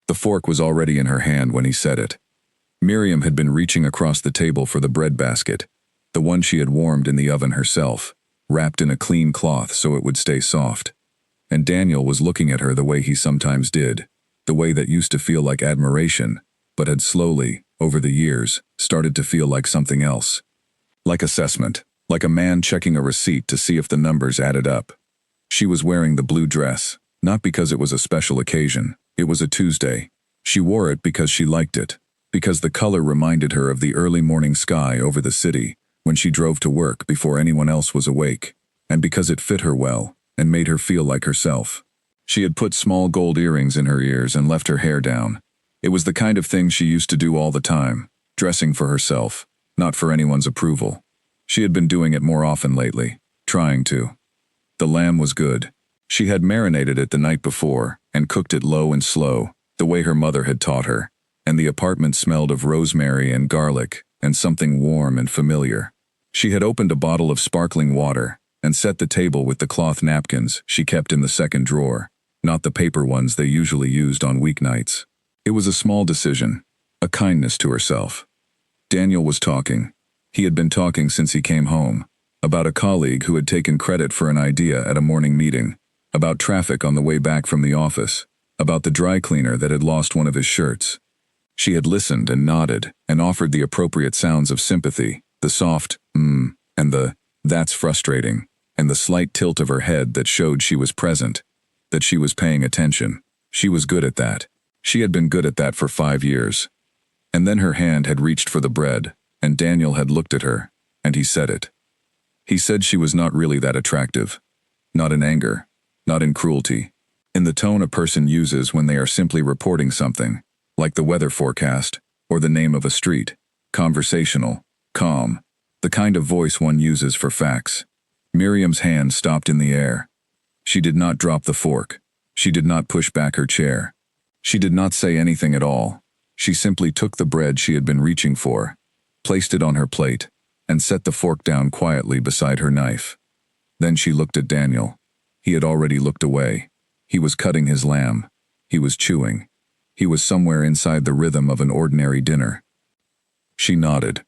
The fork was already in her hand when he said it. Miriam had been reaching across the table for the bread basket, the one she had warmed in the oven herself, wrapped in a clean cloth so it would stay soft. And Daniel was looking at her the way he sometimes did, the way that used to feel like admiration, but had slowly, over the years, started to feel like something else. Like assessment, like a man checking a receipt to see if the numbers added up. She was wearing the blue dress, not because it was a special occasion, it was a Tuesday. She wore it because she liked it, because the color reminded her of the early morning sky over the city when she drove to work before anyone else was awake, and because it fit her well and made her feel like herself. She had put small gold earrings in her ears and left her hair down. It was the kind of thing she used to do all the time, dressing for herself, not for anyone's approval. She had been doing it more often lately, trying to. The lamb was good. She had marinated it the night before and cooked it low and slow, the way her mother had taught her, and the apartment smelled of rosemary and garlic and something warm and familiar. She had opened a bottle of sparkling water and set the table with the cloth napkins she kept in the second drawer, not the paper ones they usually used on weeknights. It was a small decision, a kindness to herself. Daniel was talking. He had been talking since he came home, about a colleague who had taken credit for an idea at a morning meeting, about traffic on the way back from the office, about the dry cleaner that had lost one of his shirts. She had listened and nodded and offered the appropriate sounds of sympathy, the soft, and the, that's frustrating, and the slight tilt of her head that showed she was present, that she was paying attention. She was good at that. She had been good at that for 5 years. And then her hand had reached for the bread, and Daniel had looked at her, and he said it. He said she was not really that attractive. Not in anger, not in cruelty. In the tone a person uses when they are simply reporting something, like the weather forecast, or the name of a street. Conversational, calm, the kind of voice one uses for facts. Miriam's hand stopped in the air. She did not drop the fork. She did not push back her chair. She did not say anything at all. She simply took the bread she had been reaching for, placed it on her plate, and set the fork down quietly beside her knife. Then she looked at Daniel. He had already looked away. He was cutting his lamb. He was chewing. He was somewhere inside the rhythm of an ordinary dinner. She nodded.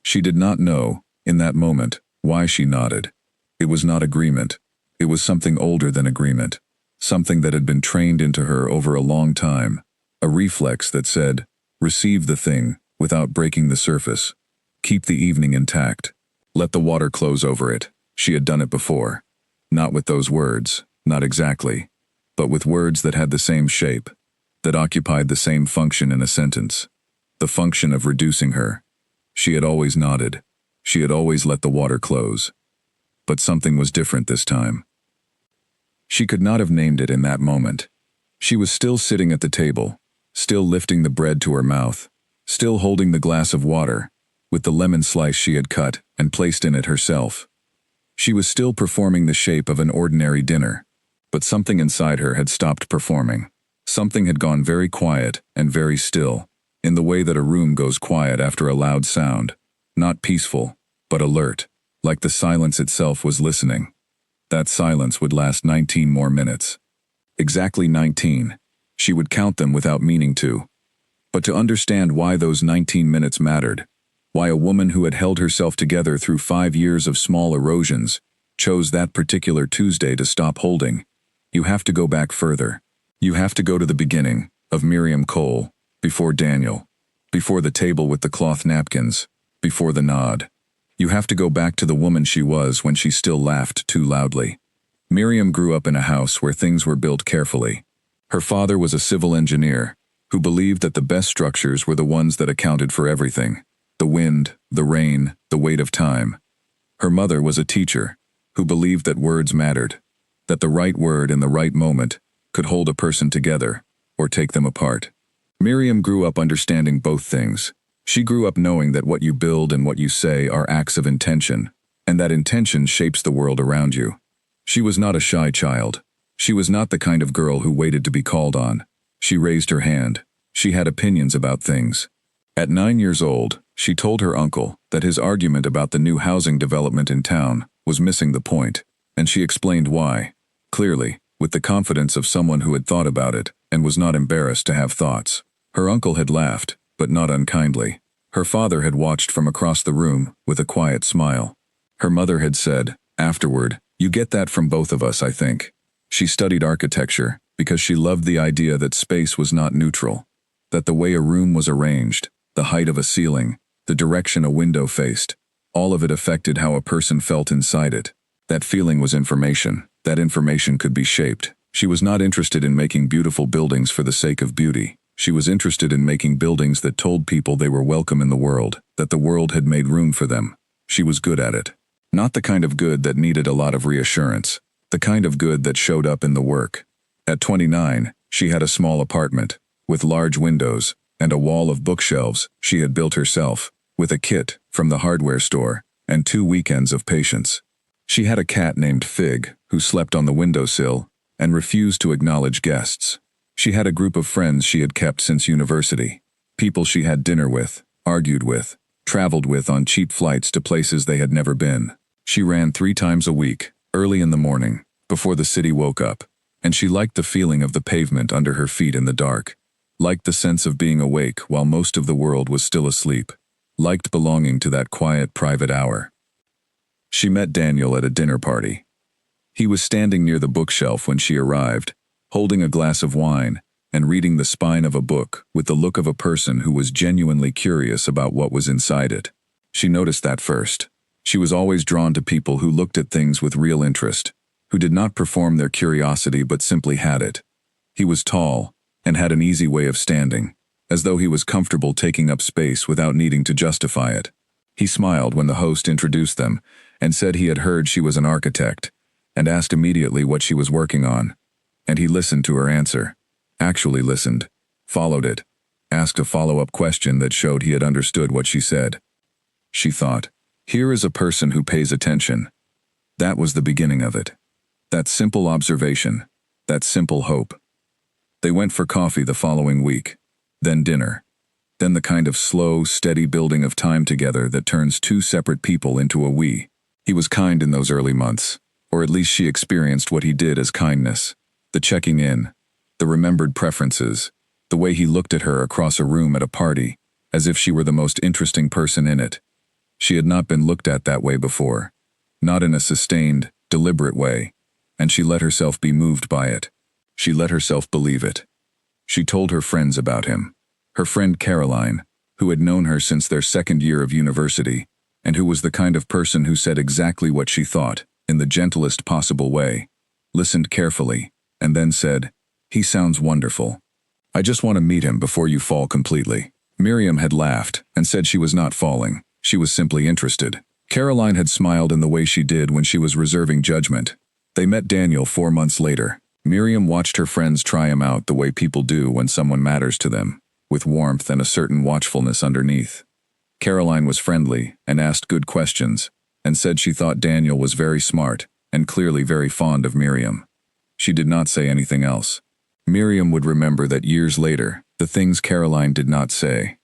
She did not know, in that moment, why she nodded. It was not agreement. It was something older than agreement. Something that had been trained into her over a long time. A reflex that said, receive the thing without breaking the surface. Keep the evening intact. Let the water close over it. She had done it before. Not with those words, not exactly, but with words that had the same shape, that occupied the same function in a sentence. The function of reducing her. She had always nodded. She had always let the water close. But something was different this time. She could not have named it in that moment. She was still sitting at the table, still lifting the bread to her mouth, still holding the glass of water, with the lemon slice she had cut and placed in it herself. She was still performing the shape of an ordinary dinner, but something inside her had stopped performing. Something had gone very quiet and very still, in the way that a room goes quiet after a loud sound, not peaceful, but alert, like the silence itself was listening. That silence would last 19 more minutes. Exactly 19. She would count them without meaning to. But to understand why those 19 minutes mattered, why a woman who had held herself together through 5 years of small erosions chose that particular Tuesday to stop holding, you have to go back further. You have to go to the beginning of Miriam Cole, before Daniel, before the table with the cloth napkins, before the nod. You have to go back to the woman she was when she still laughed too loudly. Miriam grew up in a house where things were built carefully. Her father was a civil engineer who believed that the best structures were the ones that accounted for everything: the wind, the rain, the weight of time. Her mother was a teacher who believed that words mattered, that the right word in the right moment could hold a person together or take them apart. Miriam grew up understanding both things. She grew up knowing that what you build and what you say are acts of intention, and that intention shapes the world around you. She was not a shy child. She was not the kind of girl who waited to be called on. She raised her hand. She had opinions about things. At 9 years old, she told her uncle that his argument about the new housing development in town was missing the point, and she explained why, clearly, with the confidence of someone who had thought about it and was not embarrassed to have thoughts. Her uncle had laughed, but not unkindly. Her father had watched from across the room with a quiet smile. Her mother had said, afterward, "You get that from both of us, I think." She studied architecture because she loved the idea that space was not neutral, that the way a room was arranged, the height of a ceiling, the direction a window faced, all of it affected how a person felt inside it. That feeling was information. That information could be shaped. She was not interested in making beautiful buildings for the sake of beauty. She was interested in making buildings that told people they were welcome in the world, that the world had made room for them. She was good at it. Not the kind of good that needed a lot of reassurance. The kind of good that showed up in the work. At 29, she had a small apartment, with large windows, and a wall of bookshelves she had built herself, with a kit from the hardware store, and 2 weekends of patience. She had a cat named Fig, who slept on the windowsill, and refused to acknowledge guests. She had a group of friends she had kept since university, people she had dinner with, argued with, traveled with on cheap flights to places they had never been. She ran 3 times a week, early in the morning, before the city woke up, and she liked the feeling of the pavement under her feet in the dark, liked the sense of being awake while most of the world was still asleep, liked belonging to that quiet private hour. She met Daniel at a dinner party. He was standing near the bookshelf when she arrived, holding a glass of wine and reading the spine of a book with the look of a person who was genuinely curious about what was inside it. She noticed that first. She was always drawn to people who looked at things with real interest, who did not perform their curiosity but simply had it. He was tall and had an easy way of standing, as though he was comfortable taking up space without needing to justify it. He smiled when the host introduced them and said he had heard she was an architect, and asked immediately what she was working on. And he listened to her answer, actually listened, followed it, asked a follow-up question that showed he had understood what she said. She thought, here is a person who pays attention. That was the beginning of it. That simple observation, that simple hope. They went for coffee the following week, then dinner, then the kind of slow, steady building of time together that turns 2 separate people into a we. He was kind in those early months, or at least she experienced what he did as kindness. The checking in, the remembered preferences, the way he looked at her across a room at a party, as if she were the most interesting person in it. She had not been looked at that way before, not in a sustained, deliberate way, and she let herself be moved by it. She let herself believe it. She told her friends about him. Her friend Caroline, who had known her since their 2nd year of university, and who was the kind of person who said exactly what she thought, in the gentlest possible way, listened carefully, and then said, "He sounds wonderful. I just want to meet him before you fall completely." Miriam had laughed and said she was not falling, she was simply interested. Caroline had smiled in the way she did when she was reserving judgment. They met Daniel 4 months later. Miriam watched her friends try him out the way people do when someone matters to them, with warmth and a certain watchfulness underneath. Caroline was friendly and asked good questions, and said she thought Daniel was very smart and clearly very fond of Miriam. She did not say anything else. Miriam would remember that years later, the things Caroline did not say.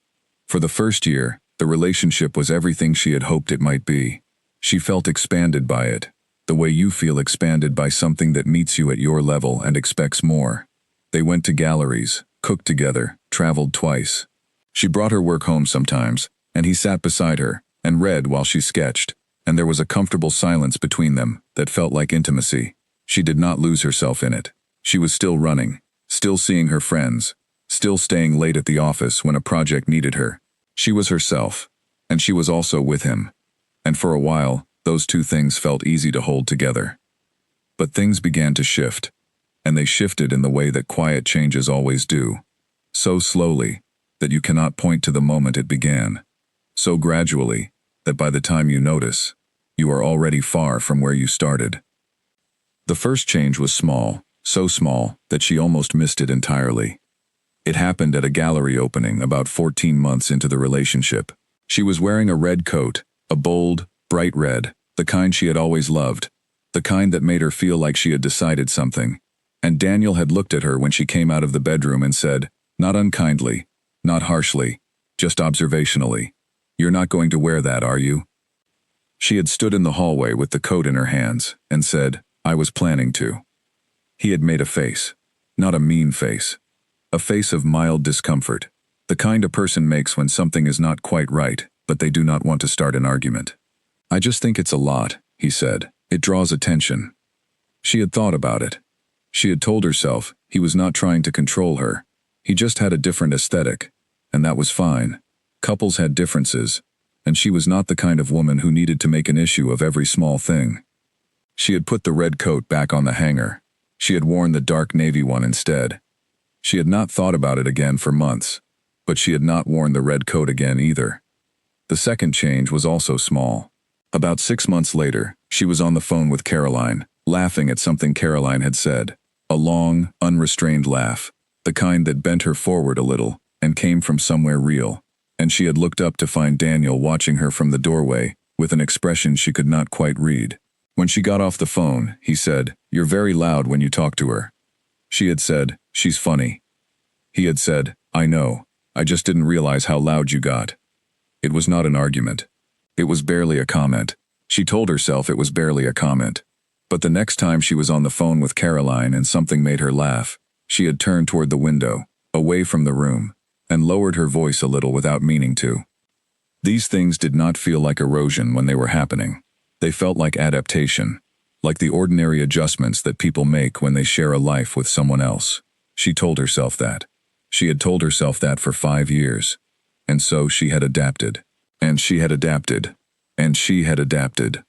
For the first year, the relationship was everything she had hoped it might be. She felt expanded by it, the way you feel expanded by something that meets you at your level and expects more. They went to galleries, cooked together, traveled twice. She brought her work home sometimes, and he sat beside her and read while she sketched, and there was a comfortable silence between them that felt like intimacy. She did not lose herself in it. She was still running, still seeing her friends, still staying late at the office when a project needed her. She was herself, and she was also with him. And for a while, those 2 things felt easy to hold together. But things began to shift, and they shifted in the way that quiet changes always do. So slowly that you cannot point to the moment it began. So gradually that by the time you notice, you are already far from where you started. The first change was small, so small that she almost missed it entirely. It happened at a gallery opening about 14 months into the relationship. She was wearing a red coat, a bold, bright red, the kind she had always loved, the kind that made her feel like she had decided something. And Daniel had looked at her when she came out of the bedroom and said, not unkindly, not harshly, just observationally, "You're not going to wear that, are you?" She had stood in the hallway with the coat in her hands and said, "I was planning to." He had made a face. Not a mean face. A face of mild discomfort. The kind a person makes when something is not quite right, but they do not want to start an argument. "I just think it's a lot," he said. "It draws attention." She had thought about it. She had told herself he was not trying to control her. He just had a different aesthetic, and that was fine. Couples had differences, and she was not the kind of woman who needed to make an issue of every small thing. She had put the red coat back on the hanger. She had worn the dark navy one instead. She had not thought about it again for months, but she had not worn the red coat again either. The second change was also small. About 6 months later, she was on the phone with Caroline, laughing at something Caroline had said. A long, unrestrained laugh, the kind that bent her forward a little and came from somewhere real. And she had looked up to find Daniel watching her from the doorway with an expression she could not quite read. When she got off the phone, he said, "You're very loud when you talk to her." She had said, "She's funny." He had said, "I know, I just didn't realize how loud you got." It was not an argument. It was barely a comment. She told herself it was barely a comment. But the next time she was on the phone with Caroline and something made her laugh, she had turned toward the window, away from the room, and lowered her voice a little without meaning to. These things did not feel like erosion when they were happening. They felt like adaptation, like the ordinary adjustments that people make when they share a life with someone else. She told herself that. She had told herself that for 5 years. And so she had adapted. And she had adapted. And she had adapted.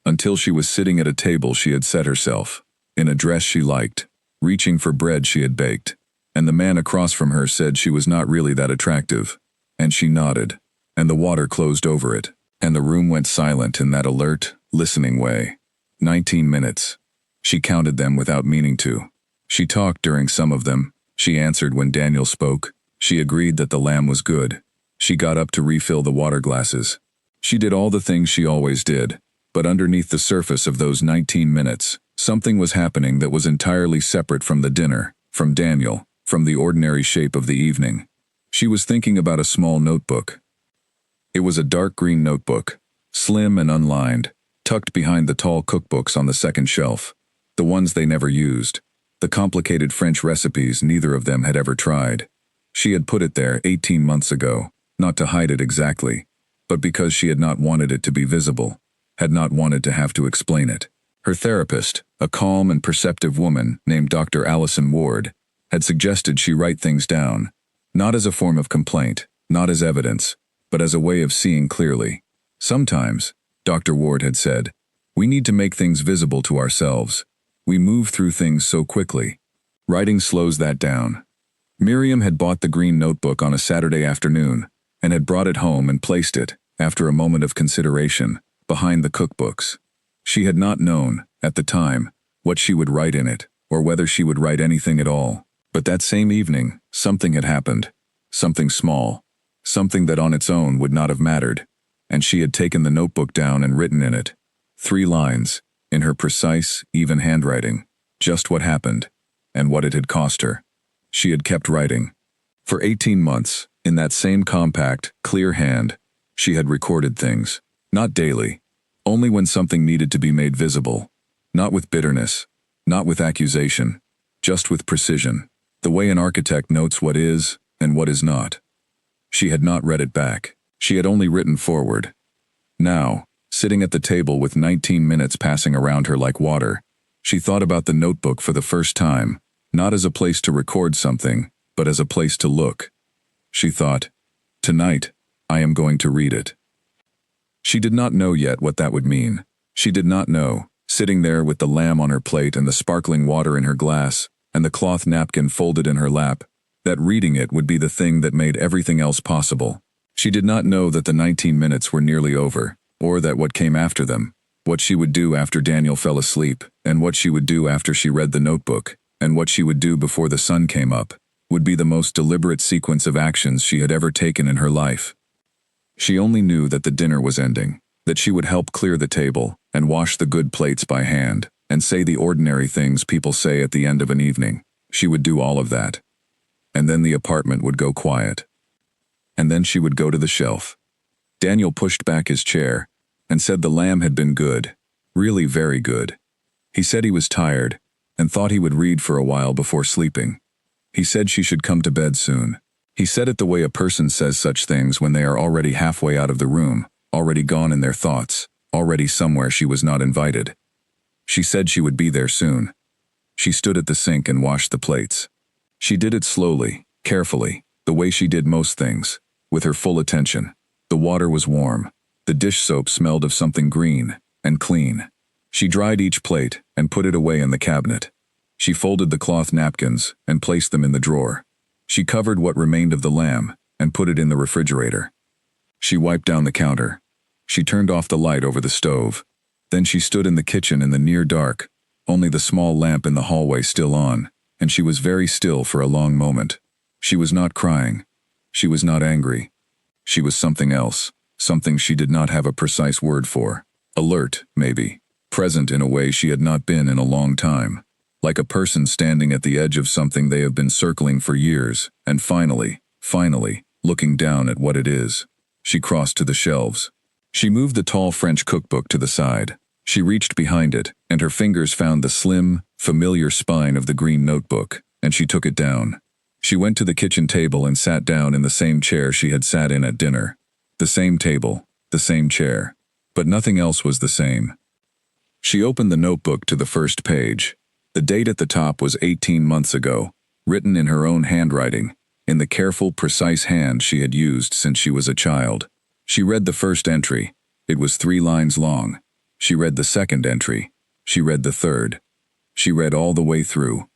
Until she was sitting at a table she had set herself, in a dress she liked, reaching for bread she had baked, and the man across from her said she was not really that attractive. And she nodded, and the water closed over it, and the room went silent in that alert, listening way. 19 minutes. She counted them without meaning to. She talked during some of them. She answered when Daniel spoke. She agreed that the lamb was good. She got up to refill the water glasses. She did all the things she always did, but underneath the surface of those 19 minutes, something was happening that was entirely separate from the dinner, from Daniel, from the ordinary shape of the evening. She was thinking about a small notebook. It was a dark green notebook, slim and unlined, tucked behind the tall cookbooks on the second shelf, the ones they never used, the complicated French recipes neither of them had ever tried. She had put it there 18 months ago, not to hide it exactly, but because she had not wanted it to be visible, had not wanted to have to explain it. Her therapist, a calm and perceptive woman named Dr. Allison Ward, had suggested she write things down, not as a form of complaint, not as evidence, but as a way of seeing clearly. Sometimes, Dr. Ward had said, we need to make things visible to ourselves. We move through things so quickly. Writing slows that down. Miriam had bought the green notebook on a Saturday afternoon and had brought it home and placed it, after a moment of consideration, behind the cookbooks. She had not known, at the time, what she would write in it, or whether she would write anything at all. But that same evening, something had happened. Something small. Something that on its own would not have mattered. And she had taken the notebook down and written in it. 3 lines, in her precise, even handwriting. Just what happened, and what it had cost her. She had kept writing. For 18 months, in that same compact, clear hand, she had recorded things. Not daily. Only when something needed to be made visible. Not with bitterness. Not with accusation. Just with precision. The way an architect notes what is and what is not. She had not read it back. She had only written forward. Now, sitting at the table with 19 minutes passing around her like water, she thought about the notebook for the first time, not as a place to record something, but as a place to look. She thought, tonight, I am going to read it. She did not know yet what that would mean. She did not know, sitting there with the lamb on her plate and the sparkling water in her glass, and the cloth napkin folded in her lap, that reading it would be the thing that made everything else possible. She did not know that the 19 minutes were nearly over, or that what came after them, what she would do after Daniel fell asleep, and what she would do after she read the notebook, and what she would do before the sun came up, would be the most deliberate sequence of actions she had ever taken in her life. She only knew that the dinner was ending, that she would help clear the table, and wash the good plates by hand, and say the ordinary things people say at the end of an evening. She would do all of that. And then the apartment would go quiet. And then she would go to the shelf. Daniel pushed back his chair, and said the lamb had been good, really very good. He said he was tired, and thought he would read for a while before sleeping. He said she should come to bed soon. He said it the way a person says such things when they are already halfway out of the room, already gone in their thoughts, already somewhere she was not invited. She said she would be there soon. She stood at the sink and washed the plates. She did it slowly, carefully, the way she did most things, with her full attention. The water was warm. The dish soap smelled of something green and clean. She dried each plate and put it away in the cabinet. She folded the cloth napkins and placed them in the drawer. She covered what remained of the lamb and put it in the refrigerator. She wiped down the counter. She turned off the light over the stove. Then she stood in the kitchen in the near dark, only the small lamp in the hallway still on, and she was very still for a long moment. She was not crying. She was not angry. She was something else, something she did not have a precise word for. Alert, maybe. Present in a way she had not been in a long time. Like a person standing at the edge of something they have been circling for years, and finally, looking down at what it is. She crossed to the shelves. She moved the tall French cookbook to the side. She reached behind it, and her fingers found the slim, familiar spine of the green notebook, and she took it down. She went to the kitchen table and sat down in the same chair she had sat in at dinner. The same table, the same chair. But nothing else was the same. She opened the notebook to the first page. The date at the top was 18 months ago, written in her own handwriting, in the careful, precise hand she had used since she was a child. She read the first entry. It was 3 lines long. She read the second entry. She read the third. She read all the way through.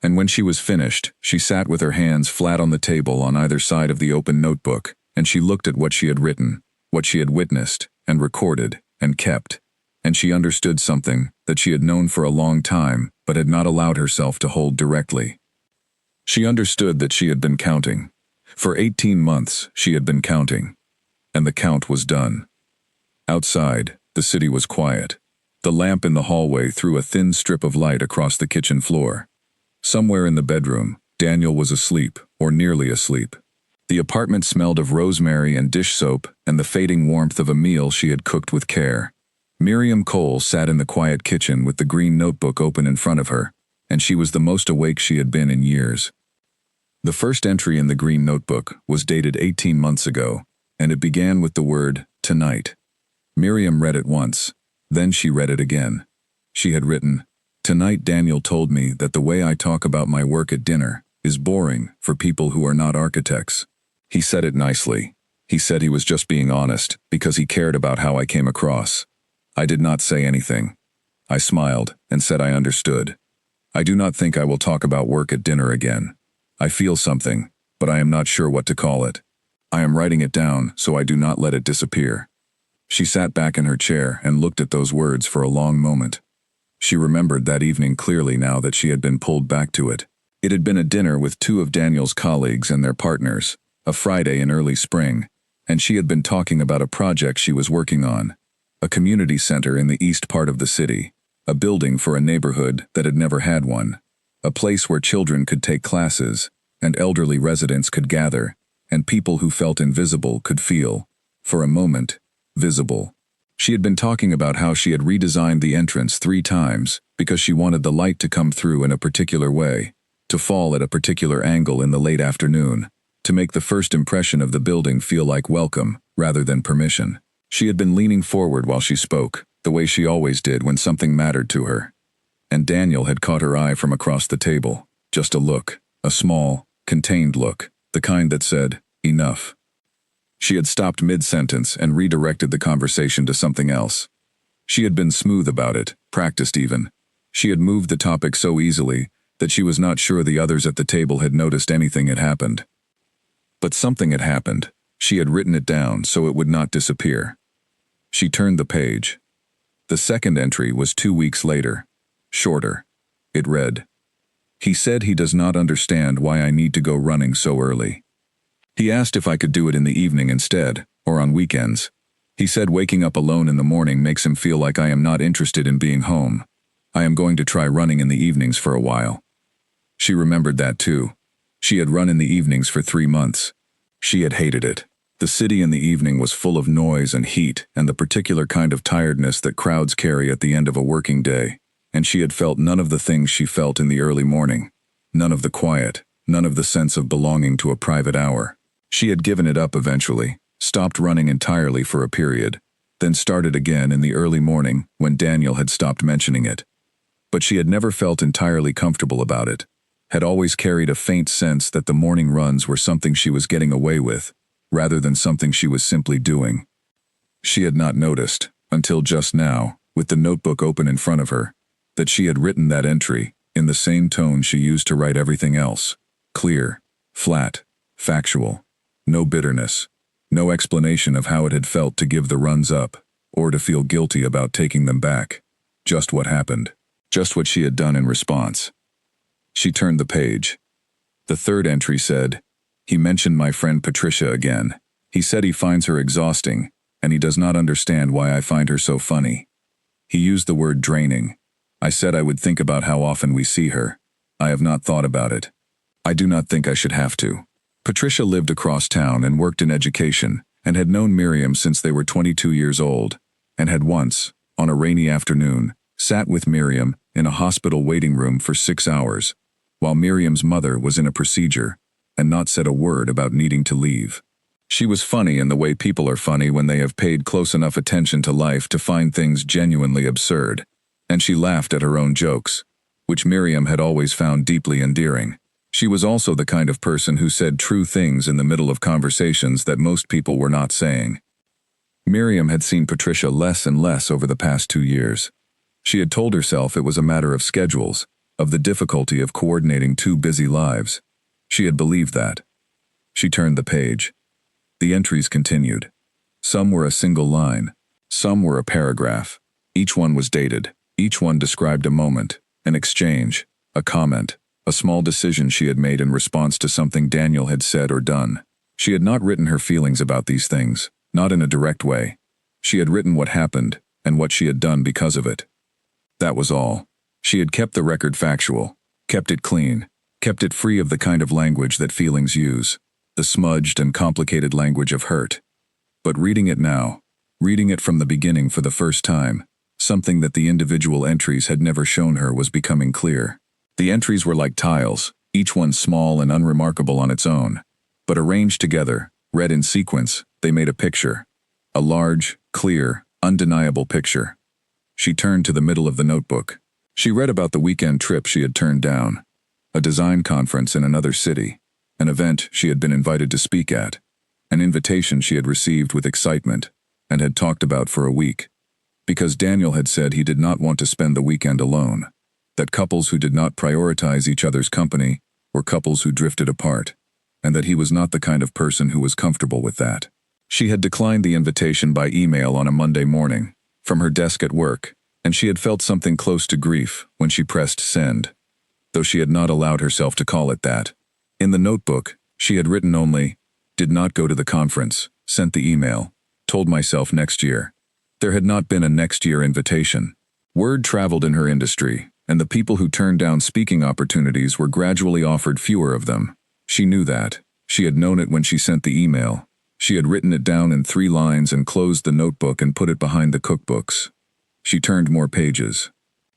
And when she was finished, she sat with her hands flat on the table on either side of the open notebook, and she looked at what she had written, what she had witnessed, and recorded, and kept. And she understood something that she had known for a long time, but had not allowed herself to hold directly. She understood that she had been counting. For 18 months, she had been counting. And the count was done. Outside, the city was quiet. The lamp in the hallway threw a thin strip of light across the kitchen floor. Somewhere in the bedroom, Daniel was asleep, or nearly asleep. The apartment smelled of rosemary and dish soap and the fading warmth of a meal she had cooked with care. Miriam Cole sat in the quiet kitchen with the green notebook open in front of her, and she was the most awake she had been in years. The first entry in the green notebook was dated 18 months ago, and it began with the word, tonight. Miriam read it once, then she read it again. She had written, "Tonight Daniel told me that the way I talk about my work at dinner is boring for people who are not architects. He said it nicely. He said he was just being honest because he cared about how I came across. I did not say anything. I smiled and said I understood. I do not think I will talk about work at dinner again. I feel something, but I am not sure what to call it. I am writing it down so I do not let it disappear." She sat back in her chair and looked at those words for a long moment. She remembered that evening clearly now that she had been pulled back to it. It had been a dinner with 2 of Daniel's colleagues and their partners, a Friday in early spring, and she had been talking about a project she was working on. A community center in the east part of the city, a building for a neighborhood that had never had one, a place where children could take classes, and elderly residents could gather, and people who felt invisible could feel, for a moment, visible. She had been talking about how she had redesigned the entrance 3 times because she wanted the light to come through in a particular way, to fall at a particular angle in the late afternoon, to make the first impression of the building feel like welcome rather than permission. She had been leaning forward while she spoke, the way she always did when something mattered to her. And Daniel had caught her eye from across the table, just a look, a small, contained look, the kind that said, enough. She had stopped mid-sentence and redirected the conversation to something else. She had been smooth about it, practiced even. She had moved the topic so easily that she was not sure the others at the table had noticed anything had happened. But something had happened. She had written it down so it would not disappear. She turned the page. The second entry was 2 weeks later. Shorter. It read, "He said he does not understand why I need to go running so early. He asked if I could do it in the evening instead, or on weekends. He said waking up alone in the morning makes him feel like I am not interested in being home. I am going to try running in the evenings for a while." She remembered that too. She had run in the evenings for 3 months. She had hated it. The city in the evening was full of noise and heat and the particular kind of tiredness that crowds carry at the end of a working day. and she had felt none of the things she felt in the early morning. None of the quiet, none of the sense of belonging to a private hour. She had given it up eventually, stopped running entirely for a period, then started again in the early morning when Daniel had stopped mentioning it. But she had never felt entirely comfortable about it, had always carried a faint sense that the morning runs were something she was getting away with, rather than something she was simply doing. She had not noticed, until just now, with the notebook open in front of her, that she had written that entry in the same tone she used to write everything else: clear, flat, factual, no bitterness, no explanation of how it had felt to give the runs up, or to feel guilty about taking them back. Just what happened, just what she had done in response. She turned the page. The third entry said, "He mentioned my friend Patricia again. He said he finds her exhausting, and he does not understand why I find her so funny. He used the word draining. I said I would think about how often we see her. I have not thought about it. I do not think I should have to." Patricia lived across town and worked in education, and had known Miriam since they were 22 years old, and had once, on a rainy afternoon, sat with Miriam in a hospital waiting room for 6 hours, while Miriam's mother was in a procedure, and not said a word about needing to leave. She was funny in the way people are funny when they have paid close enough attention to life to find things genuinely absurd, and she laughed at her own jokes, which Miriam had always found deeply endearing. She was also the kind of person who said true things in the middle of conversations that most people were not saying. Miriam had seen Patricia less and less over the past 2 years. She had told herself it was a matter of schedules, of the difficulty of coordinating 2 busy lives. She had believed that. She turned the page. The entries continued. Some were a single line. Some were a paragraph. Each one was dated. Each one described a moment, an exchange, a comment, a small decision she had made in response to something Daniel had said or done. She had not written her feelings about these things, not in a direct way. She had written what happened and what she had done because of it. That was all. She had kept the record factual, kept it clean, kept it free of the kind of language that feelings use, the smudged and complicated language of hurt. But reading it now, reading it from the beginning for the first time, something that the individual entries had never shown her was becoming clear. The entries were like tiles, each one small and unremarkable on its own, but arranged together, read in sequence, they made a picture. A large, clear, undeniable picture. She turned to the middle of the notebook. She read about the weekend trip she had turned down, a design conference in another city, an event she had been invited to speak at, an invitation she had received with excitement and had talked about for a week, because Daniel had said he did not want to spend the weekend alone, that couples who did not prioritize each other's company were couples who drifted apart, and that he was not the kind of person who was comfortable with that. She had declined the invitation by email on a Monday morning, from her desk at work, and she had felt something close to grief when she pressed send, though she had not allowed herself to call it that. In the notebook, she had written only, "Did not go to the conference, sent the email, told myself next year." There had not been a next year invitation. Word traveled in her industry, and the people who turned down speaking opportunities were gradually offered fewer of them. She knew that. She had known it when she sent the email. She had written it down in 3 lines and closed the notebook and put it behind the cookbooks. She turned more pages.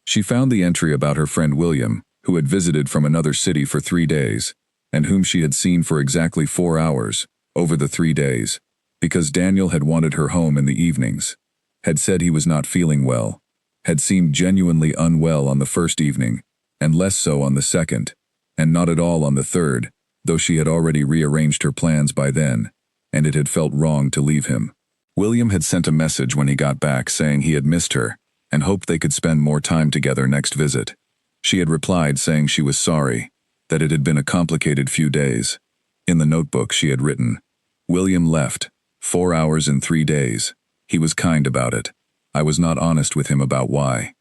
She found the entry about her friend William, who had visited from another city for 3 days, and whom she had seen for exactly 4 hours, over the 3 days, because Daniel had wanted her home in the evenings, had said he was not feeling well, had seemed genuinely unwell on the first evening, and less so on the second, and not at all on the third, though she had already rearranged her plans by then, and it had felt wrong to leave him. William had sent a message when he got back saying he had missed her, and hoped they could spend more time together next visit. She had replied saying she was sorry, that it had been a complicated few days. In the notebook she had written, "William left, 4 hours in 3 days. He was kind about it. I was not honest with him about why."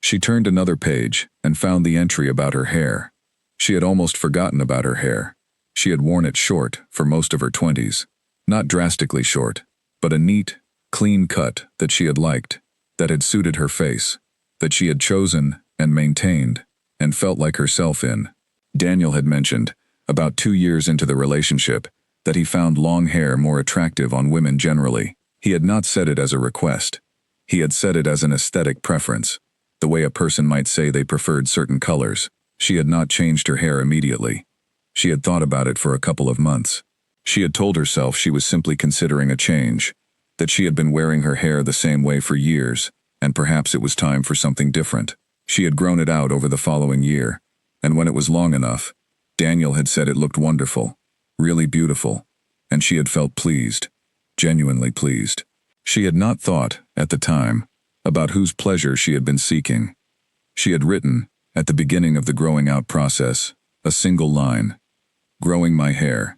She turned another page and found the entry about her hair. She had almost forgotten about her hair. She had worn it short for most of her 20s. Not drastically short, but a neat, clean cut that she had liked, that had suited her face, that she had chosen and maintained, and felt like herself in. Daniel had mentioned, about 2 years into the relationship, that he found long hair more attractive on women generally. He had not said it as a request. He had said it as an aesthetic preference. the way a person might say they preferred certain colors. She had not changed her hair immediately. She had thought about it for a couple of months. She had told herself she was simply considering a change, that she had been wearing her hair the same way for years, and perhaps it was time for something different. She had grown it out over the following year, and when it was long enough, Daniel had said it looked wonderful, really beautiful, and she had felt pleased, genuinely pleased. She had not thought, at the time, about whose pleasure she had been seeking. She had written, at the beginning of the growing out process, a single line: "Growing my hair.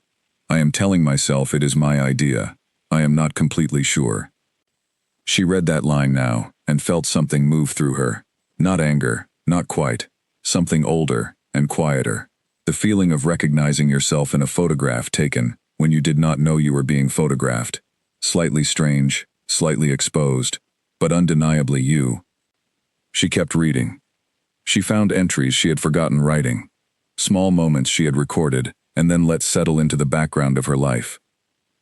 I am telling myself it is my idea. I am not completely sure." She read that line now, and felt something move through her. Not anger, not quite. Something older and quieter. The feeling of recognizing yourself in a photograph taken when you did not know you were being photographed. Slightly strange, slightly exposed, but undeniably you. She kept reading. She found entries she had forgotten writing. Small moments she had recorded and then let settle into the background of her life.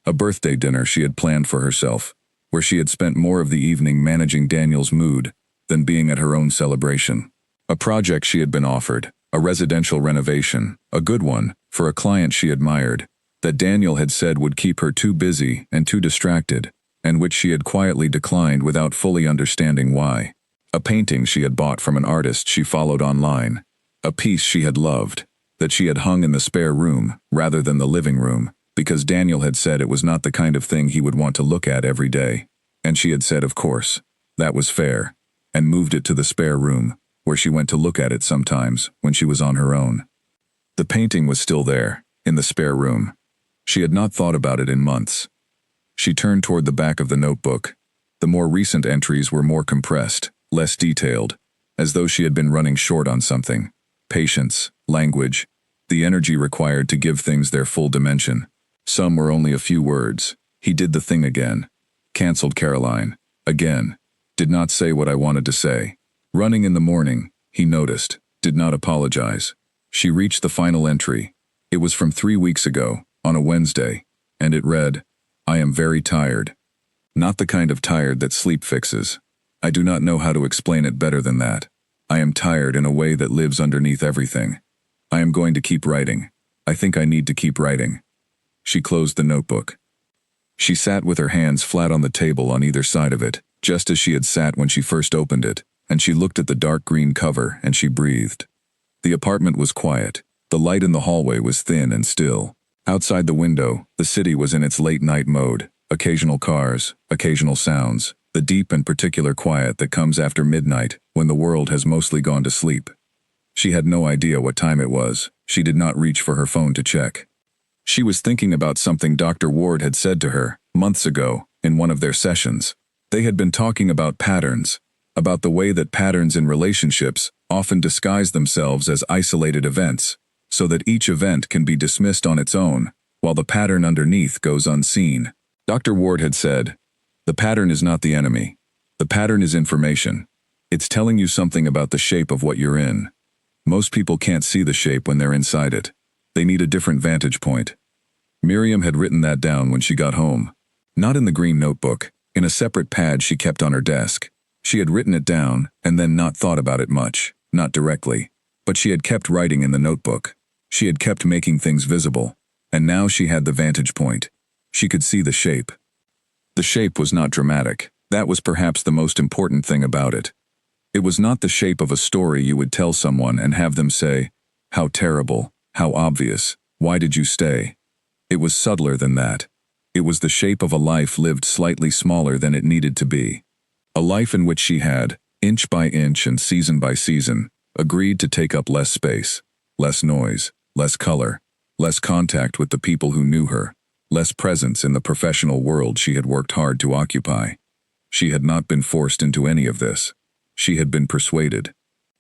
A birthday dinner she had planned for herself, where she had spent more of the evening managing Daniel's mood than being at her own celebration. A project she had been offered, a residential renovation, a good one, for a client she admired, that Daniel had said would keep her too busy and too distracted, and which she had quietly declined without fully understanding why. A painting she had bought from an artist she followed online. A piece she had loved, that she had hung in the spare room rather than the living room, because Daniel had said it was not the kind of thing he would want to look at every day. And she had said, of course, that was fair, and moved it to the spare room, where she went to look at it sometimes when she was on her own. The painting was still there, in the spare room. She had not thought about it in months. She turned toward the back of the notebook. The more recent entries were more compressed, less detailed, as though she had been running short on something. Patience, language, the energy required to give things their full dimension. Some were only a few words. He did the thing again. Cancelled Caroline. Again. Did not say what I wanted to say. Running in the morning, he noticed. Did not apologize. She reached the final entry. It was from 3 weeks ago, on a Wednesday, and it read, "I am very tired. Not the kind of tired that sleep fixes. I do not know how to explain it better than that. I am tired in a way that lives underneath everything. I am going to keep writing. I think I need to keep writing." She closed the notebook. She sat with her hands flat on the table on either side of it, just as she had sat when she first opened it, and she looked at the dark green cover and she breathed. The apartment was quiet. The light in the hallway was thin and still. Outside the window, the city was in its late-night mode. Occasional cars, occasional sounds, the deep and particular quiet that comes after midnight when the world has mostly gone to sleep. She had no idea what time it was. She did not reach for her phone to check. She was thinking about something Dr. Ward had said to her, months ago, in one of their sessions. They had been talking about patterns, about the way that patterns in relationships often disguise themselves as isolated events, so that each event can be dismissed on its own, while the pattern underneath goes unseen. Dr. Ward had said, "The pattern is not the enemy. The pattern is information. It's telling you something about the shape of what you're in. Most people can't see the shape when they're inside it. They need a different vantage point." Miriam had written that down when she got home. Not in the green notebook, in a separate pad she kept on her desk. She had written it down and then not thought about it much, not directly. But she had kept writing in the notebook. She had kept making things visible. And now she had the vantage point. She could see the shape. The shape was not dramatic. That was perhaps the most important thing about it. It was not the shape of a story you would tell someone and have them say, "How terrible, how obvious, why did you stay?" It was subtler than that. It was the shape of a life lived slightly smaller than it needed to be. A life in which she had, inch by inch and season by season, agreed to take up less space, less noise, less color, less contact with the people who knew her, less presence in the professional world she had worked hard to occupy. She had not been forced into any of this. She had been persuaded.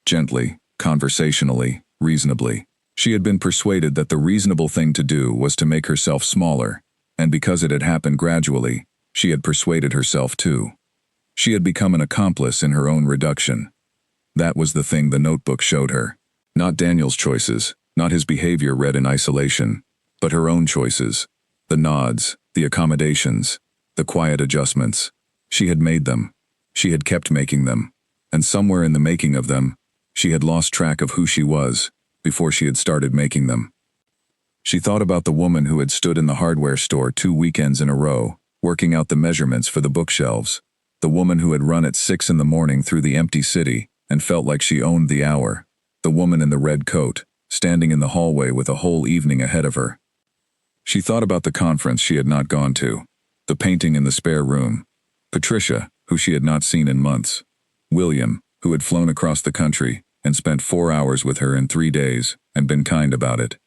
Gently, conversationally, reasonably. She had been persuaded that the reasonable thing to do was to make herself smaller, and because it had happened gradually, she had persuaded herself too. She had become an accomplice in her own reduction. That was the thing the notebook showed her. Not Daniel's choices, not his behavior read in isolation, but her own choices. The nods, the accommodations, the quiet adjustments. She had made them. She had kept making them. and somewhere in the making of them, she had lost track of who she was before she had started making them. She thought about the woman who had stood in the hardware store 2 weekends in a row, working out the measurements for the bookshelves, the woman who had run at 6 in the morning through the empty city and felt like she owned the hour, the woman in the red coat, standing in the hallway with a whole evening ahead of her. She thought about the conference she had not gone to, the painting in the spare room, Patricia, who she had not seen in months, William, who had flown across the country and spent 4 hours with her in 3 days and been kind about it.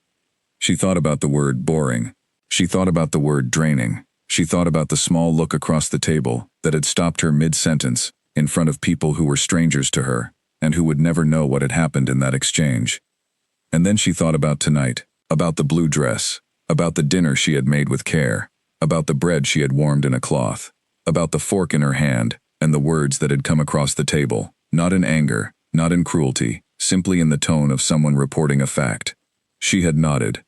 She thought about the word boring. She thought about the word draining. She thought about the small look across the table that had stopped her mid-sentence in front of people who were strangers to her and who would never know what had happened in that exchange. And then she thought about tonight, about the blue dress, about the dinner she had made with care, about the bread she had warmed in a cloth, about the fork in her hand and the words that had come across the table, not in anger, not in cruelty, simply in the tone of someone reporting a fact. She had nodded.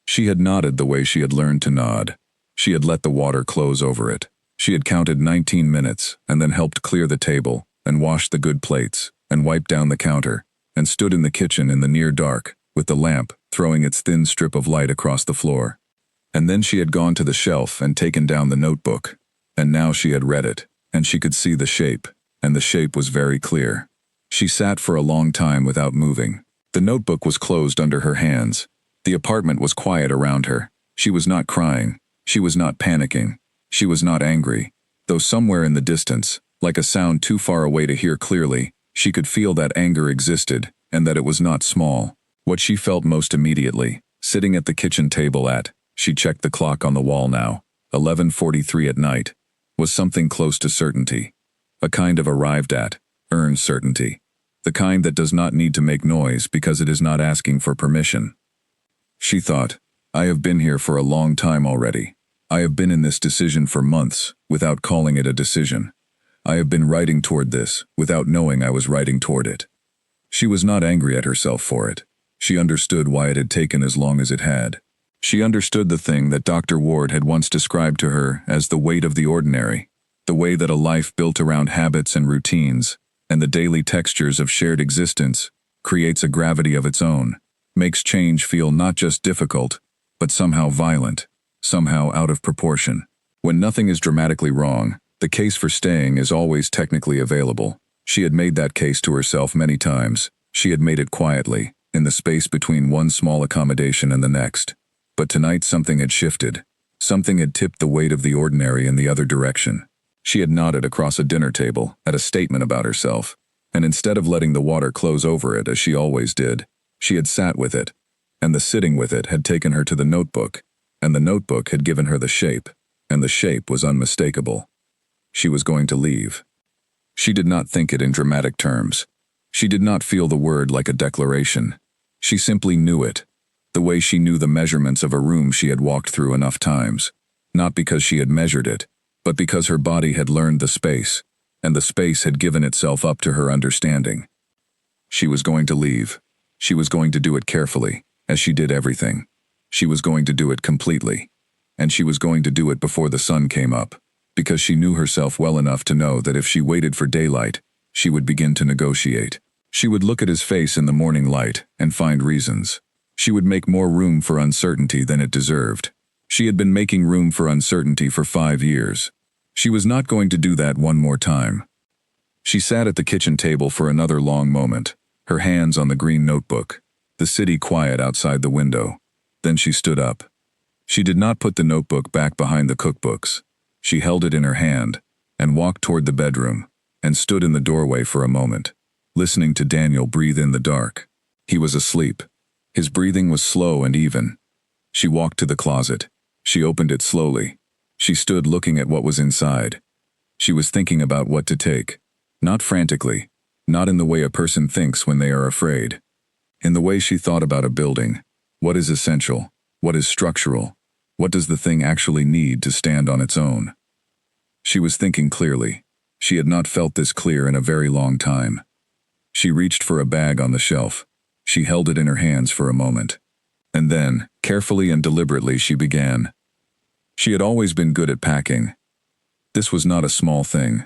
She had nodded the way she had learned to nod. She had let the water close over it. She had counted 19 minutes and then helped clear the table and washed the good plates and wiped down the counter and stood in the kitchen in the near dark with the lamp throwing its thin strip of light across the floor. And then she had gone to the shelf and taken down the notebook. And now she had read it, and she could see the shape, and the shape was very clear. She sat for a long time without moving. The notebook was closed under her hands. The apartment was quiet around her. She was not crying. She was not panicking. She was not angry. Though somewhere in the distance, like a sound too far away to hear clearly, she could feel that anger existed, and that it was not small. What she felt most immediately, sitting at the kitchen table she checked the clock on the wall now, 11:43 at night, was something close to certainty. A kind of arrived at, earned certainty. The kind that does not need to make noise because it is not asking for permission. She thought, I have been here for a long time already. I have been in this decision for months, without calling it a decision. I have been writing toward this, without knowing I was writing toward it. She was not angry at herself for it. She understood why it had taken as long as it had. She understood the thing that Dr. Ward had once described to her as the weight of the ordinary, the way that a life built around habits and routines, and the daily textures of shared existence, creates a gravity of its own, makes change feel not just difficult, but somehow violent, somehow out of proportion. When nothing is dramatically wrong, the case for staying is always technically available. She had made that case to herself many times. She had made it quietly, in the space between one small accommodation and the next. But tonight something had shifted. Something had tipped the weight of the ordinary in the other direction. She had nodded across a dinner table at a statement about herself, and instead of letting the water close over it as she always did, she had sat with it, and the sitting with it had taken her to the notebook, and the notebook had given her the shape, and the shape was unmistakable. She was going to leave. She did not think it in dramatic terms. She did not feel the word like a declaration. She simply knew it, the way she knew the measurements of a room she had walked through enough times, not because she had measured it, but because her body had learned the space, and the space had given itself up to her understanding. She was going to leave. She was going to do it carefully, as she did everything. She was going to do it completely. And she was going to do it before the sun came up, because she knew herself well enough to know that if she waited for daylight, she would begin to negotiate. She would look at his face in the morning light and find reasons. She would make more room for uncertainty than it deserved. She had been making room for uncertainty for 5 years. She was not going to do that one more time. She sat at the kitchen table for another long moment, her hands on the green notebook, the city quiet outside the window. Then she stood up. She did not put the notebook back behind the cookbooks. She held it in her hand and walked toward the bedroom and stood in the doorway for a moment, listening to Daniel breathe in the dark. He was asleep. His breathing was slow and even. She walked to the closet. She opened it slowly. She stood looking at what was inside. She was thinking about what to take. Not frantically, not in the way a person thinks when they are afraid. In the way she thought about a building. What is essential? What is structural? What does the thing actually need to stand on its own? She was thinking clearly. She had not felt this clear in a very long time. She reached for a bag on the shelf. She held it in her hands for a moment. And then, carefully and deliberately, she began. She had always been good at packing. This was not a small thing.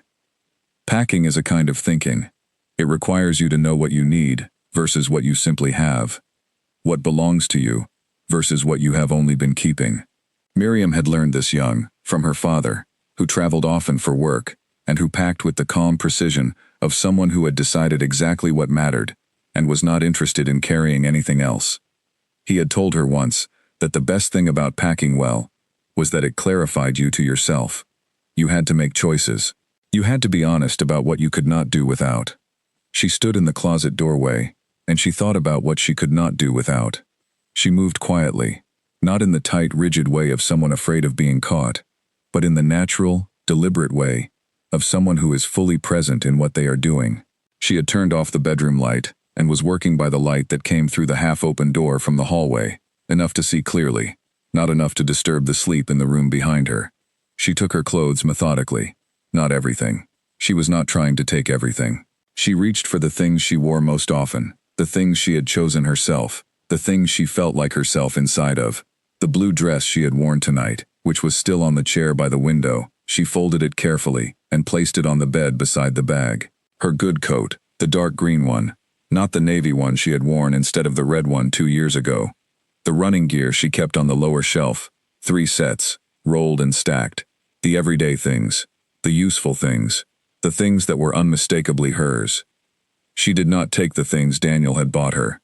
Packing is a kind of thinking. It requires you to know what you need versus what you simply have, what belongs to you versus what you have only been keeping. Miriam had learned this young, from her father, who traveled often for work, and who packed with the calm precision of someone who had decided exactly what mattered and was not interested in carrying anything else. He had told her once that the best thing about packing well was that it clarified you to yourself. You had to make choices. You had to be honest about what you could not do without. She stood in the closet doorway, and she thought about what she could not do without. She moved quietly, not in the tight, rigid way of someone afraid of being caught, but in the natural, deliberate way of someone who is fully present in what they are doing. She had turned off the bedroom light and was working by the light that came through the half-open door from the hallway, enough to see clearly, not enough to disturb the sleep in the room behind her. She took her clothes methodically. Not everything. She was not trying to take everything. She reached for the things she wore most often, the things she had chosen herself, the things she felt like herself inside of. The blue dress she had worn tonight, which was still on the chair by the window, she folded it carefully and placed it on the bed beside the bag. Her good coat, the dark green one, not the navy one she had worn instead of the red one 2 years ago. The running gear she kept on the lower shelf, 3 sets, rolled and stacked. The everyday things, the useful things, the things that were unmistakably hers. She did not take the things Daniel had bought her.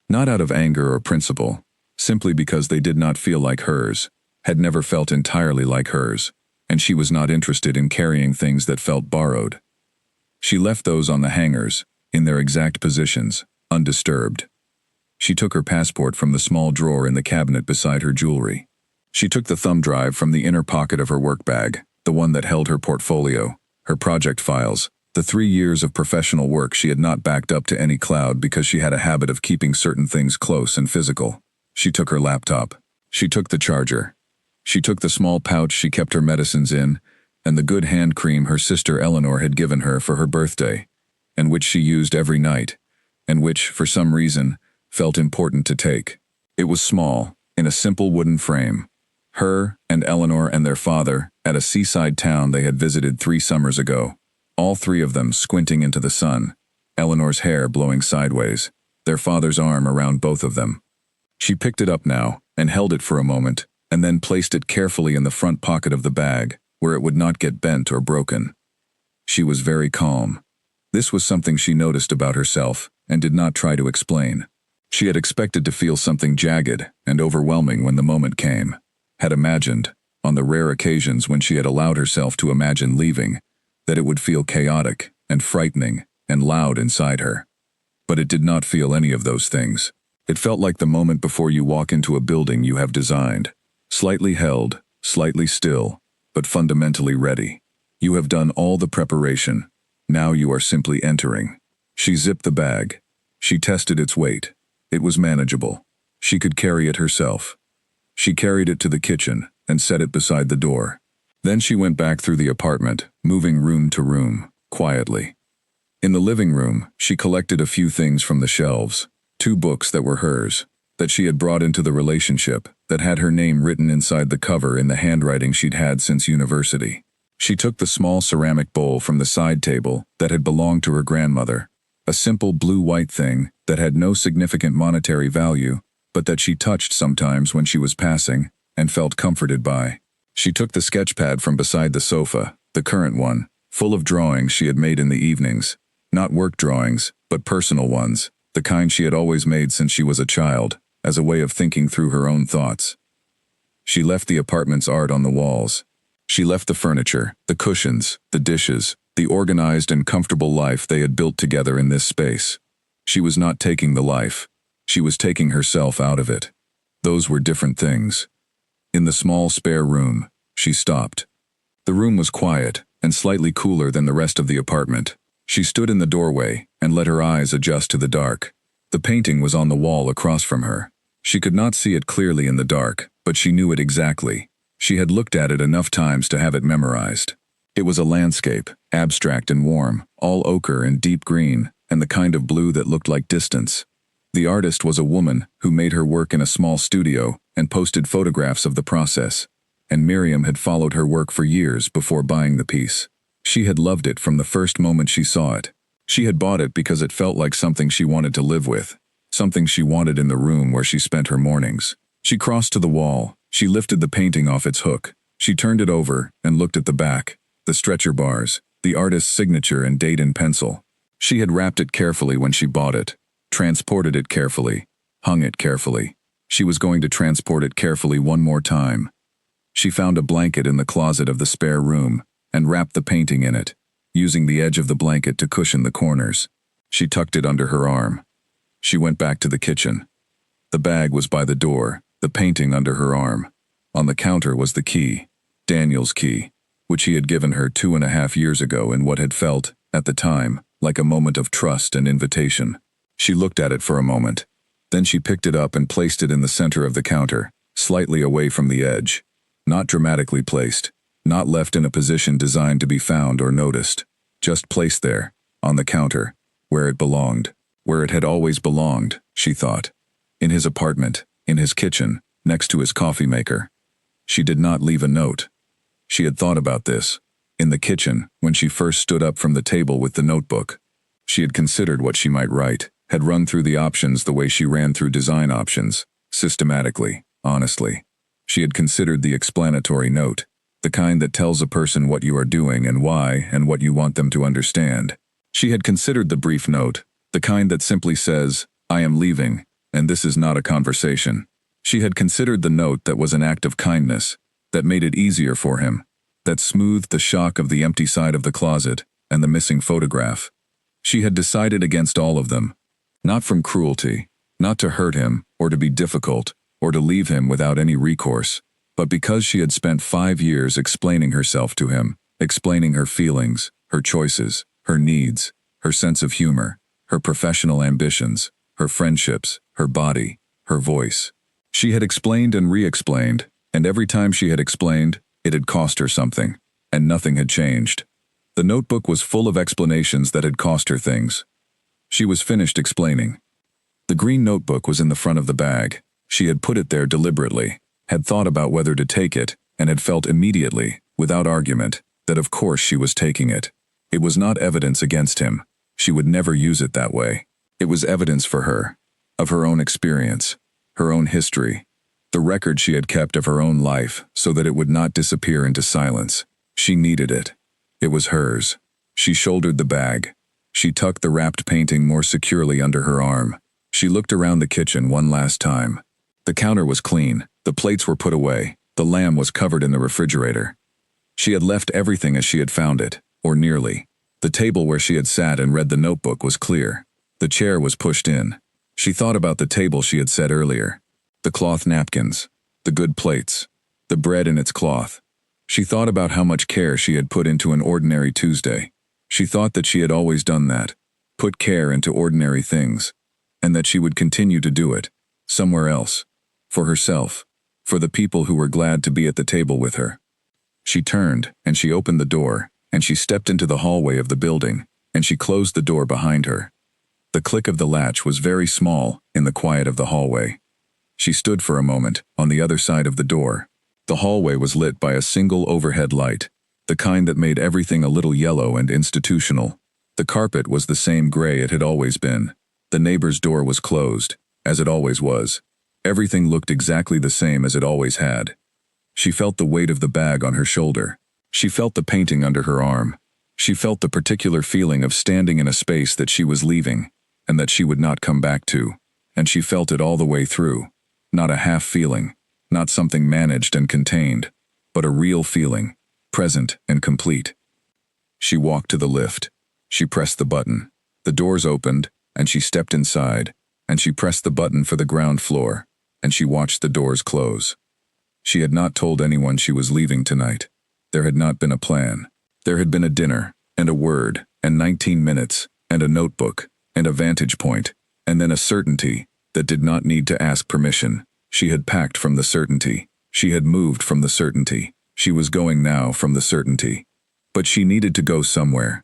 Not out of anger or principle, simply because they did not feel like hers, had never felt entirely like hers, and she was not interested in carrying things that felt borrowed. She left those on the hangers, in their exact positions, undisturbed. She took her passport from the small drawer in the cabinet beside her jewelry. She took the thumb drive from the inner pocket of her work bag, the one that held her portfolio, her project files, the 3 years of professional work she had not backed up to any cloud because she had a habit of keeping certain things close and physical. She took her laptop. She took the charger. She took the small pouch she kept her medicines in, and the good hand cream her sister Eleanor had given her for her birthday, and which she used every night, and which, for some reason, felt important to take. It was small, in a simple wooden frame. Her and Eleanor and their father, at a seaside town they had visited 3 summers ago, all 3 of them squinting into the sun, Eleanor's hair blowing sideways, their father's arm around both of them. She picked it up now, and held it for a moment, and then placed it carefully in the front pocket of the bag, where it would not get bent or broken. She was very calm. This was something she noticed about herself, and did not try to explain. She had expected to feel something jagged and overwhelming when the moment came, had imagined, on the rare occasions when she had allowed herself to imagine leaving, that it would feel chaotic and frightening and loud inside her. But it did not feel any of those things. It felt like the moment before you walk into a building you have designed, slightly held, slightly still, but fundamentally ready. You have done all the preparation. Now you are simply entering. She zipped the bag. She tested its weight. It was manageable. She could carry it herself. She carried it to the kitchen and set it beside the door. Then she went back through the apartment, moving room to room, quietly. In the living room, she collected a few things from the shelves, 2 books that were hers, that she had brought into the relationship, that had her name written inside the cover in the handwriting she'd had since university. She took the small ceramic bowl from the side table that had belonged to her grandmother, a simple blue-white thing that had no significant monetary value, but that she touched sometimes when she was passing, and felt comforted by. She took the sketch pad from beside the sofa, the current one, full of drawings she had made in the evenings, not work drawings, but personal ones, the kind she had always made since she was a child, as a way of thinking through her own thoughts. She left the apartment's art on the walls. She left the furniture, the cushions, the dishes, the organized and comfortable life they had built together in this space. She was not taking the life. She was taking herself out of it. Those were different things. In the small spare room, she stopped. The room was quiet and slightly cooler than the rest of the apartment. She stood in the doorway and let her eyes adjust to the dark. The painting was on the wall across from her. She could not see it clearly in the dark, but she knew it exactly. She had looked at it enough times to have it memorized. It was a landscape, abstract and warm, all ochre and deep green, and the kind of blue that looked like distance. The artist was a woman who made her work in a small studio and posted photographs of the process, and Miriam had followed her work for years before buying the piece. She had loved it from the first moment she saw it. She had bought it because it felt like something she wanted to live with, something she wanted in the room where she spent her mornings. She crossed to the wall, she lifted the painting off its hook, she turned it over and looked at the back, the stretcher bars, the artist's signature and date in pencil. She had wrapped it carefully when she bought it, transported it carefully, hung it carefully. She was going to transport it carefully one more time. She found a blanket in the closet of the spare room and wrapped the painting in it, using the edge of the blanket to cushion the corners. She tucked it under her arm. She went back to the kitchen. The bag was by the door, the painting under her arm. On the counter was the key, Daniel's key, which he had given her 2.5 years ago in what had felt, at the time, like a moment of trust and invitation. She looked at it for a moment. Then she picked it up and placed it in the center of the counter, slightly away from the edge. Not dramatically placed, not left in a position designed to be found or noticed. Just placed there, on the counter, where it belonged, where it had always belonged, she thought. In his apartment, in his kitchen, next to his coffee maker. She did not leave a note. She had thought about this. In the kitchen, when she first stood up from the table with the notebook. She had considered what she might write, had run through the options the way she ran through design options, systematically, honestly. She had considered the explanatory note, the kind that tells a person what you are doing and why and what you want them to understand. She had considered the brief note, the kind that simply says, "I am leaving, and this is not a conversation." She had considered the note that was an act of kindness, that made it easier for him, that smoothed the shock of the empty side of the closet and the missing photograph. She had decided against all of them, not from cruelty, not to hurt him or to be difficult or to leave him without any recourse, but because she had spent 5 years explaining herself to him, explaining her feelings, her choices, her needs, her sense of humor, her professional ambitions, her friendships, her body, her voice. She had explained and re-explained, and every time she had explained, it had cost her something, and nothing had changed. The notebook was full of explanations that had cost her things. She was finished explaining. The green notebook was in the front of the bag. She had put it there deliberately, had thought about whether to take it, and had felt immediately, without argument, that of course she was taking it. It was not evidence against him. She would never use it that way. It was evidence for her, of her own experience, her own history, the record she had kept of her own life so that it would not disappear into silence. She needed it. It was hers. She shouldered the bag. She tucked the wrapped painting more securely under her arm. She looked around the kitchen one last time. The counter was clean, the plates were put away, the lamb was covered in the refrigerator. She had left everything as she had found it, or nearly. The table where she had sat and read the notebook was clear. The chair was pushed in. She thought about the table she had set earlier. The cloth napkins, the good plates, the bread in its cloth. She thought about how much care she had put into an ordinary Tuesday. She thought that she had always done that, put care into ordinary things, and that she would continue to do it, somewhere else, for herself, for the people who were glad to be at the table with her. She turned, and she opened the door, and she stepped into the hallway of the building, and she closed the door behind her. The click of the latch was very small in the quiet of the hallway. She stood for a moment on the other side of the door. The hallway was lit by a single overhead light, the kind that made everything a little yellow and institutional. The carpet was the same gray it had always been. The neighbor's door was closed, as it always was. Everything looked exactly the same as it always had. She felt the weight of the bag on her shoulder. She felt the painting under her arm. She felt the particular feeling of standing in a space that she was leaving, and that she would not come back to. And she felt it all the way through. Not a half feeling, not something managed and contained, but a real feeling, present and complete. She walked to the lift. She pressed the button. The doors opened, and she stepped inside, and she pressed the button for the ground floor, and she watched the doors close. She had not told anyone she was leaving tonight. There had not been a plan. There had been a dinner, and a word, and 19 minutes, and a notebook, and a vantage point, and then a certainty that did not need to ask permission. She had packed from the certainty. She had moved from the certainty. She was going now from the certainty. But she needed to go somewhere.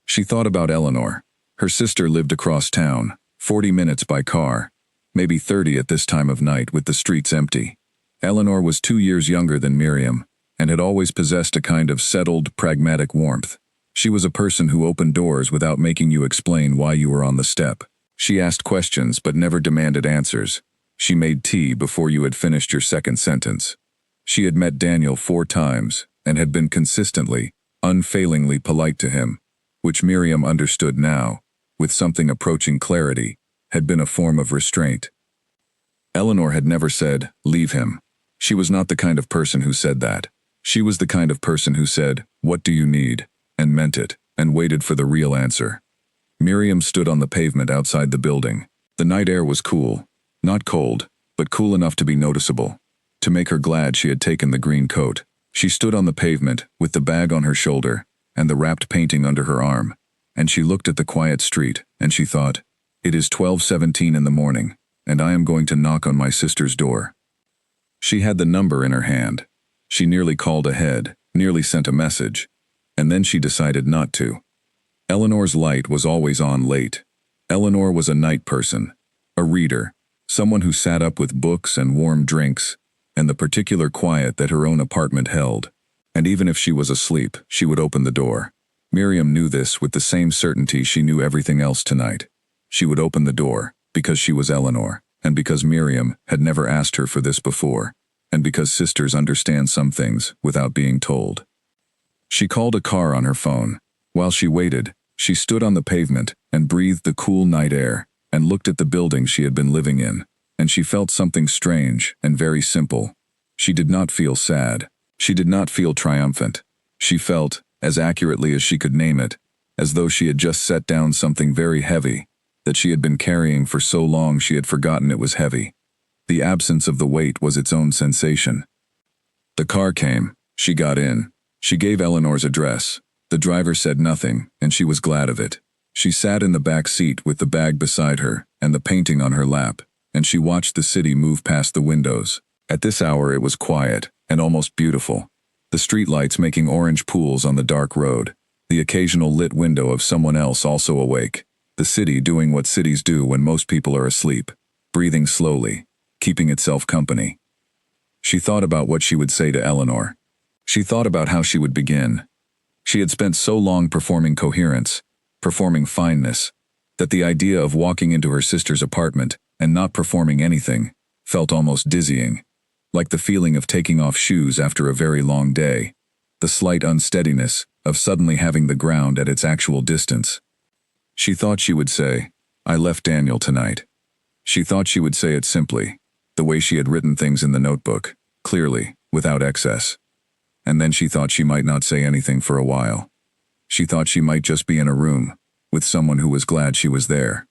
She thought about Eleanor. Her sister lived across town, 40 minutes by car, maybe 30 at this time of night with the streets empty. Eleanor was 2 years younger than Miriam, and had always possessed a kind of settled, pragmatic warmth. She was a person who opened doors without making you explain why you were on the step. She asked questions but never demanded answers. She made tea before you had finished your second sentence. She had met Daniel 4 times and had been consistently, unfailingly polite to him, which Miriam understood now, with something approaching clarity, had been a form of restraint. Eleanor had never said, "Leave him." She was not the kind of person who said that. She was the kind of person who said, "What do you need?" and meant it, and waited for the real answer. Miriam stood on the pavement outside the building. The night air was cool, not cold, but cool enough to be noticeable, to make her glad she had taken the green coat. She stood on the pavement, with the bag on her shoulder, and the wrapped painting under her arm, and she looked at the quiet street, and she thought, "It is 12:17 in the morning, and I am going to knock on my sister's door." She had the number in her hand. She nearly called ahead, nearly sent a message, and then she decided not to. Eleanor's light was always on late. Eleanor was a night person, a reader, someone who sat up with books and warm drinks, and the particular quiet that her own apartment held. And even if she was asleep, she would open the door. Miriam knew this with the same certainty she knew everything else tonight. She would open the door, because she was Eleanor, and because Miriam had never asked her for this before, and because sisters understand some things without being told. She called a car on her phone. While she waited, she stood on the pavement and breathed the cool night air, and looked at the building she had been living in, and she felt something strange and very simple. She did not feel sad. She did not feel triumphant. She felt, as accurately as she could name it, as though she had just set down something very heavy, that she had been carrying for so long she had forgotten it was heavy. The absence of the weight was its own sensation. The car came. She got in. She gave Eleanor's address. The driver said nothing, and she was glad of it. She sat in the back seat with the bag beside her and the painting on her lap, and she watched the city move past the windows. At this hour it was quiet and almost beautiful. The streetlights making orange pools on the dark road, the occasional lit window of someone else also awake, the city doing what cities do when most people are asleep, breathing slowly, keeping itself company. She thought about what she would say to Eleanor. She thought about how she would begin. She had spent so long performing coherence, performing fineness, that the idea of walking into her sister's apartment and not performing anything felt almost dizzying, like the feeling of taking off shoes after a very long day, the slight unsteadiness of suddenly having the ground at its actual distance. She thought she would say, "I left Daniel tonight." She thought she would say it simply, the way she had written things in the notebook, clearly, without excess. And then she thought she might not say anything for a while. She thought she might just be in a room, with someone who was glad she was there.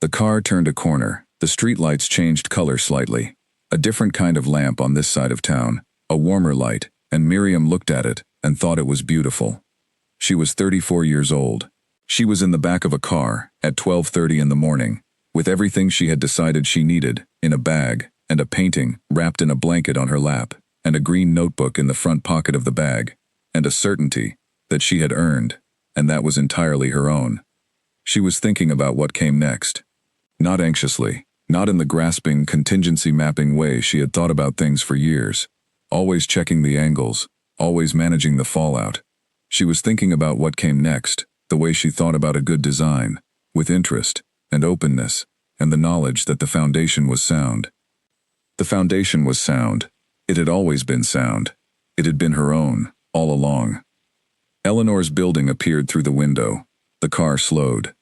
The car turned a corner. The streetlights changed color slightly. A different kind of lamp on this side of town, a warmer light, and Miriam looked at it and thought it was beautiful. She was 34 years old. She was in the back of a car at 12:30 in the morning, with everything she had decided she needed in a bag, and a painting wrapped in a blanket on her lap, and a green notebook in the front pocket of the bag, and a certainty that she had earned, and that was entirely her own. She was thinking about what came next. Not anxiously, not in the grasping, contingency mapping way she had thought about things for years, always checking the angles, always managing the fallout. She was thinking about what came next, the way she thought about a good design, with interest and openness, and the knowledge that the foundation was sound. The foundation was sound. It had always been sound. It had been her own, all along. Eleanor's building appeared through the window. The car slowed.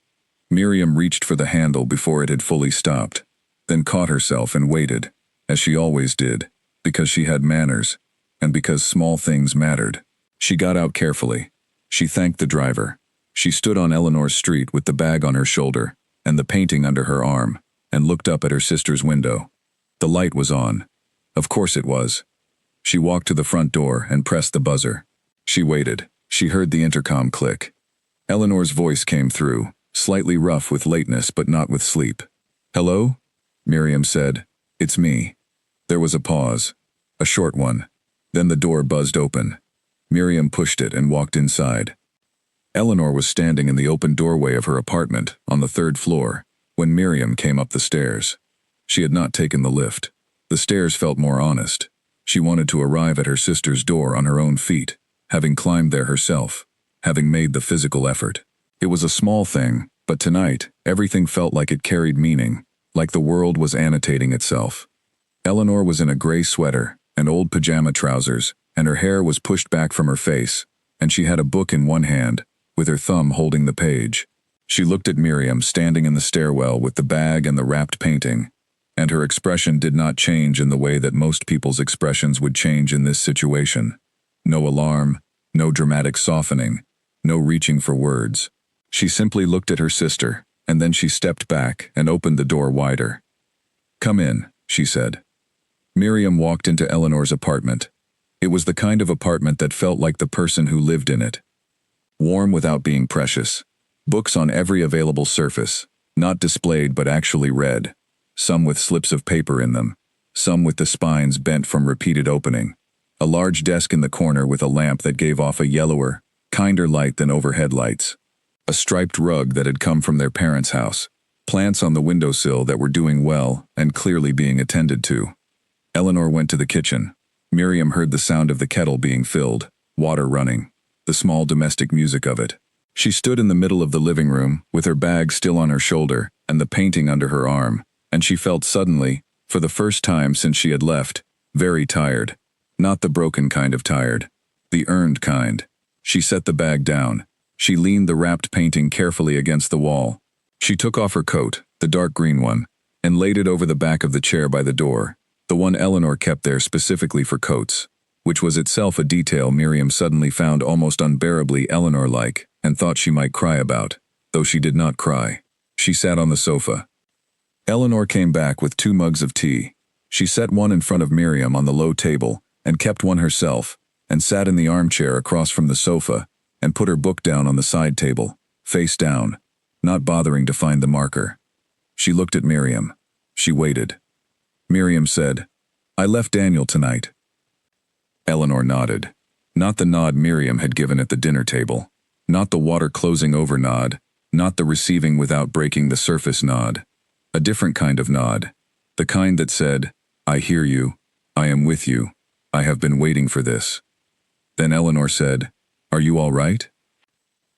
Miriam reached for the handle before it had fully stopped, then caught herself and waited, as she always did, because she had manners, and because small things mattered. She got out carefully. She thanked the driver. She stood on Eleanor's street with the bag on her shoulder and the painting under her arm, and looked up at her sister's window. The light was on. Of course it was. She walked to the front door and pressed the buzzer. She waited. She heard the intercom click. Eleanor's voice came through, slightly rough with lateness but not with sleep. "Hello?" Miriam said. "It's me." There was a pause. A short one. Then the door buzzed open. Miriam pushed it and walked inside. Eleanor was standing in the open doorway of her apartment on the 3rd floor when Miriam came up the stairs. She had not taken the lift. The stairs felt more honest. She wanted to arrive at her sister's door on her own feet, having climbed there herself. having made the physical effort. It was a small thing, but tonight, everything felt like it carried meaning, like the world was annotating itself. Eleanor was in a gray sweater and old pajama trousers, and her hair was pushed back from her face, and she had a book in one hand, with her thumb holding the page. She looked at Miriam standing in the stairwell with the bag and the wrapped painting, and her expression did not change in the way that most people's expressions would change in this situation. No alarm, no dramatic softening, no reaching for words. She simply looked at her sister, and then she stepped back and opened the door wider. "Come in," she said. Miriam walked into Eleanor's apartment. It was the kind of apartment that felt like the person who lived in it. Warm without being precious. Books on every available surface, not displayed but actually read. Some with slips of paper in them, some with the spines bent from repeated opening. A large desk in the corner with a lamp that gave off a yellower, kinder light than overhead lights. A striped rug that had come from their parents' house. Plants on the windowsill that were doing well and clearly being attended to. Eleanor went to the kitchen. Miriam heard the sound of the kettle being filled, water running, the small domestic music of it. She stood in the middle of the living room, with her bag still on her shoulder and the painting under her arm, and she felt suddenly, for the first time since she had left, very tired. Not the broken kind of tired, the earned kind. She set the bag down. She leaned the wrapped painting carefully against the wall. She took off her coat, the dark green one, and laid it over the back of the chair by the door, the one Eleanor kept there specifically for coats, which was itself a detail Miriam suddenly found almost unbearably Eleanor-like and thought she might cry about, though she did not cry. She sat on the sofa. Eleanor came back with 2 mugs of tea. She set one in front of Miriam on the low table and kept one herself, and sat in the armchair across from the sofa and put her book down on the side table, face down, not bothering to find the marker. She looked at Miriam. She waited. Miriam said, "I left Daniel tonight." Eleanor nodded. Not the nod Miriam had given at the dinner table. Not the water closing over nod. Not the receiving without breaking the surface nod. A different kind of nod. The kind that said, "I hear you. I am with you. I have been waiting for this." Then Eleanor said, "Are you all right?"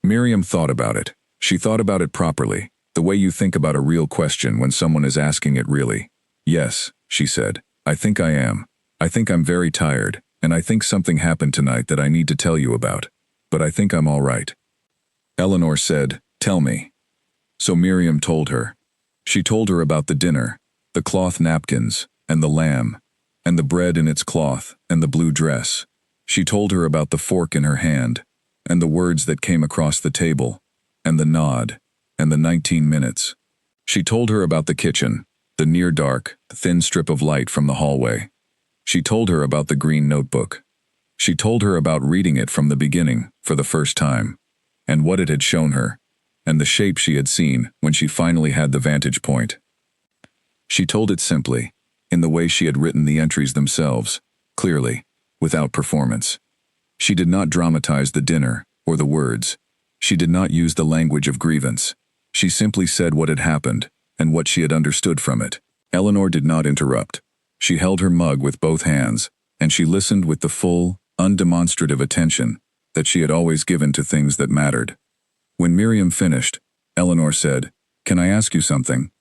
Miriam thought about it. She thought about it properly, the way you think about a real question when someone is asking it really. "Yes," she said, "I think I am. I think I'm very tired, and I think something happened tonight that I need to tell you about. But I think I'm all right." Eleanor said, "Tell me." So Miriam told her. She told her about the dinner, the cloth napkins, and the lamb, and the bread in its cloth, and the blue dress. She told her about the fork in her hand, and the words that came across the table, and the nod, and the 19 minutes. She told her about the kitchen, the near-dark, thin strip of light from the hallway. She told her about the green notebook. She told her about reading it from the beginning, for the first time, and what it had shown her, and the shape she had seen when she finally had the vantage point. She told it simply, in the way she had written the entries themselves, clearly, without performance. She did not dramatize the dinner, or the words. She did not use the language of grievance. She simply said what had happened, and what she had understood from it. Eleanor did not interrupt. She held her mug with both hands, and she listened with the full, undemonstrative attention that she had always given to things that mattered. When Miriam finished, Eleanor said, "Can I ask you something?"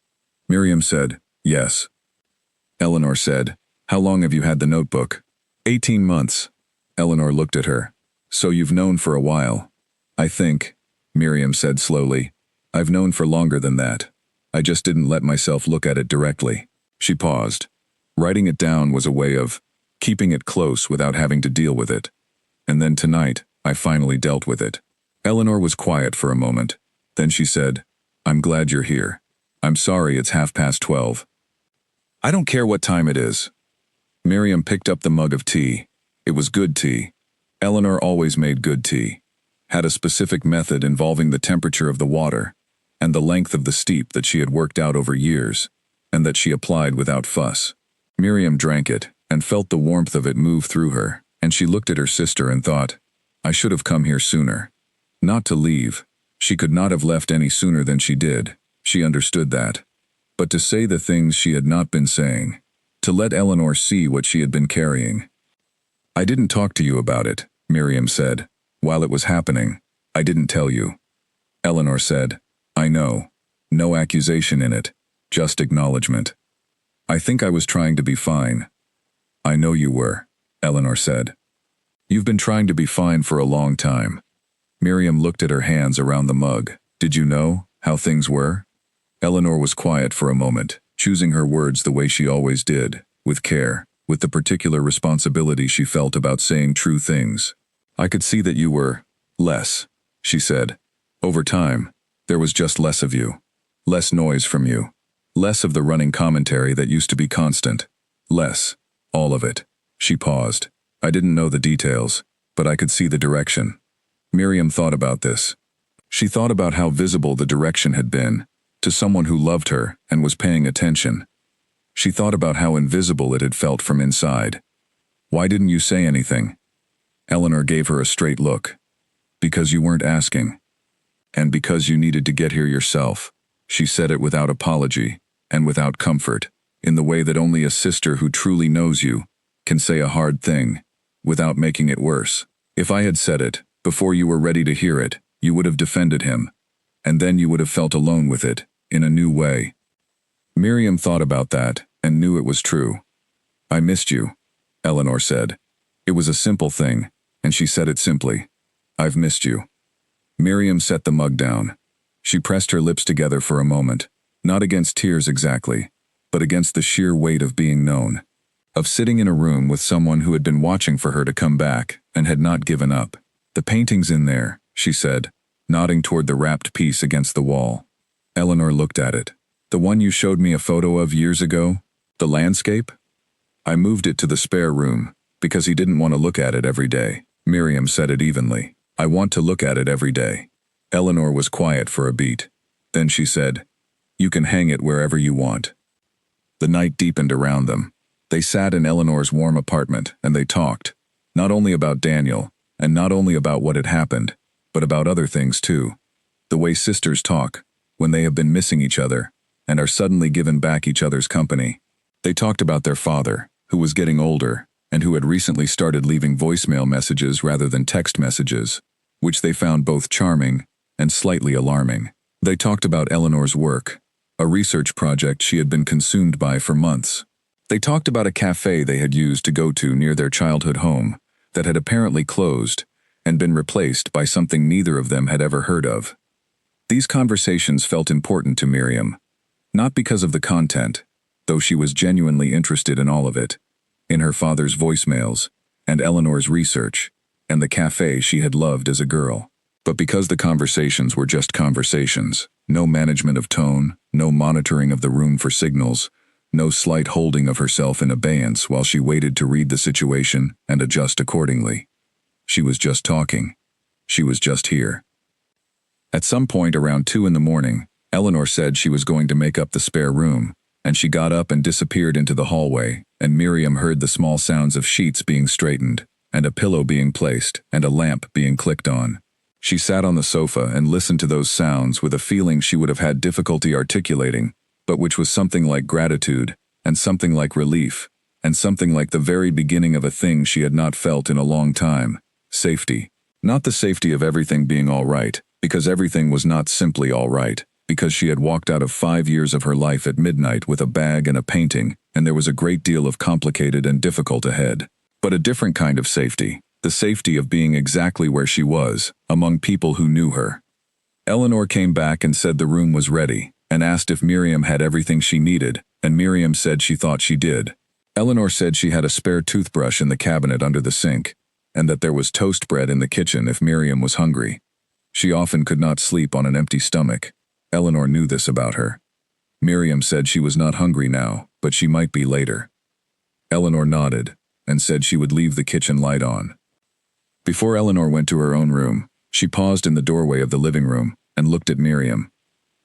Miriam said, "Yes." Eleanor said, "How long have you had the notebook?" 18 months. Eleanor looked at her. "So you've known for a while." "I think," Miriam said slowly, "I've known for longer than that. I just didn't let myself look at it directly." She paused. Writing it down was a way of keeping it close without having to deal with it. And then tonight, I finally dealt with it. Eleanor was quiet for a moment. Then she said, "I'm glad you're here. I'm sorry it's 12:30. "I don't care what time it is." Miriam picked up the mug of tea. It was good tea. Eleanor always made good tea. Had a specific method involving the temperature of the water, and the length of the steep that she had worked out over years, and that she applied without fuss. Miriam drank it, and felt the warmth of it move through her, and she looked at her sister and thought, "I should have come here sooner." Not to leave. She could not have left any sooner than she did. She understood that. But to say the things she had not been saying. To let Eleanor see what she had been carrying. "I didn't talk to you about it," Miriam said, "while it was happening. I didn't tell you. Eleanor said. I know. No accusation in it, just acknowledgement. I think I was trying to be fine. I know you were, Eleanor said. You've been trying to be fine for a long time. Miriam looked at her hands around the mug. Did you know how things were? Eleanor was quiet for a moment, choosing her words the way she always did, with care, with the particular responsibility she felt about saying true things. I could see that you were less, she said. Over time, there was just less of you. Less noise from you. Less of the running commentary that used to be constant. Less. All of it. She paused. I didn't know the details, but I could see the direction. Miriam thought about this. She thought about how visible the direction had been, to someone who loved her and was paying attention. She thought about how invisible it had felt from inside. Why didn't you say anything? Eleanor gave her a straight look. Because you weren't asking. And because you needed to get here yourself. She said it without apology, and without comfort, in the way that only a sister who truly knows you can say a hard thing, without making it worse. If I had said it, before you were ready to hear it, you would have defended him, and then you would have felt alone with it, in a new way. Miriam thought about that, and knew it was true. I missed you, Eleanor said. It was a simple thing, and she said it simply. I've missed you. Miriam set the mug down. She pressed her lips together for a moment, not against tears exactly, but against the sheer weight of being known, of sitting in a room with someone who had been watching for her to come back and had not given up. The painting's in there, she said, nodding toward the wrapped piece against the wall. Eleanor looked at it. The one you showed me a photo of years ago? The landscape? I moved it to the spare room, because he didn't want to look at it every day. Miriam said it evenly. I want to look at it every day. Eleanor was quiet for a beat. Then she said, You can hang it wherever you want. The night deepened around them. They sat in Eleanor's warm apartment, and they talked, not only about Daniel, and not only about what had happened, but about other things too. The way sisters talk, when they have been missing each other, and are suddenly given back each other's company. They talked about their father, who was getting older, and who had recently started leaving voicemail messages rather than text messages, which they found both charming and slightly alarming. They talked about Eleanor's work, a research project she had been consumed by for months. They talked about a cafe they had used to go to near their childhood home that had apparently closed and been replaced by something neither of them had ever heard of. These conversations felt important to Miriam, not because of the content, though she was genuinely interested in all of it, in her father's voicemails, and Eleanor's research, and the cafe she had loved as a girl, but because the conversations were just conversations, no management of tone, no monitoring of the room for signals, no slight holding of herself in abeyance while she waited to read the situation and adjust accordingly. She was just talking. She was just here. At some point around 2 in the morning, Eleanor said she was going to make up the spare room, and she got up and disappeared into the hallway, and Miriam heard the small sounds of sheets being straightened, and a pillow being placed, and a lamp being clicked on. She sat on the sofa and listened to those sounds with a feeling she would have had difficulty articulating, but which was something like gratitude, and something like relief, and something like the very beginning of a thing she had not felt in a long time: safety. Not the safety of everything being all right, because everything was not simply all right, because she had walked out of 5 years of her life at midnight with a bag and a painting, and there was a great deal of complicated and difficult ahead. But a different kind of safety, the safety of being exactly where she was, among people who knew her. Eleanor came back and said the room was ready, and asked if Miriam had everything she needed, and Miriam said she thought she did. Eleanor said she had a spare toothbrush in the cabinet under the sink, and that there was toast bread in the kitchen if Miriam was hungry. She often could not sleep on an empty stomach. Eleanor knew this about her. Miriam said she was not hungry now, but she might be later. Eleanor nodded, and said she would leave the kitchen light on. Before Eleanor went to her own room, she paused in the doorway of the living room and looked at Miriam.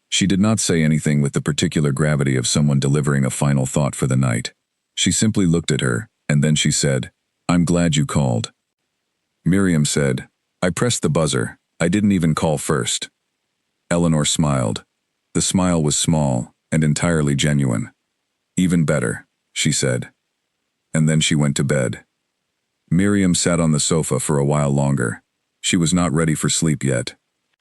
She did not say anything with the particular gravity of someone delivering a final thought for the night. She simply looked at her, and then she said, "I'm glad you called." Miriam said, "I pressed the buzzer. I didn't even call first." Eleanor smiled. The smile was small and entirely genuine. "Even better," she said. And then she went to bed. Miriam sat on the sofa for a while longer. She was not ready for sleep yet.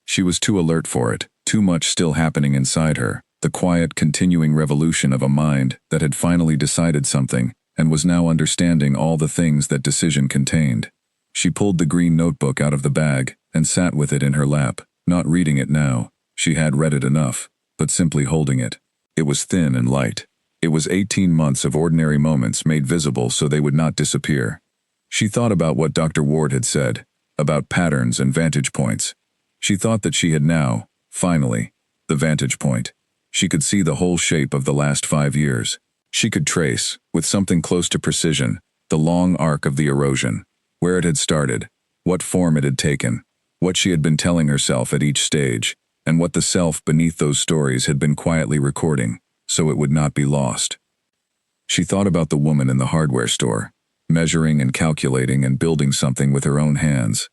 She was too alert for it, too much still happening inside her, the quiet, continuing revolution of a mind that had finally decided something and was now understanding all the things that decision contained. She pulled the green notebook out of the bag and sat with it in her lap, not reading it now. She had read it enough, but simply holding it. It was thin and light. It was 18 months of ordinary moments made visible so they would not disappear. She thought about what Dr. Ward had said, about patterns and vantage points. She thought that she had now, finally, the vantage point. She could see the whole shape of the last 5 years. She could trace, with something close to precision, the long arc of the erosion, where it had started, what form it had taken, what she had been telling herself at each stage, and what the self beneath those stories had been quietly recording, so it would not be lost. She thought about the woman in the hardware store, measuring and calculating and building something with her own hands.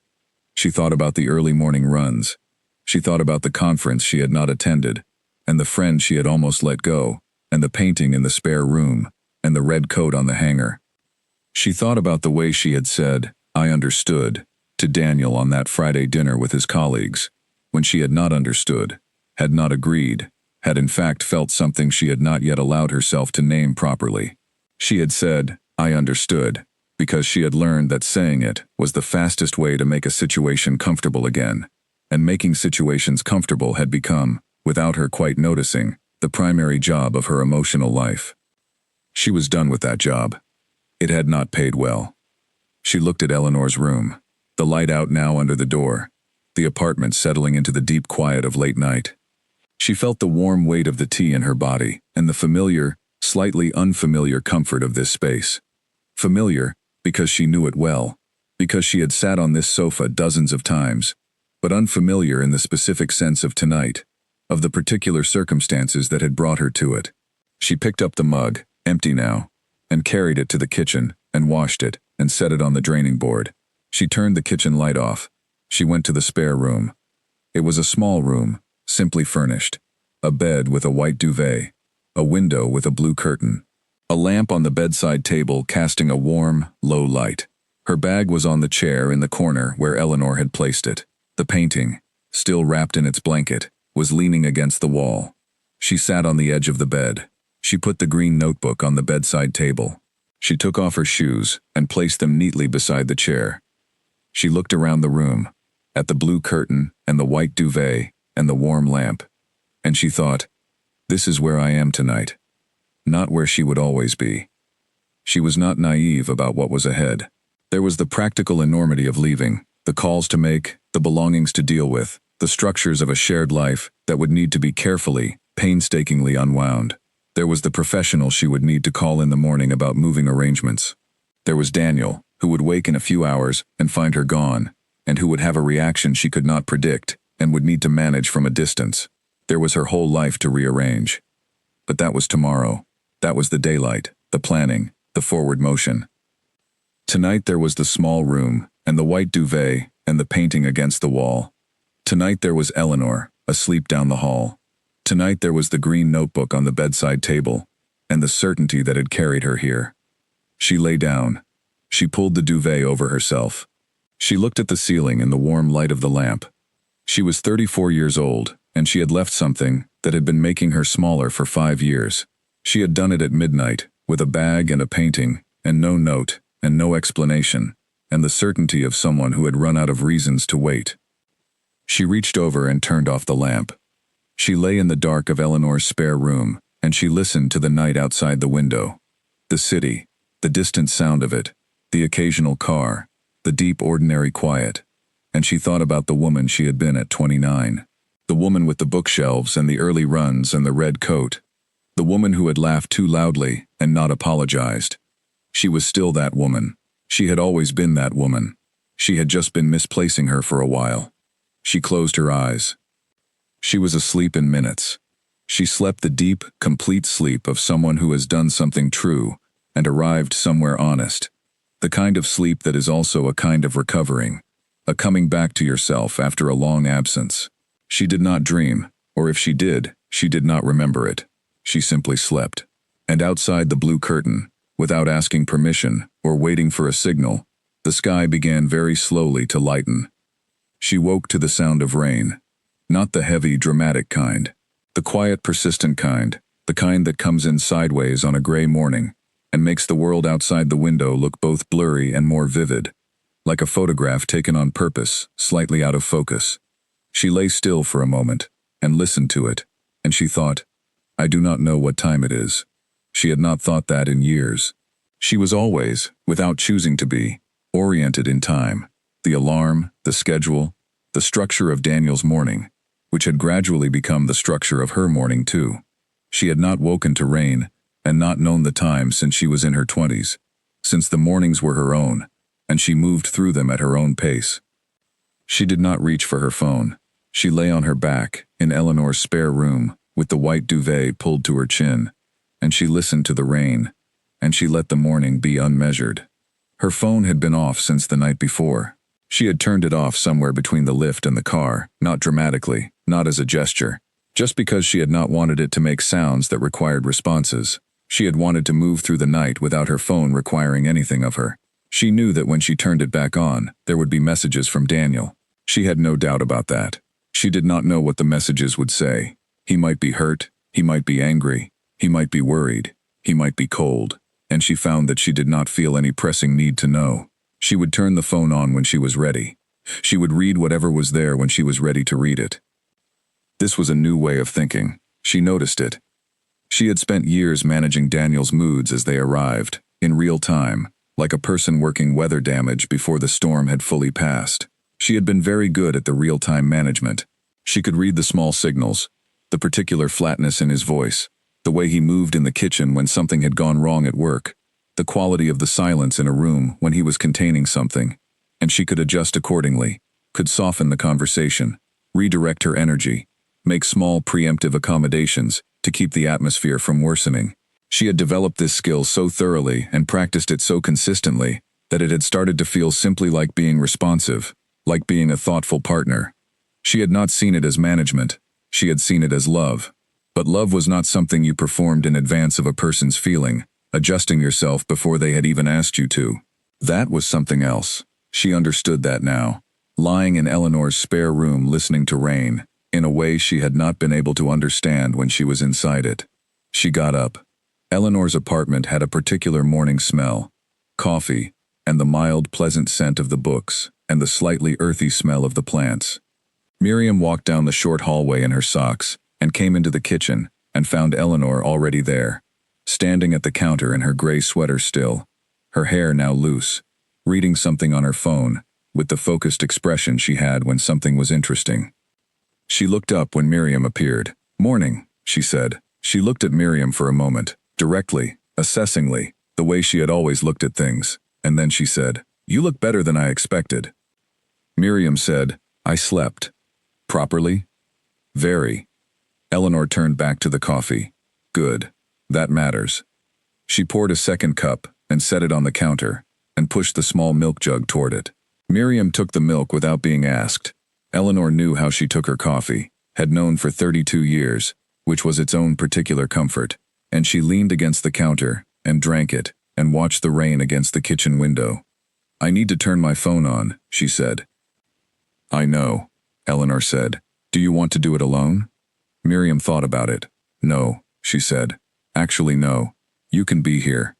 She thought about the early morning runs. She thought about the conference she had not attended, and the friend she had almost let go, and the painting in the spare room, and the red coat on the hanger. She thought about the way she had said, "I understood," to Daniel on that Friday dinner with his colleagues, when she had not understood, had not agreed, had in fact felt something she had not yet allowed herself to name properly. She had said, "I understood," because she had learned that saying it was the fastest way to make a situation comfortable again, and making situations comfortable had become, without her quite noticing, the primary job of her emotional life. She was done with that job. It had not paid well. She looked at Eleanor's room, the light out now under the door, the apartment settling into the deep quiet of late night. She felt the warm weight of the tea in her body and the familiar, slightly unfamiliar comfort of this space. Familiar, because she knew it well, because she had sat on this sofa dozens of times, but unfamiliar in the specific sense of tonight, of the particular circumstances that had brought her to it. She picked up the mug, empty now, and carried it to the kitchen, and washed it, and set it on the draining board. She turned the kitchen light off. She went to the spare room. It was a small room, simply furnished. A bed with a white duvet, a window with a blue curtain, a lamp on the bedside table casting a warm, low light. Her bag was on the chair in the corner where Eleanor had placed it. The painting, still wrapped in its blanket, was leaning against the wall. She sat on the edge of the bed. She put the green notebook on the bedside table. She took off her shoes and placed them neatly beside the chair. She looked around the room, at the blue curtain and the white duvet and the warm lamp, and she thought, "This is where I am tonight." Not where she would always be. She was not naive about what was ahead. There was the practical enormity of leaving, the calls to make, the belongings to deal with, the structures of a shared life that would need to be carefully, painstakingly unwound. There was the professional she would need to call in the morning about moving arrangements. There was Daniel, who would wake in a few hours and find her gone, and who would have a reaction she could not predict and would need to manage from a distance. There was her whole life to rearrange. But that was tomorrow. That was the daylight, the planning, the forward motion. Tonight there was the small room, and the white duvet, and the painting against the wall. Tonight there was Eleanor, asleep down the hall. Tonight there was the green notebook on the bedside table, and the certainty that had carried her here. She lay down. She pulled the duvet over herself. She looked at the ceiling in the warm light of the lamp. She was 34 years old, and she had left something that had been making her smaller for 5 years. She had done it at midnight, with a bag and a painting, and no note, and no explanation, and the certainty of someone who had run out of reasons to wait. She reached over and turned off the lamp. She lay in the dark of Eleanor's spare room, and she listened to the night outside the window. The city, the distant sound of it, the occasional car, the deep ordinary quiet. And she thought about the woman she had been at 29. The woman with the bookshelves and the early runs and the red coat. The woman who had laughed too loudly and not apologized. She was still that woman. She had always been that woman. She had just been misplacing her for a while. She closed her eyes. She was asleep in minutes. She slept the deep, complete sleep of someone who has done something true and arrived somewhere honest. The kind of sleep that is also a kind of recovering, a coming back to yourself after a long absence. She did not dream, or if she did not remember it. She simply slept. And outside the blue curtain, without asking permission or waiting for a signal, the sky began very slowly to lighten. She woke to the sound of rain. Not the heavy, dramatic kind. The quiet, persistent kind. The kind that comes in sideways on a gray morning and makes the world outside the window look both blurry and more vivid. Like a photograph taken on purpose, slightly out of focus. She lay still for a moment and listened to it, and she thought, I do not know what time it is. She had not thought that in years. She was always, without choosing to be, oriented in time. The alarm, the schedule, the structure of Daniel's morning, which had gradually become the structure of her morning too. She had not woken to rain, and not known the time since she was in her 20s, since the mornings were her own, and she moved through them at her own pace. She did not reach for her phone. She lay on her back, in Eleanor's spare room, with the white duvet pulled to her chin, and she listened to the rain, and she let the morning be unmeasured. Her phone had been off since the night before. She had turned it off somewhere between the lift and the car, not dramatically, not as a gesture, just because she had not wanted it to make sounds that required responses. She had wanted to move through the night without her phone requiring anything of her. She knew that when she turned it back on, there would be messages from Daniel. She had no doubt about that. She did not know what the messages would say. He might be hurt, he might be angry, he might be worried, he might be cold, and she found that she did not feel any pressing need to know. She would turn the phone on when she was ready. She would read whatever was there when she was ready to read it. This was a new way of thinking. She noticed it. She had spent years managing Daniel's moods as they arrived, in real time, like a person working weather damage before the storm had fully passed. She had been very good at the real-time management. She could read the small signals, the particular flatness in his voice, the way he moved in the kitchen when something had gone wrong at work, the quality of the silence in a room when he was containing something, and she could adjust accordingly, could soften the conversation, redirect her energy, make small preemptive accommodations to keep the atmosphere from worsening. She had developed this skill so thoroughly and practiced it so consistently that it had started to feel simply like being responsive, like being a thoughtful partner. She had not seen it as management. She had seen it as love. But love was not something you performed in advance of a person's feeling, adjusting yourself before they had even asked you to. That was something else. She understood that now. Lying in Eleanor's spare room listening to rain, in a way she had not been able to understand when she was inside it. She got up. Eleanor's apartment had a particular morning smell. Coffee, and the mild, pleasant scent of the books, and the slightly earthy smell of the plants. Miriam walked down the short hallway in her socks, and came into the kitchen, and found Eleanor already there, standing at the counter in her gray sweater still, her hair now loose, reading something on her phone, with the focused expression she had when something was interesting. She looked up when Miriam appeared. "Morning," she said. She looked at Miriam for a moment, directly, assessingly, the way she had always looked at things, and then she said, "You look better than I expected." Miriam said, "I slept." "Properly?" "Very." Eleanor turned back to the coffee. "Good. That matters." She poured a second cup and set it on the counter, and pushed the small milk jug toward it. Miriam took the milk without being asked. Eleanor knew how she took her coffee, had known for 32 years, which was its own particular comfort, and she leaned against the counter and drank it and watched the rain against the kitchen window. "I need to turn my phone on," she said. "I know," Eleanor said. "Do you want to do it alone?" Miriam thought about it. "No," she said. "Actually, no. You can be here."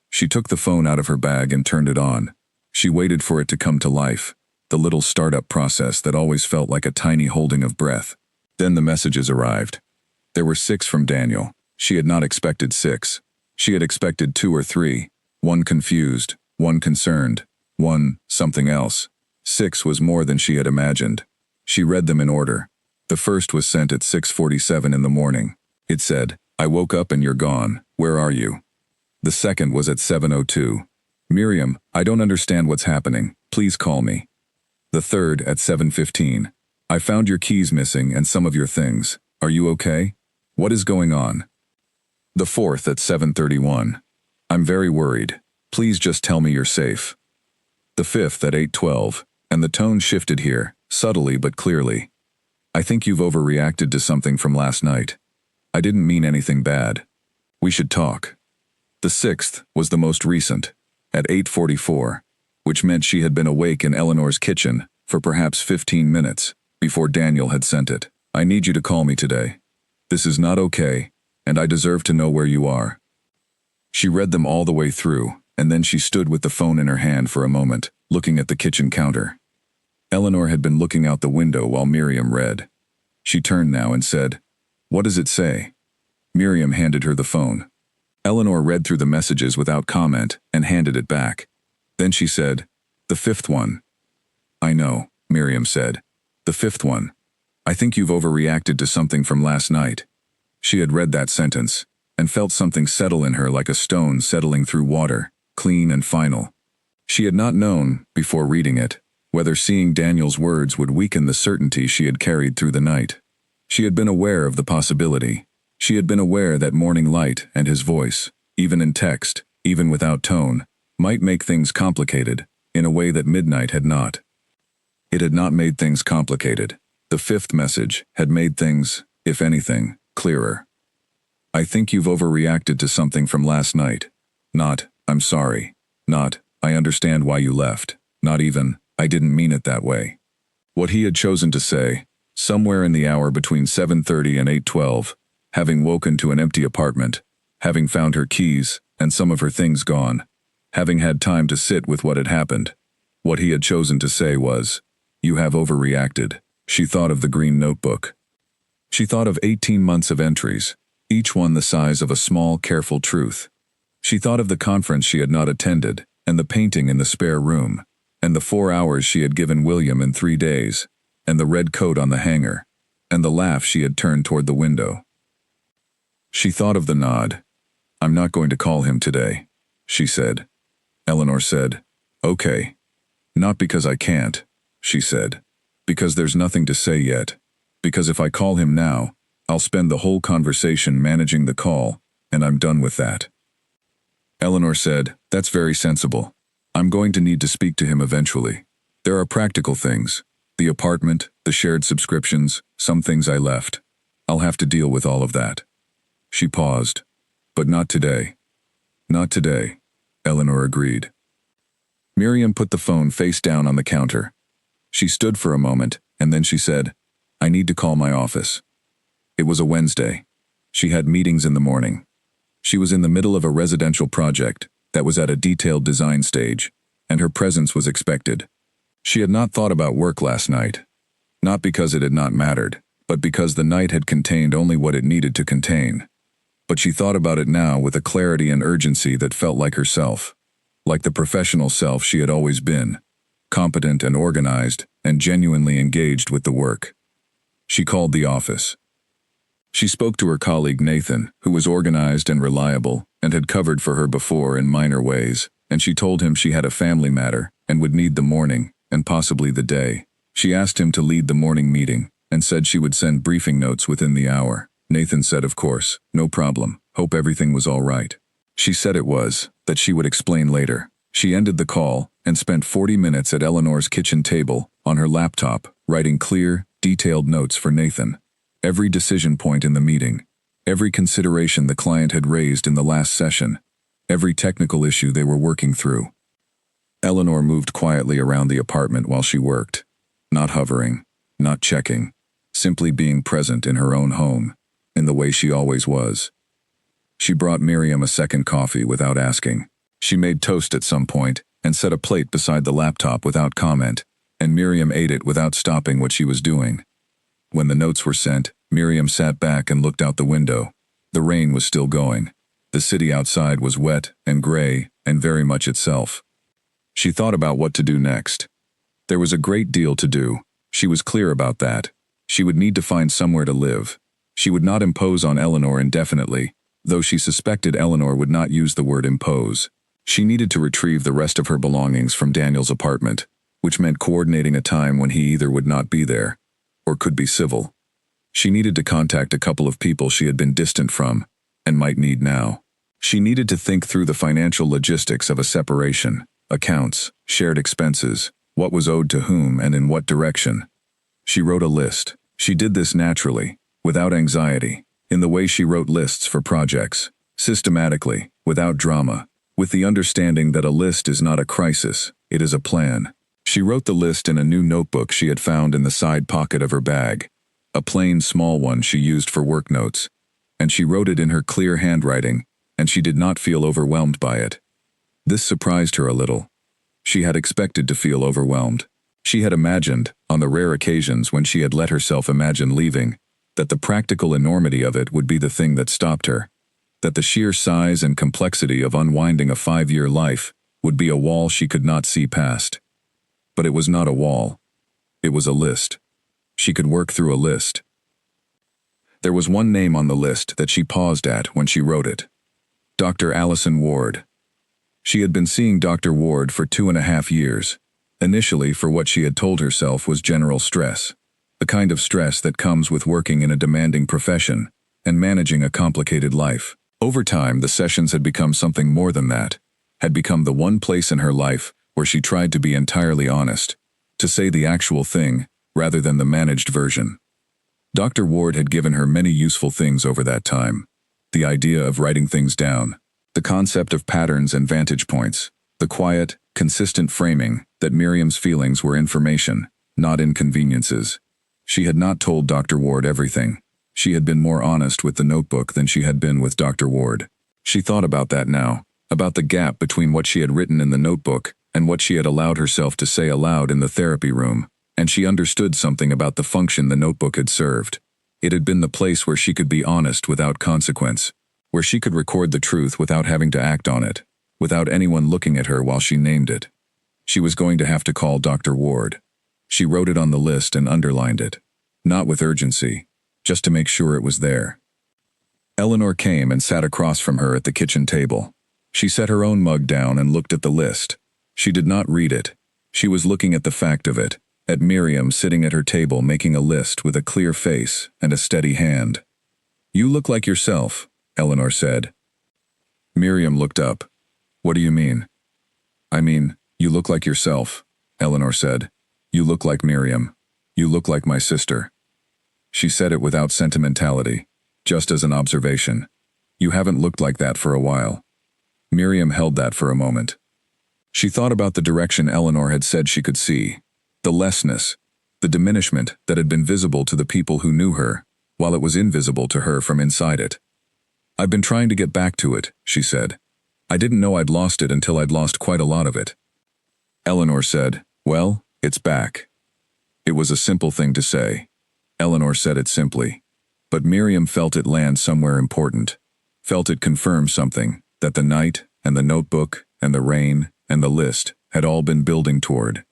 She took the phone out of her bag and turned it on. She waited for it to come to life, the little startup process that always felt like a tiny holding of breath. Then the messages arrived. There were 6 from Daniel. She had not expected 6. She had expected 2 or 3, one confused, one concerned, one something else. 6 was more than she had imagined. She read them in order. The first was sent at 6:47 in the morning. It said, "I woke up and you're gone. Where are you?" The second was at 7:02. "Miriam, I don't understand what's happening. Please call me." The third at 7:15. "I found your keys missing and some of your things. Are you okay? What is going on?" The fourth at 7:31. "I'm very worried. Please just tell me you're safe." The fifth at 8:12, and the tone shifted here, subtly but clearly. "I think you've overreacted to something from last night. I didn't mean anything bad. We should talk." The sixth was the most recent, at 8:44, which meant she had been awake in Eleanor's kitchen for perhaps 15 minutes, before Daniel had sent it. I need you to call me today. This is not okay, and I deserve to know where you are. She read them all the way through, and then she stood with the phone in her hand for a moment, looking at the kitchen counter. Eleanor had been looking out the window while Miriam read. She turned now and said, "What does it say?" Miriam handed her the phone. Eleanor read through the messages without comment and handed it back. Then she said, "The fifth one." "I know," Miriam said. "The fifth one. I think you've overreacted to something from last night." She had read that sentence, and felt something settle in her like a stone settling through water, clean and final. She had not known, before reading it, whether seeing Daniel's words would weaken the certainty she had carried through the night. She had been aware of the possibility. She had been aware that morning light and his voice, even in text, even without tone, might make things complicated, in a way that midnight had not. It had not made things complicated. The fifth message had made things, if anything, clearer. "I think you've overreacted to something from last night. Not, I'm sorry. Not, I understand why you left. Not even, I didn't mean it that way." What he had chosen to say, somewhere in the hour between 7:30 and 8:12, having woken to an empty apartment, having found her keys and some of her things gone, having had time to sit with what had happened, what he had chosen to say was, "You have overreacted." She thought of the green notebook. She thought of 18 months of entries, each one the size of a small, careful truth. She thought of the conference she had not attended, and the painting in the spare room, and the 4 hours she had given William in 3 days, and the red coat on the hanger, and the laugh she had turned toward the window. She thought of the nod. "I'm not going to call him today," she said. Eleanor said, "Okay. Not because I can't," she said. "Because there's nothing to say yet. Because if I call him now, I'll spend the whole conversation managing the call, and I'm done with that." Eleanor said, "That's very sensible. I'm going to need to speak to him eventually. There are practical things. The apartment, the shared subscriptions, some things I left. I'll have to deal with all of that." She paused. "But not today." "Not today," Eleanor agreed. Miriam put the phone face down on the counter. She stood for a moment, and then she said, "I need to call my office." It was a Wednesday. She had meetings in the morning. She was in the middle of a residential project that was at a detailed design stage, and her presence was expected. She had not thought about work last night. Not because it had not mattered, but because the night had contained only what it needed to contain. But she thought about it now with a clarity and urgency that felt like herself, like the professional self she had always been, competent and organized, and genuinely engaged with the work. She called the office. She spoke to her colleague Nathan, who was organized and reliable, and had covered for her before in minor ways, and she told him she had a family matter, and would need the morning, and possibly the day. She asked him to lead the morning meeting, and said she would send briefing notes within the hour. Nathan said, "Of course, no problem, hope everything was all right." She said it was, that she would explain later. She ended the call, and spent 40 minutes at Eleanor's kitchen table, on her laptop, writing clear, detailed notes for Nathan. Every decision point in the meeting, every consideration the client had raised in the last session, every technical issue they were working through. Eleanor moved quietly around the apartment while she worked, not hovering, not checking, simply being present in her own home, in the way she always was. She brought Miriam a second coffee without asking. She made toast at some point, and set a plate beside the laptop without comment, and Miriam ate it without stopping what she was doing. When the notes were sent, Miriam sat back and looked out the window. The rain was still going. The city outside was wet and gray and very much itself. She thought about what to do next. There was a great deal to do. She was clear about that. She would need to find somewhere to live. She would not impose on Eleanor indefinitely, though she suspected Eleanor would not use the word impose. She needed to retrieve the rest of her belongings from Daniel's apartment, which meant coordinating a time when he either would not be there, or could be civil. She needed to contact a couple of people she had been distant from, and might need now. She needed to think through the financial logistics of a separation, accounts, shared expenses, what was owed to whom and in what direction. She wrote a list. She did this naturally, without anxiety, in the way she wrote lists for projects, systematically, without drama, with the understanding that a list is not a crisis, it is a plan. She wrote the list in a new notebook she had found in the side pocket of her bag, a plain small one she used for work notes, and she wrote it in her clear handwriting, and she did not feel overwhelmed by it. This surprised her a little. She had expected to feel overwhelmed. She had imagined, on the rare occasions when she had let herself imagine leaving, that the practical enormity of it would be the thing that stopped her, that the sheer size and complexity of unwinding a 5-year life would be a wall she could not see past. But it was not a wall. It was a list. She could work through a list. There was one name on the list that she paused at when she wrote it. Dr. Allison Ward. She had been seeing Dr. Ward for 2.5 years, initially for what she had told herself was general stress, the kind of stress that comes with working in a demanding profession and managing a complicated life. Over time, the sessions had become something more than that, had become the one place in her life where she tried to be entirely honest, to say the actual thing rather than the managed version. Dr. Ward had given her many useful things over that time. The idea of writing things down, the concept of patterns and vantage points, the quiet, consistent framing that Miriam's feelings were information, not inconveniences. She had not told Dr. Ward everything. She had been more honest with the notebook than she had been with Dr. Ward. She thought about that now, about the gap between what she had written in the notebook and what she had allowed herself to say aloud in the therapy room, and she understood something about the function the notebook had served. It had been the place where she could be honest without consequence, where she could record the truth without having to act on it, without anyone looking at her while she named it. She was going to have to call Dr. Ward. She wrote it on the list and underlined it, not with urgency, just to make sure it was there. Eleanor came and sat across from her at the kitchen table. She set her own mug down and looked at the list. She did not read it. She was looking at the fact of it, at Miriam sitting at her table making a list with a clear face and a steady hand. "You look like yourself," Eleanor said. Miriam looked up. "What do you mean?" "I mean, you look like yourself," Eleanor said. "You look like Miriam. You look like my sister." She said it without sentimentality, just as an observation. "You haven't looked like that for a while." Miriam held that for a moment. She thought about the direction Eleanor had said she could see, the lessness, the diminishment that had been visible to the people who knew her, while it was invisible to her from inside it. "I've been trying to get back to it," she said. "I didn't know I'd lost it until I'd lost quite a lot of it." Eleanor said, "Well, it's back." It was a simple thing to say. Eleanor said it simply. But Miriam felt it land somewhere important, felt it confirm something, that the night, and the notebook, and the rain, and the list had all been building toward,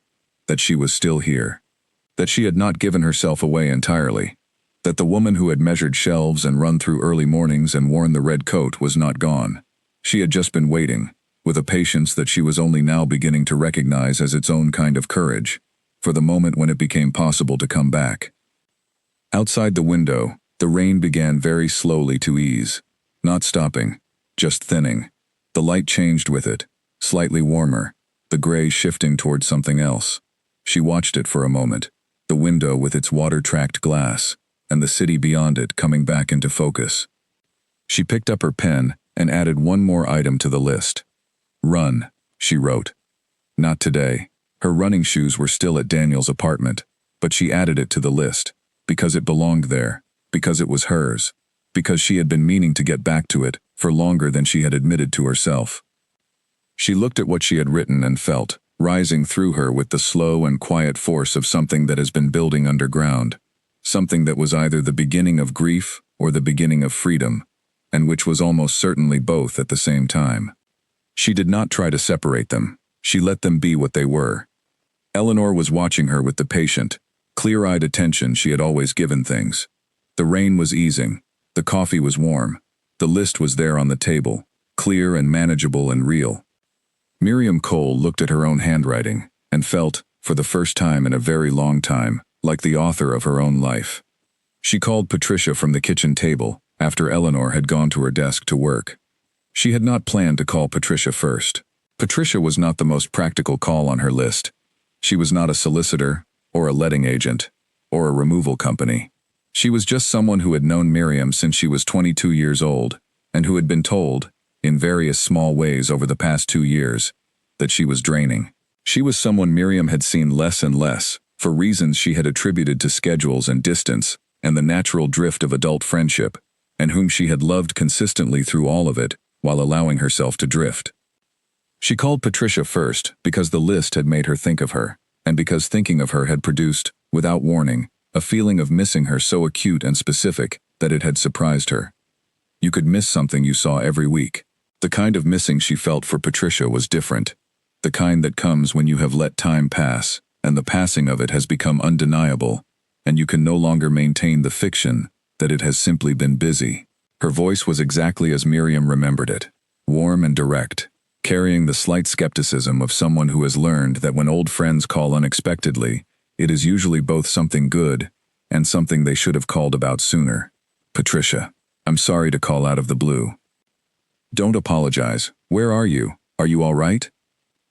that she was still here, that she had not given herself away entirely, that the woman who had measured shelves and run through early mornings and worn the red coat was not gone. She had just been waiting, with a patience that she was only now beginning to recognize as its own kind of courage, for the moment when it became possible to come back. Outside the window, the rain began very slowly to ease, not stopping, just thinning. The light changed with it, slightly warmer, the gray shifting toward something else. She watched it for a moment, the window with its water-tracked glass, and the city beyond it coming back into focus. She picked up her pen and added one more item to the list. "Run," she wrote. Not today. Her running shoes were still at Daniel's apartment, but she added it to the list, because it belonged there, because it was hers, because she had been meaning to get back to it for longer than she had admitted to herself. She looked at what she had written and felt, rising through her with the slow and quiet force of something that has been building underground, something that was either the beginning of grief or the beginning of freedom, and which was almost certainly both at the same time. She did not try to separate them. She let them be what they were. Eleanor was watching her with the patient, clear-eyed attention she had always given things. The rain was easing. The coffee was warm. The list was there on the table, clear and manageable and real. Miriam Cole looked at her own handwriting and felt, for the first time in a very long time, like the author of her own life. She called Patricia from the kitchen table after Eleanor had gone to her desk to work. She had not planned to call Patricia first. Patricia was not the most practical call on her list. She was not a solicitor, or a letting agent, or a removal company. She was just someone who had known Miriam since she was 22 years old, and who had been told, in various small ways over the past 2 years, that she was draining. She was someone Miriam had seen less and less, for reasons she had attributed to schedules and distance, and the natural drift of adult friendship, and whom she had loved consistently through all of it, while allowing herself to drift. She called Patricia first because the list had made her think of her, and because thinking of her had produced, without warning, a feeling of missing her so acute and specific that it had surprised her. You could miss something you saw every week. The kind of missing she felt for Patricia was different, the kind that comes when you have let time pass, and the passing of it has become undeniable, and you can no longer maintain the fiction that it has simply been busy. Her voice was exactly as Miriam remembered it, warm and direct, carrying the slight skepticism of someone who has learned that when old friends call unexpectedly, it is usually both something good and something they should have called about sooner. Patricia, I'm sorry to call out of the blue. Don't apologize. Where are you? Are you all right?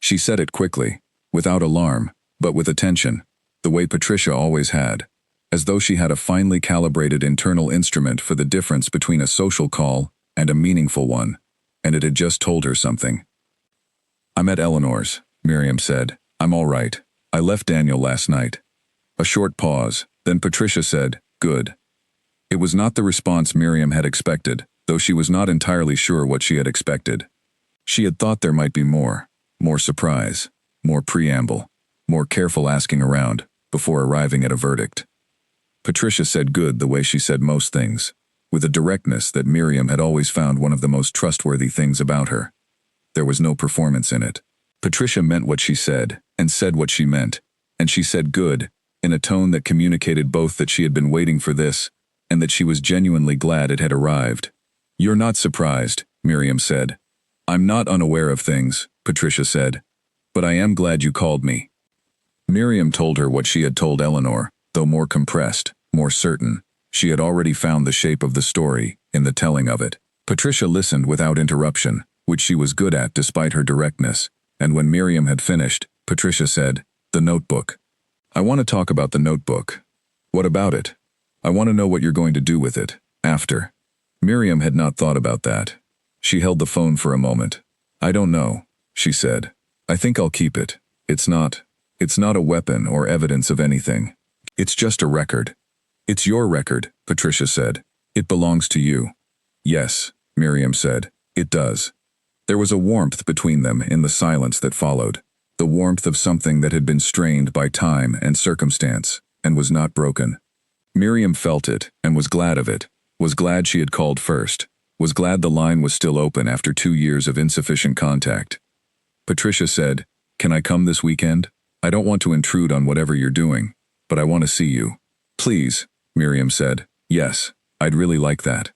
She said it quickly, without alarm, but with attention, the way Patricia always had, as though she had a finely calibrated internal instrument for the difference between a social call and a meaningful one, and it had just told her something. I'm at Eleanor's, Miriam said. I'm all right. I left Daniel last night. A short pause, then Patricia said, good. It was not the response Miriam had expected, though she was not entirely sure what she had expected. She had thought there might be more surprise, more preamble, more careful asking around, before arriving at a verdict. Patricia said good the way she said most things, with a directness that Miriam had always found one of the most trustworthy things about her. There was no performance in it. Patricia meant what she said, and said what she meant, and she said good, in a tone that communicated both that she had been waiting for this, and that she was genuinely glad it had arrived. You're not surprised, Miriam said. I'm not unaware of things, Patricia said, but I am glad you called me. Miriam told her what she had told Eleanor, though more compressed, more certain. She had already found the shape of the story, in the telling of it. Patricia listened without interruption, which she was good at despite her directness, and when Miriam had finished, Patricia said, the notebook. I want to talk about the notebook. What about it? I want to know what you're going to do with it, after. Miriam had not thought about that. She held the phone for a moment. I don't know, she said. I think I'll keep it. It's not a weapon or evidence of anything. It's just a record. It's your record, Patricia said. It belongs to you. Yes, Miriam said. It does. There was a warmth between them in the silence that followed, the warmth of something that had been strained by time and circumstance, and was not broken. Miriam felt it, and was glad of it, was glad she had called first, was glad the line was still open after 2 years of insufficient contact. Patricia said, Can I come this weekend? I don't want to intrude on whatever you're doing, but I want to see you. Please, Miriam said. Yes, I'd really like that.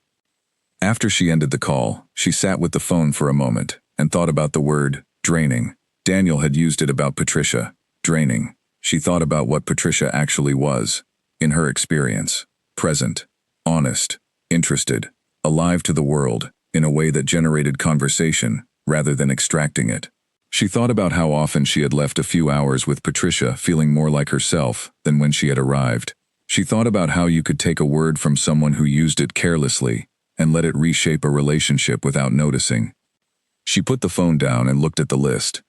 After she ended the call, she sat with the phone for a moment and thought about the word, draining. Daniel had used it about Patricia, draining. She thought about what Patricia actually was, in her experience, present, honest, interested, alive to the world, in a way that generated conversation, rather than extracting it. She thought about how often she had left a few hours with Patricia feeling more like herself than when she had arrived. She thought about how you could take a word from someone who used it carelessly and let it reshape a relationship without noticing. She put the phone down and looked at the list.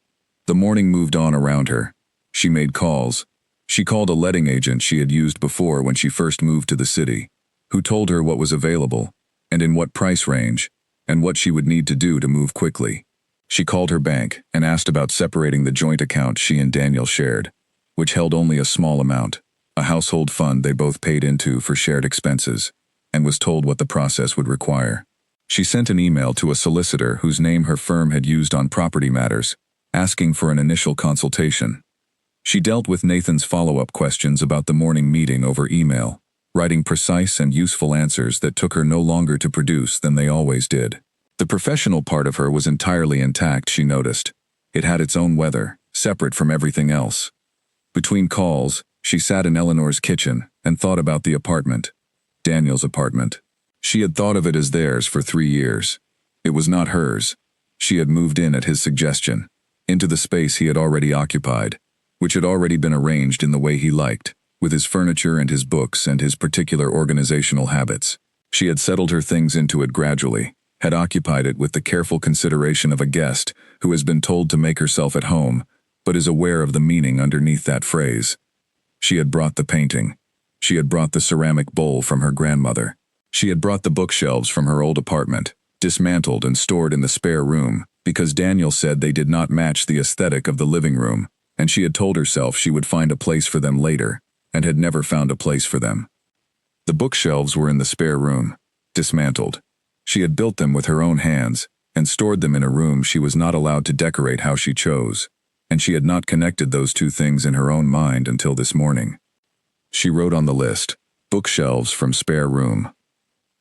The morning moved on around her. She made calls. She called a letting agent she had used before when she first moved to the city, who told her what was available, and in what price range, and what she would need to do to move quickly. She called her bank and asked about separating the joint account she and Daniel shared, which held only a small amount, a household fund they both paid into for shared expenses, and was told what the process would require. She sent an email to a solicitor whose name her firm had used on property matters, asking for an initial consultation. She dealt with Nathan's follow-up questions about the morning meeting over email, writing precise and useful answers that took her no longer to produce than they always did. The professional part of her was entirely intact, she noticed. It had its own weather, separate from everything else. Between calls, she sat in Eleanor's kitchen and thought about the apartment, Daniel's apartment. She had thought of it as theirs for 3 years. It was not hers. She had moved in at his suggestion, into the space he had already occupied, which had already been arranged in the way he liked, with his furniture and his books and his particular organizational habits. She had settled her things into it gradually, had occupied it with the careful consideration of a guest who has been told to make herself at home, but is aware of the meaning underneath that phrase. She had brought the painting. She had brought the ceramic bowl from her grandmother. She had brought the bookshelves from her old apartment, dismantled and stored in the spare room, because Daniel said they did not match the aesthetic of the living room, and she had told herself she would find a place for them later, and had never found a place for them. The bookshelves were in the spare room, dismantled. She had built them with her own hands, and stored them in a room she was not allowed to decorate how she chose, and she had not connected those two things in her own mind until this morning. She wrote on the list, bookshelves from spare room.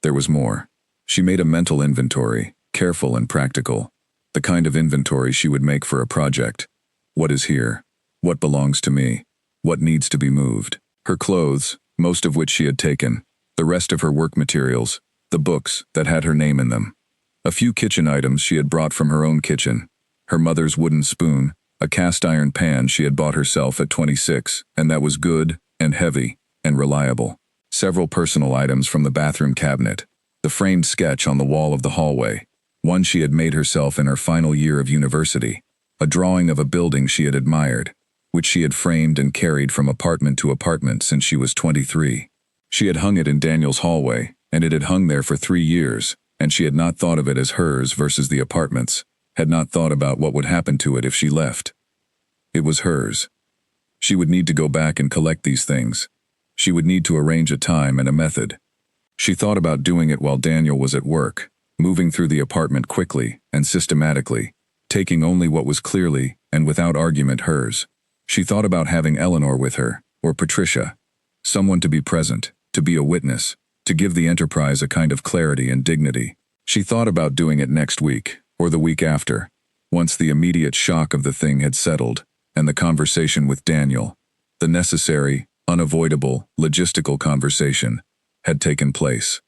There was more. She made a mental inventory, careful and practical, the kind of inventory she would make for a project. What is here? What belongs to me? What needs to be moved? Her clothes, most of which she had taken, the rest of her work materials, the books that had her name in them. A few kitchen items she had brought from her own kitchen, her mother's wooden spoon, a cast-iron pan she had bought herself at 26, and that was good and heavy and reliable. Several personal items from the bathroom cabinet, the framed sketch on the wall of the hallway, one she had made herself in her final year of university, a drawing of a building she had admired, which she had framed and carried from apartment to apartment since she was 23. She had hung it in Daniel's hallway, and it had hung there for 3 years, and she had not thought of it as hers versus the apartment's, had not thought about what would happen to it if she left. It was hers. She would need to go back and collect these things. She would need to arrange a time and a method. She thought about doing it while Daniel was at work, moving through the apartment quickly and systematically, taking only what was clearly and without argument hers. She thought about having Eleanor with her, or Patricia, someone to be present, to be a witness, to give the enterprise a kind of clarity and dignity. She thought about doing it next week, or the week after, once the immediate shock of the thing had settled, and the conversation with Daniel, the necessary, unavoidable, logistical conversation, had taken place.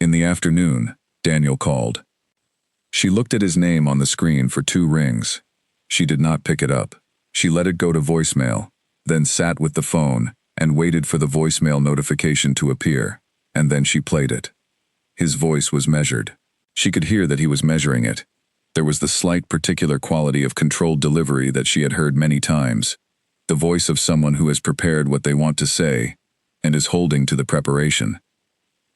In the afternoon, Daniel called. She looked at his name on the screen for 2 rings. She did not pick it up. She let it go to voicemail, then sat with the phone and waited for the voicemail notification to appear, and then she played it. His voice was measured. She could hear that he was measuring it. There was the slight particular quality of controlled delivery that she had heard many times, the voice of someone who has prepared what they want to say and is holding to the preparation.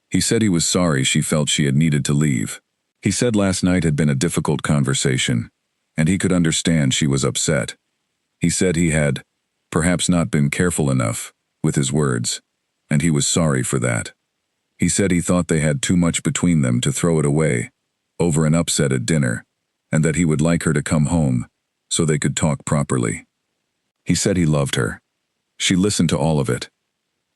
He said he was sorry she felt she had needed to leave. He said last night had been a difficult conversation, and he could understand she was upset. He said he had, perhaps not been careful enough with his words, and he was sorry for that. He said he thought they had too much between them to throw it away, over an upset at dinner, and that he would like her to come home, so they could talk properly. He said he loved her. She listened to all of it.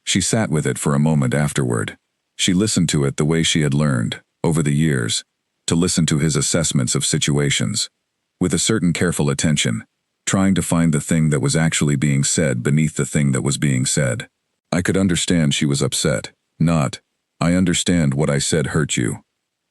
She sat with it for a moment afterward. She listened to it the way she had learned, over the years, to listen to his assessments of situations, with a certain careful attention, trying to find the thing that was actually being said beneath the thing that was being said. I could understand she was upset, not, I understand what I said hurt you.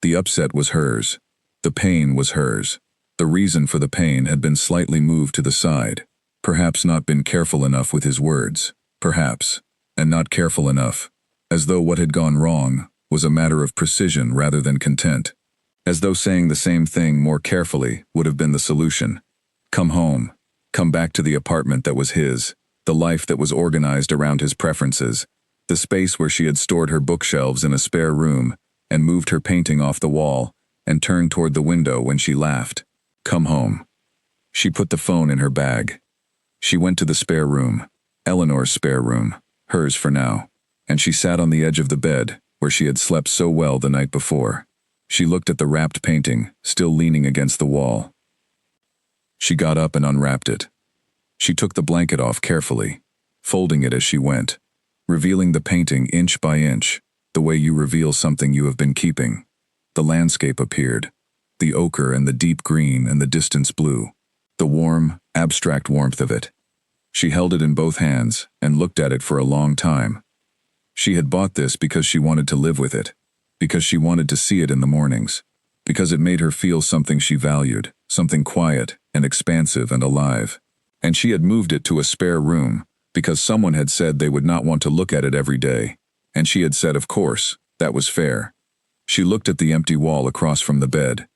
The upset was hers. The pain was hers. The reason for the pain had been slightly moved to the side, perhaps not been careful enough with his words, perhaps, and not careful enough, as though what had gone wrong was a matter of precision rather than content, as though saying the same thing more carefully would have been the solution. Come home. Come back to the apartment that was his, the life that was organized around his preferences, the space where she had stored her bookshelves in a spare room and moved her painting off the wall and turned toward the window when she laughed. Come home. She put the phone in her bag. She went to the spare room, Eleanor's spare room, hers for now, and she sat on the edge of the bed where she had slept so well the night before. She looked at the wrapped painting, still leaning against the wall. She got up and unwrapped it. She took the blanket off carefully, folding it as she went, revealing the painting inch by inch, the way you reveal something you have been keeping. The landscape appeared, the ochre and the deep green and the distance blue, the warm, abstract warmth of it. She held it in both hands and looked at it for a long time. She had bought this because she wanted to live with it, because she wanted to see it in the mornings, because it made her feel something she valued, something quiet and expansive and alive. And she had moved it to a spare room because someone had said they would not want to look at it every day, and she had said, of course, that was fair. She looked at the empty wall across from the bed.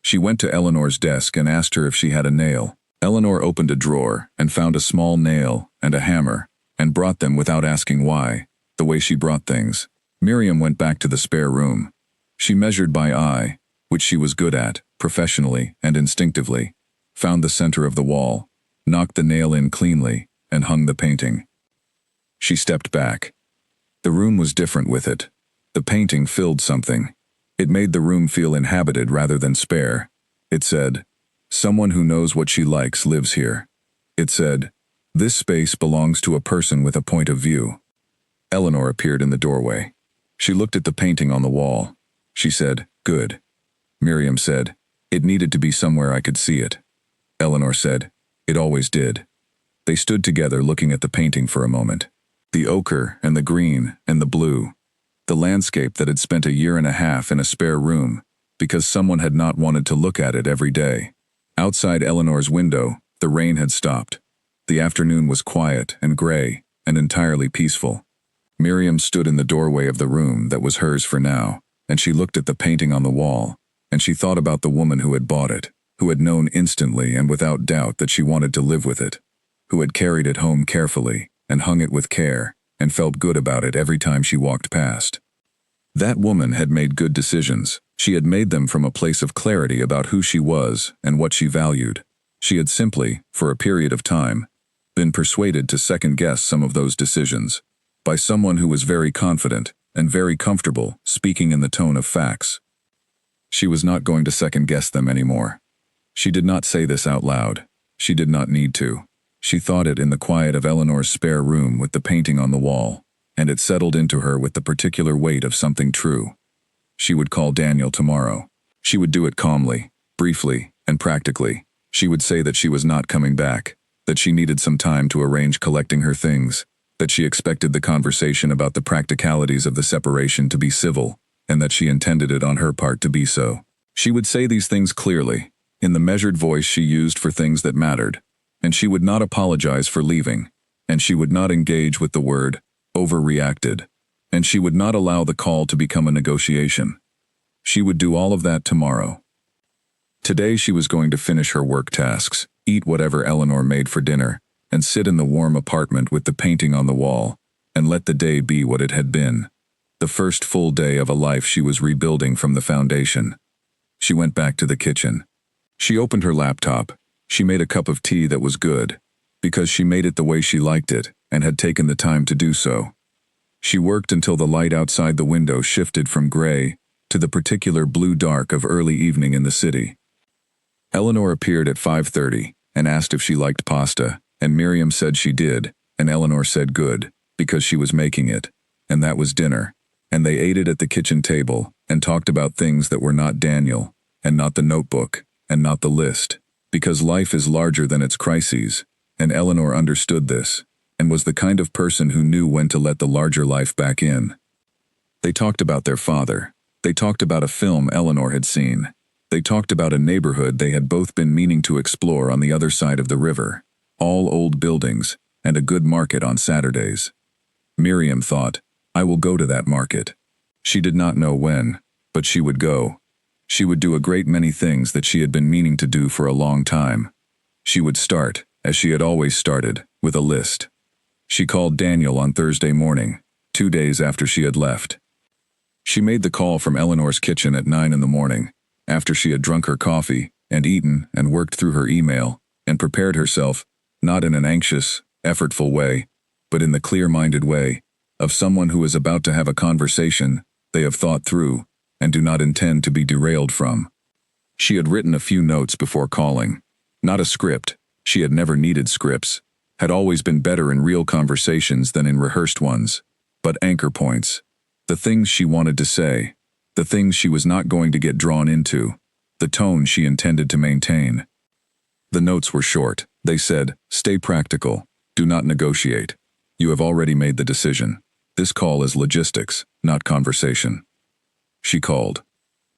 She went to Eleanor's desk and asked her if she had a nail. Eleanor opened a drawer and found a small nail and a hammer, and brought them without asking why, the way she brought things. Miriam went back to the spare room. She measured by eye, which she was good at, professionally and instinctively, found the center of the wall, knocked the nail in cleanly, and hung the painting. She stepped back. The room was different with it. The painting filled something. It made the room feel inhabited rather than spare. It said, "Someone who knows what she likes lives here." It said, "This space belongs to a person with a point of view." Eleanor appeared in the doorway. She looked at the painting on the wall. She said, "Good." Miriam said, "It needed to be somewhere I could see it." Eleanor said, "It always did." They stood together looking at the painting for a moment. The ochre and the green and the blue. The landscape that had spent a year and a half in a spare room because someone had not wanted to look at it every day. Outside Eleanor's window, the rain had stopped. The afternoon was quiet and gray and entirely peaceful. Miriam stood in the doorway of the room that was hers for now, and she looked at the painting on the wall, and she thought about the woman who had bought it, who had known instantly and without doubt that she wanted to live with it, who had carried it home carefully and hung it with care and felt good about it every time she walked past. That woman had made good decisions. She had made them from a place of clarity about who she was and what she valued. She had simply, for a period of time, been persuaded to second-guess some of those decisions by someone who was very confident and very comfortable speaking in the tone of facts. She was not going to second-guess them anymore. She did not say this out loud. She did not need to. She thought it in the quiet of Eleanor's spare room with the painting on the wall, and it settled into her with the particular weight of something true. She would call Daniel tomorrow. She would do it calmly, briefly, and practically. She would say that she was not coming back, that she needed some time to arrange collecting her things, that she expected the conversation about the practicalities of the separation to be civil, and that she intended it on her part to be so. She would say these things clearly, in the measured voice she used for things that mattered, and she would not apologize for leaving, and she would not engage with the word overreacted, and she would not allow the call to become a negotiation. She would do all of that tomorrow. Today she was going to finish her work tasks, eat whatever Eleanor made for dinner, and sit in the warm apartment with the painting on the wall, and let the day be what it had been. The first full day of a life she was rebuilding from the foundation. She went back to the kitchen. She opened her laptop. She made a cup of tea that was good, because she made it the way she liked it and had taken the time to do so. She worked until the light outside the window shifted from gray to the particular blue-dark of early evening in the city. Eleanor appeared at 5:30 and asked if she liked pasta, and Miriam said she did, and Eleanor said good, because she was making it, and that was dinner. And they ate it at the kitchen table and talked about things that were not Daniel, and not the notebook, and not the list, because life is larger than its crises, and Eleanor understood this, and was the kind of person who knew when to let the larger life back in. They talked about their father. They talked about a film Eleanor had seen. They talked about a neighborhood they had both been meaning to explore on the other side of the river. All old buildings, and a good market on Saturdays. Miriam thought, I will go to that market. She did not know when, but she would go. She would do a great many things that she had been meaning to do for a long time. She would start, as she had always started, with a list. She called Daniel on Thursday morning, 2 days after she had left. She made the call from Eleanor's kitchen at 9 in the morning, after she had drunk her coffee, and eaten, and worked through her email, and prepared herself, not in an anxious, effortful way, but in the clear-minded way of someone who is about to have a conversation they have thought through and do not intend to be derailed from. She had written a few notes before calling. Not a script. She had never needed scripts, had always been better in real conversations than in rehearsed ones, but anchor points. The things she wanted to say, the things she was not going to get drawn into, the tone she intended to maintain. The notes were short. They said, stay practical, do not negotiate. You have already made the decision. This call is logistics, not conversation. She called.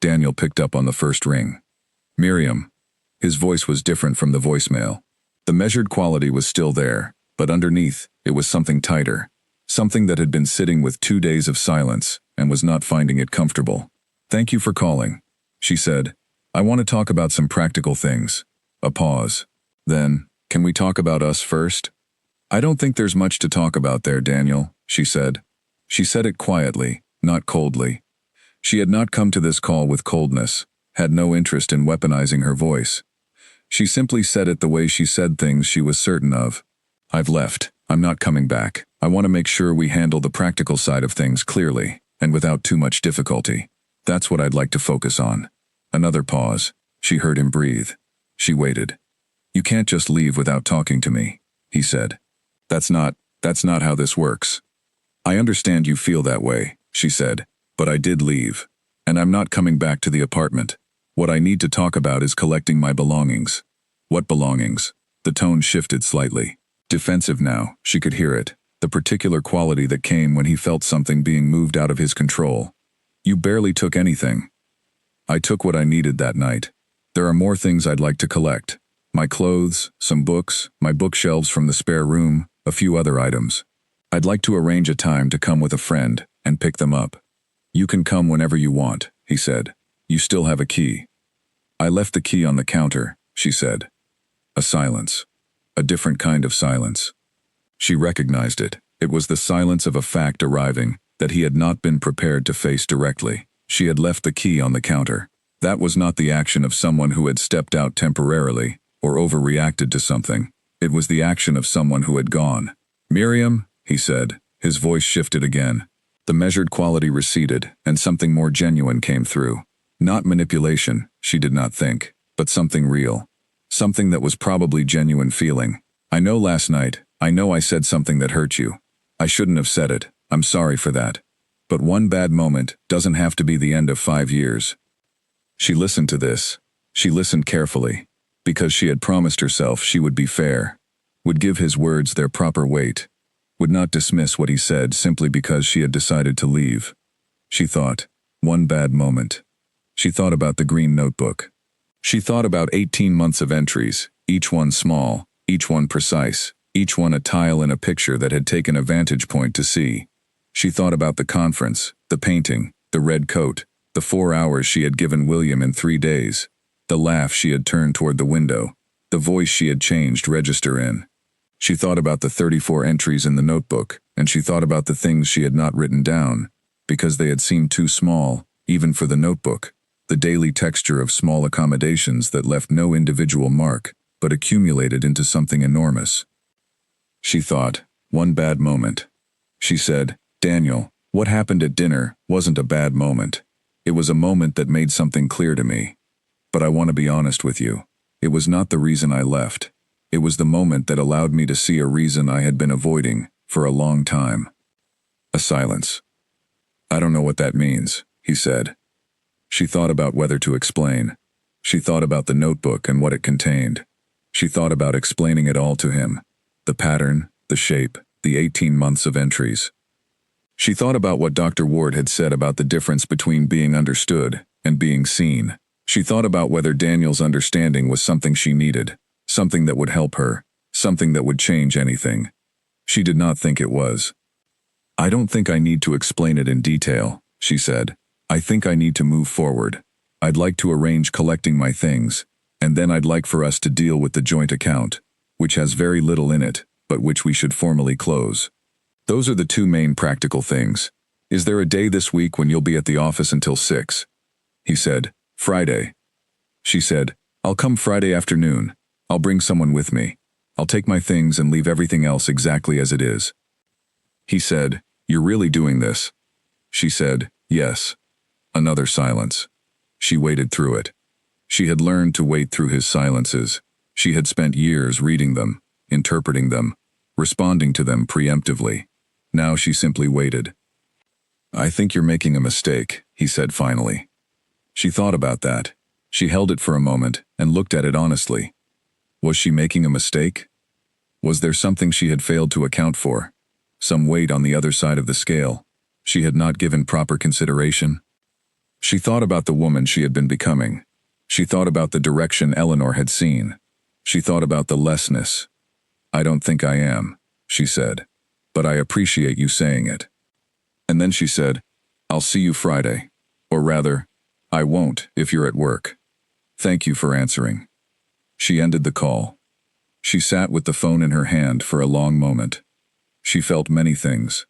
Daniel picked up on the first ring. Miriam. His voice was different from the voicemail. The measured quality was still there, but underneath, it was something tighter. Something that had been sitting with 2 days of silence and was not finding it comfortable. Thank you for calling, she said. I want to talk about some practical things. A pause. Then, can we talk about us first? I don't think there's much to talk about there, Daniel, she said. She said it quietly, not coldly. She had not come to this call with coldness, had no interest in weaponizing her voice. She simply said it the way she said things she was certain of. I've left. I'm not coming back. I want to make sure we handle the practical side of things clearly, and without too much difficulty. That's what I'd like to focus on. Another pause. She heard him breathe. She waited. You can't just leave without talking to me, he said. That's not how this works. I understand you feel that way, she said, but I did leave. And I'm not coming back to the apartment. What I need to talk about is collecting my belongings. What belongings? The tone shifted slightly. Defensive now, she could hear it, the particular quality that came when he felt something being moved out of his control. You barely took anything. I took what I needed that night. There are more things I'd like to collect. My clothes, some books, my bookshelves from the spare room, a few other items. I'd like to arrange a time to come with a friend and pick them up. You can come whenever you want, he said. You still have a key. I left the key on the counter, she said. A silence. A different kind of silence. She recognized it. It was the silence of a fact arriving that he had not been prepared to face directly. She had left the key on the counter. That was not the action of someone who had stepped out temporarily or overreacted to something. It was the action of someone who had gone. Miriam, he said. His voice shifted again. The measured quality receded, and something more genuine came through. Not manipulation, she did not think, but something real. Something that was probably genuine feeling. I know last night, I know I said something that hurt you. I shouldn't have said it. I'm sorry for that. But one bad moment doesn't have to be the end of 5 years. She listened to this. She listened carefully, because she had promised herself she would be fair, would give his words their proper weight, would not dismiss what he said simply because she had decided to leave. She thought, one bad moment. She thought about the green notebook. She thought about 18 months of entries, each one small, each one precise, each one a tile in a picture that had taken a vantage point to see. She thought about the conference, the painting, the red coat, the 4 hours she had given William in 3 days, the laugh she had turned toward the window, the voice she had changed register in. She thought about the 34 entries in the notebook, and she thought about the things she had not written down, because they had seemed too small, even for the notebook, the daily texture of small accommodations that left no individual mark, but accumulated into something enormous. She thought, one bad moment. She said, Daniel, what happened at dinner wasn't a bad moment. It was a moment that made something clear to me. But I want to be honest with you. It was not the reason I left. It was the moment that allowed me to see a reason I had been avoiding for a long time. A silence. I don't know what that means, he said. She thought about whether to explain. She thought about the notebook and what it contained. She thought about explaining it all to him. The pattern, the shape, the 18 months of entries. She thought about what Dr. Ward had said about the difference between being understood and being seen. She thought about whether Daniel's understanding was something she needed, something that would help her, something that would change anything. She did not think it was. I don't think I need to explain it in detail, she said. I think I need to move forward. I'd like to arrange collecting my things, and then I'd like for us to deal with the joint account, which has very little in it, but which we should formally close. Those are the two main practical things. Is there a day this week when you'll be at the office until 6? He said, Friday. She said, I'll come Friday afternoon. I'll bring someone with me. I'll take my things and leave everything else exactly as it is. He said, You're really doing this? She said, Yes. Another silence. She waited through it. She had learned to wait through his silences. She had spent years reading them, interpreting them, responding to them preemptively. Now she simply waited. I think you're making a mistake, he said finally. She thought about that. She held it for a moment and looked at it honestly. Was she making a mistake? Was there something she had failed to account for? Some weight on the other side of the scale she had not given proper consideration? She thought about the woman she had been becoming. She thought about the direction Eleanor had seen. She thought about the lessness. I don't think I am, she said, but I appreciate you saying it. And then she said, I'll see you Friday. Or rather, I won't if you're at work. Thank you for answering. She ended the call. She sat with the phone in her hand for a long moment. She felt many things.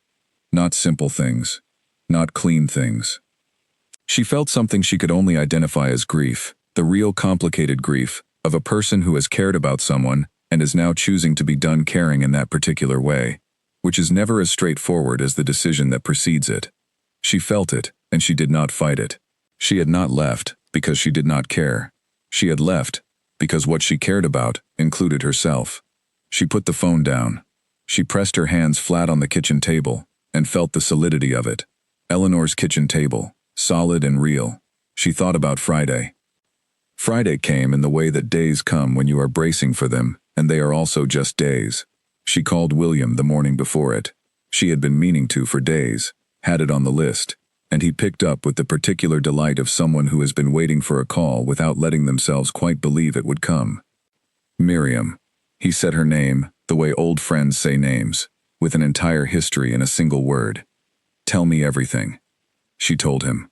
Not simple things. Not clean things. She felt something she could only identify as grief, the real complicated grief of a person who has cared about someone and is now choosing to be done caring in that particular way, which is never as straightforward as the decision that precedes it. She felt it, and she did not fight it. She had not left because she did not care. She had left because what she cared about included herself. She put the phone down. She pressed her hands flat on the kitchen table and felt the solidity of it. Eleanor's kitchen table, solid and real. She thought about Friday. Friday came in the way that days come when you are bracing for them, and they are also just days. She called William the morning before it. She had been meaning to for days, had it on the list, and he picked up with the particular delight of someone who has been waiting for a call without letting themselves quite believe it would come. Miriam. He said her name, the way old friends say names, with an entire history in a single word. Tell me everything. She told him.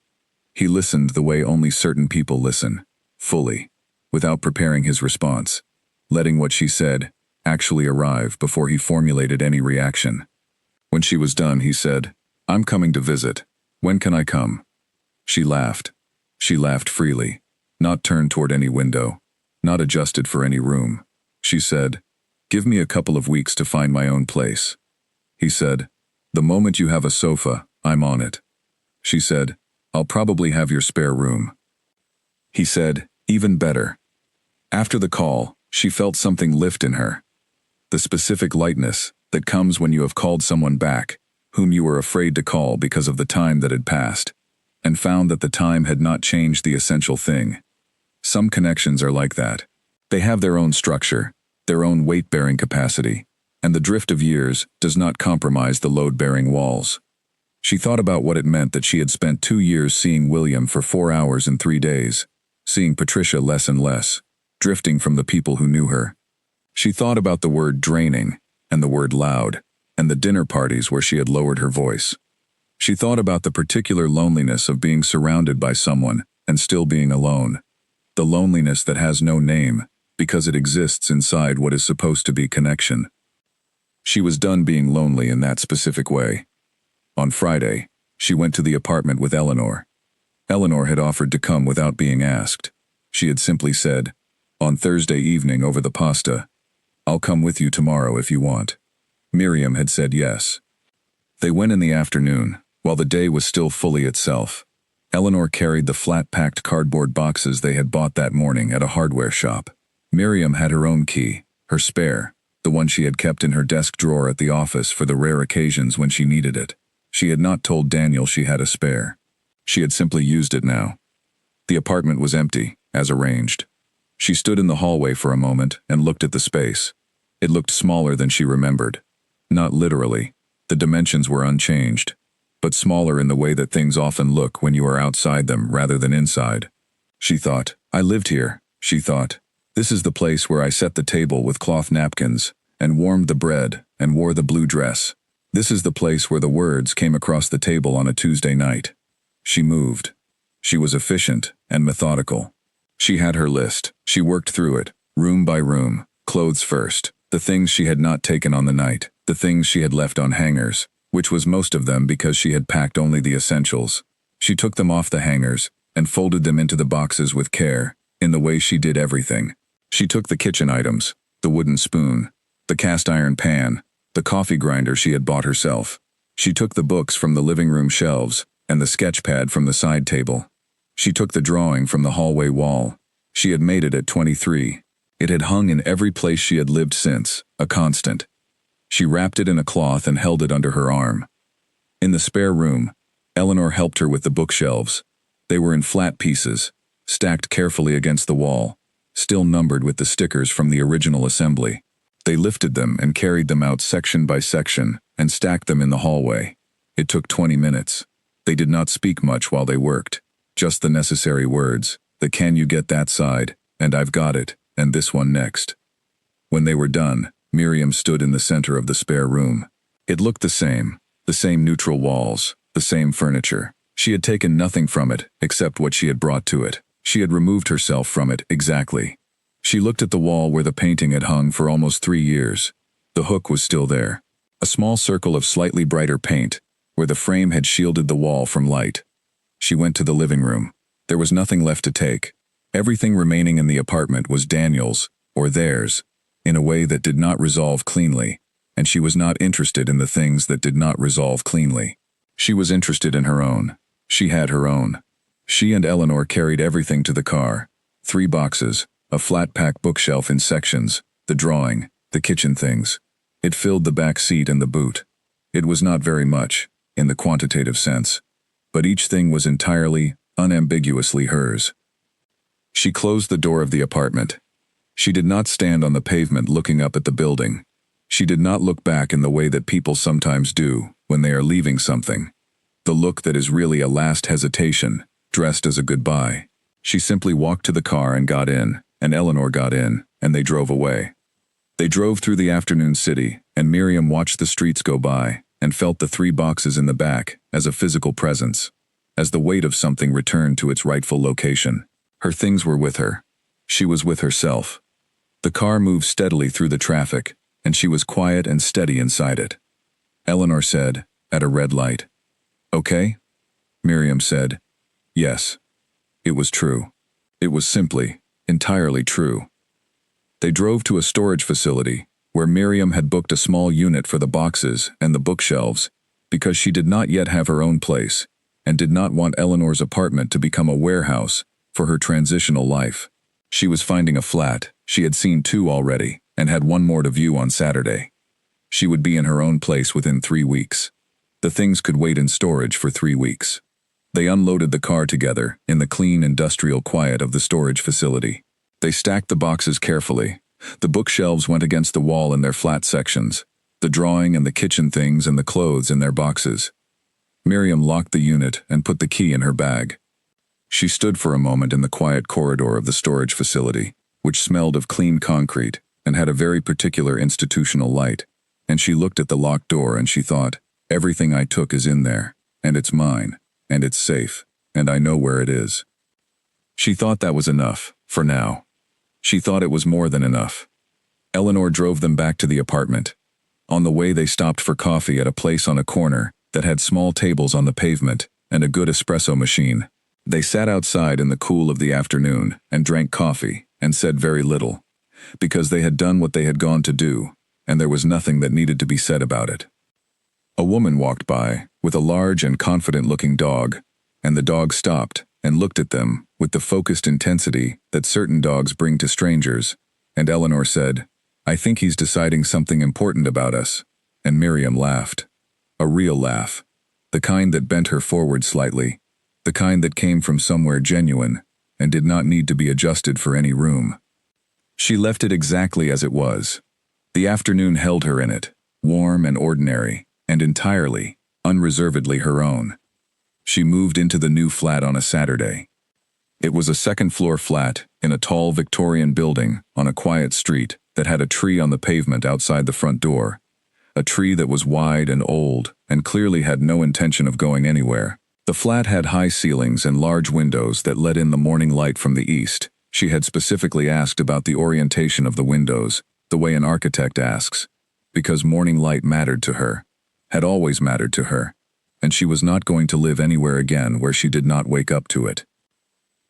He listened the way only certain people listen, fully, without preparing his response, letting what she said actually arrive before he formulated any reaction. When she was done, he said, "I'm coming to visit. When can I come?" She laughed. She laughed freely, not turned toward any window, not adjusted for any room. She said, "Give me a couple of weeks to find my own place." He said, "The moment you have a sofa, I'm on it." She said, "I'll probably have your spare room." He said, "Even better." After the call, she felt something lift in her. The specific lightness that comes when you have called someone back, whom you were afraid to call because of the time that had passed, and found that the time had not changed the essential thing. Some connections are like that. They have their own structure, their own weight-bearing capacity, and the drift of years does not compromise the load-bearing walls. She thought about what it meant that she had spent 2 years seeing William for 4 hours in 3 days, seeing Patricia less and less, drifting from the people who knew her. She thought about the word draining, and the word loud, and the dinner parties where she had lowered her voice. She thought about the particular loneliness of being surrounded by someone and still being alone, the loneliness that has no name, because it exists inside what is supposed to be connection. She was done being lonely in that specific way. On Friday, she went to the apartment with Eleanor. Eleanor had offered to come without being asked. She had simply said, "On Thursday evening over the pasta, I'll come with you tomorrow if you want." Miriam had said yes. They went in the afternoon, while the day was still fully itself. Eleanor carried the flat-packed cardboard boxes they had bought that morning at a hardware shop. Miriam had her own key, her spare, the one she had kept in her desk drawer at the office for the rare occasions when she needed it. She had not told Daniel she had a spare. She had simply used it now. The apartment was empty, as arranged. She stood in the hallway for a moment and looked at the space. It looked smaller than she remembered. Not literally, the dimensions were unchanged, but smaller in the way that things often look when you are outside them rather than inside. She thought, "I lived here," she thought. "This is the place where I set the table with cloth napkins, and warmed the bread, and wore the blue dress. This is the place where the words came across the table on a Tuesday night." She moved. She was efficient and methodical. She had her list. She worked through it, room by room, clothes first, the things she had not taken on the night, the things she had left on hangers, which was most of them because she had packed only the essentials. She took them off the hangers and folded them into the boxes with care, in the way she did everything. She took the kitchen items, the wooden spoon, the cast-iron pan, the coffee grinder she had bought herself. She took the books from the living room shelves and the sketch pad from the side table. She took the drawing from the hallway wall. She had made it at 23. It had hung in every place she had lived since, a constant. She wrapped it in a cloth and held it under her arm. In the spare room, Eleanor helped her with the bookshelves. They were in flat pieces, stacked carefully against the wall, still numbered with the stickers from the original assembly. They lifted them and carried them out section by section and stacked them in the hallway. It took 20 minutes. They did not speak much while they worked, just the necessary words, the "can you get that side," and "I've got it," and this one next. When they were done, Miriam stood in the center of the spare room. It looked the same neutral walls, the same furniture. She had taken nothing from it except what she had brought to it. She had removed herself from it exactly. She looked at the wall where the painting had hung for almost 3 years. The hook was still there. A small circle of slightly brighter paint, where the frame had shielded the wall from light. She went to the living room. There was nothing left to take. Everything remaining in the apartment was Daniel's, or theirs, in a way that did not resolve cleanly, and she was not interested in the things that did not resolve cleanly. She was interested in her own. She had her own. She and Eleanor carried everything to the car. 3 boxes, a flat-pack bookshelf in sections, the drawing, the kitchen things. It filled the back seat and the boot. It was not very much, in the quantitative sense, but each thing was entirely, unambiguously hers. She closed the door of the apartment. She did not stand on the pavement looking up at the building. She did not look back in the way that people sometimes do when they are leaving something. The look that is really a last hesitation, dressed as a goodbye. She simply walked to the car and got in, and Eleanor got in, and they drove away. They drove through the afternoon city, and Miriam watched the streets go by, and felt the 3 boxes in the back as a physical presence, as the weight of something returned to its rightful location. Her things were with her. She was with herself. The car moved steadily through the traffic, and she was quiet and steady inside it. Eleanor said, at a red light, "Okay?" Miriam said, "Yes." It was true. It was simply, entirely true. They drove to a storage facility, where Miriam had booked a small unit for the boxes and the bookshelves, because she did not yet have her own place, and did not want Eleanor's apartment to become a warehouse for her transitional life. She was finding a flat. She had seen 2 already, and had 1 more to view on Saturday. She would be in her own place within 3 weeks. The things could wait in storage for 3 weeks. They unloaded the car together in the clean industrial quiet of the storage facility. They stacked the boxes carefully. The bookshelves went against the wall in their flat sections, the drawing and the kitchen things and the clothes in their boxes. Miriam locked the unit and put the key in her bag. She stood for a moment in the quiet corridor of the storage facility, which smelled of clean concrete and had a very particular institutional light, and she looked at the locked door and she thought, everything I took is in there, and it's mine, and it's safe, and I know where it is. She thought that was enough, for now. She thought it was more than enough. Eleanor drove them back to the apartment. On the way they stopped for coffee at a place on a corner that had small tables on the pavement and a good espresso machine. They sat outside in the cool of the afternoon and drank coffee and said very little, because they had done what they had gone to do, and there was nothing that needed to be said about it. A woman walked by with a large and confident-looking dog, and the dog stopped and looked at them with the focused intensity that certain dogs bring to strangers, and Eleanor said, "I think he's deciding something important about us," and Miriam laughed. A real laugh. The kind that bent her forward slightly. The kind that came from somewhere genuine and did not need to be adjusted for any room. She left it exactly as it was. The afternoon held her in it, warm and ordinary, and entirely, unreservedly her own. She moved into the new flat on a Saturday. It was a second-floor flat in a tall Victorian building on a quiet street that had a tree on the pavement outside the front door, a tree that was wide and old and clearly had no intention of going anywhere. The flat had high ceilings and large windows that let in the morning light from the east. She had specifically asked about the orientation of the windows, the way an architect asks, because morning light mattered to her, had always mattered to her, and she was not going to live anywhere again where she did not wake up to it.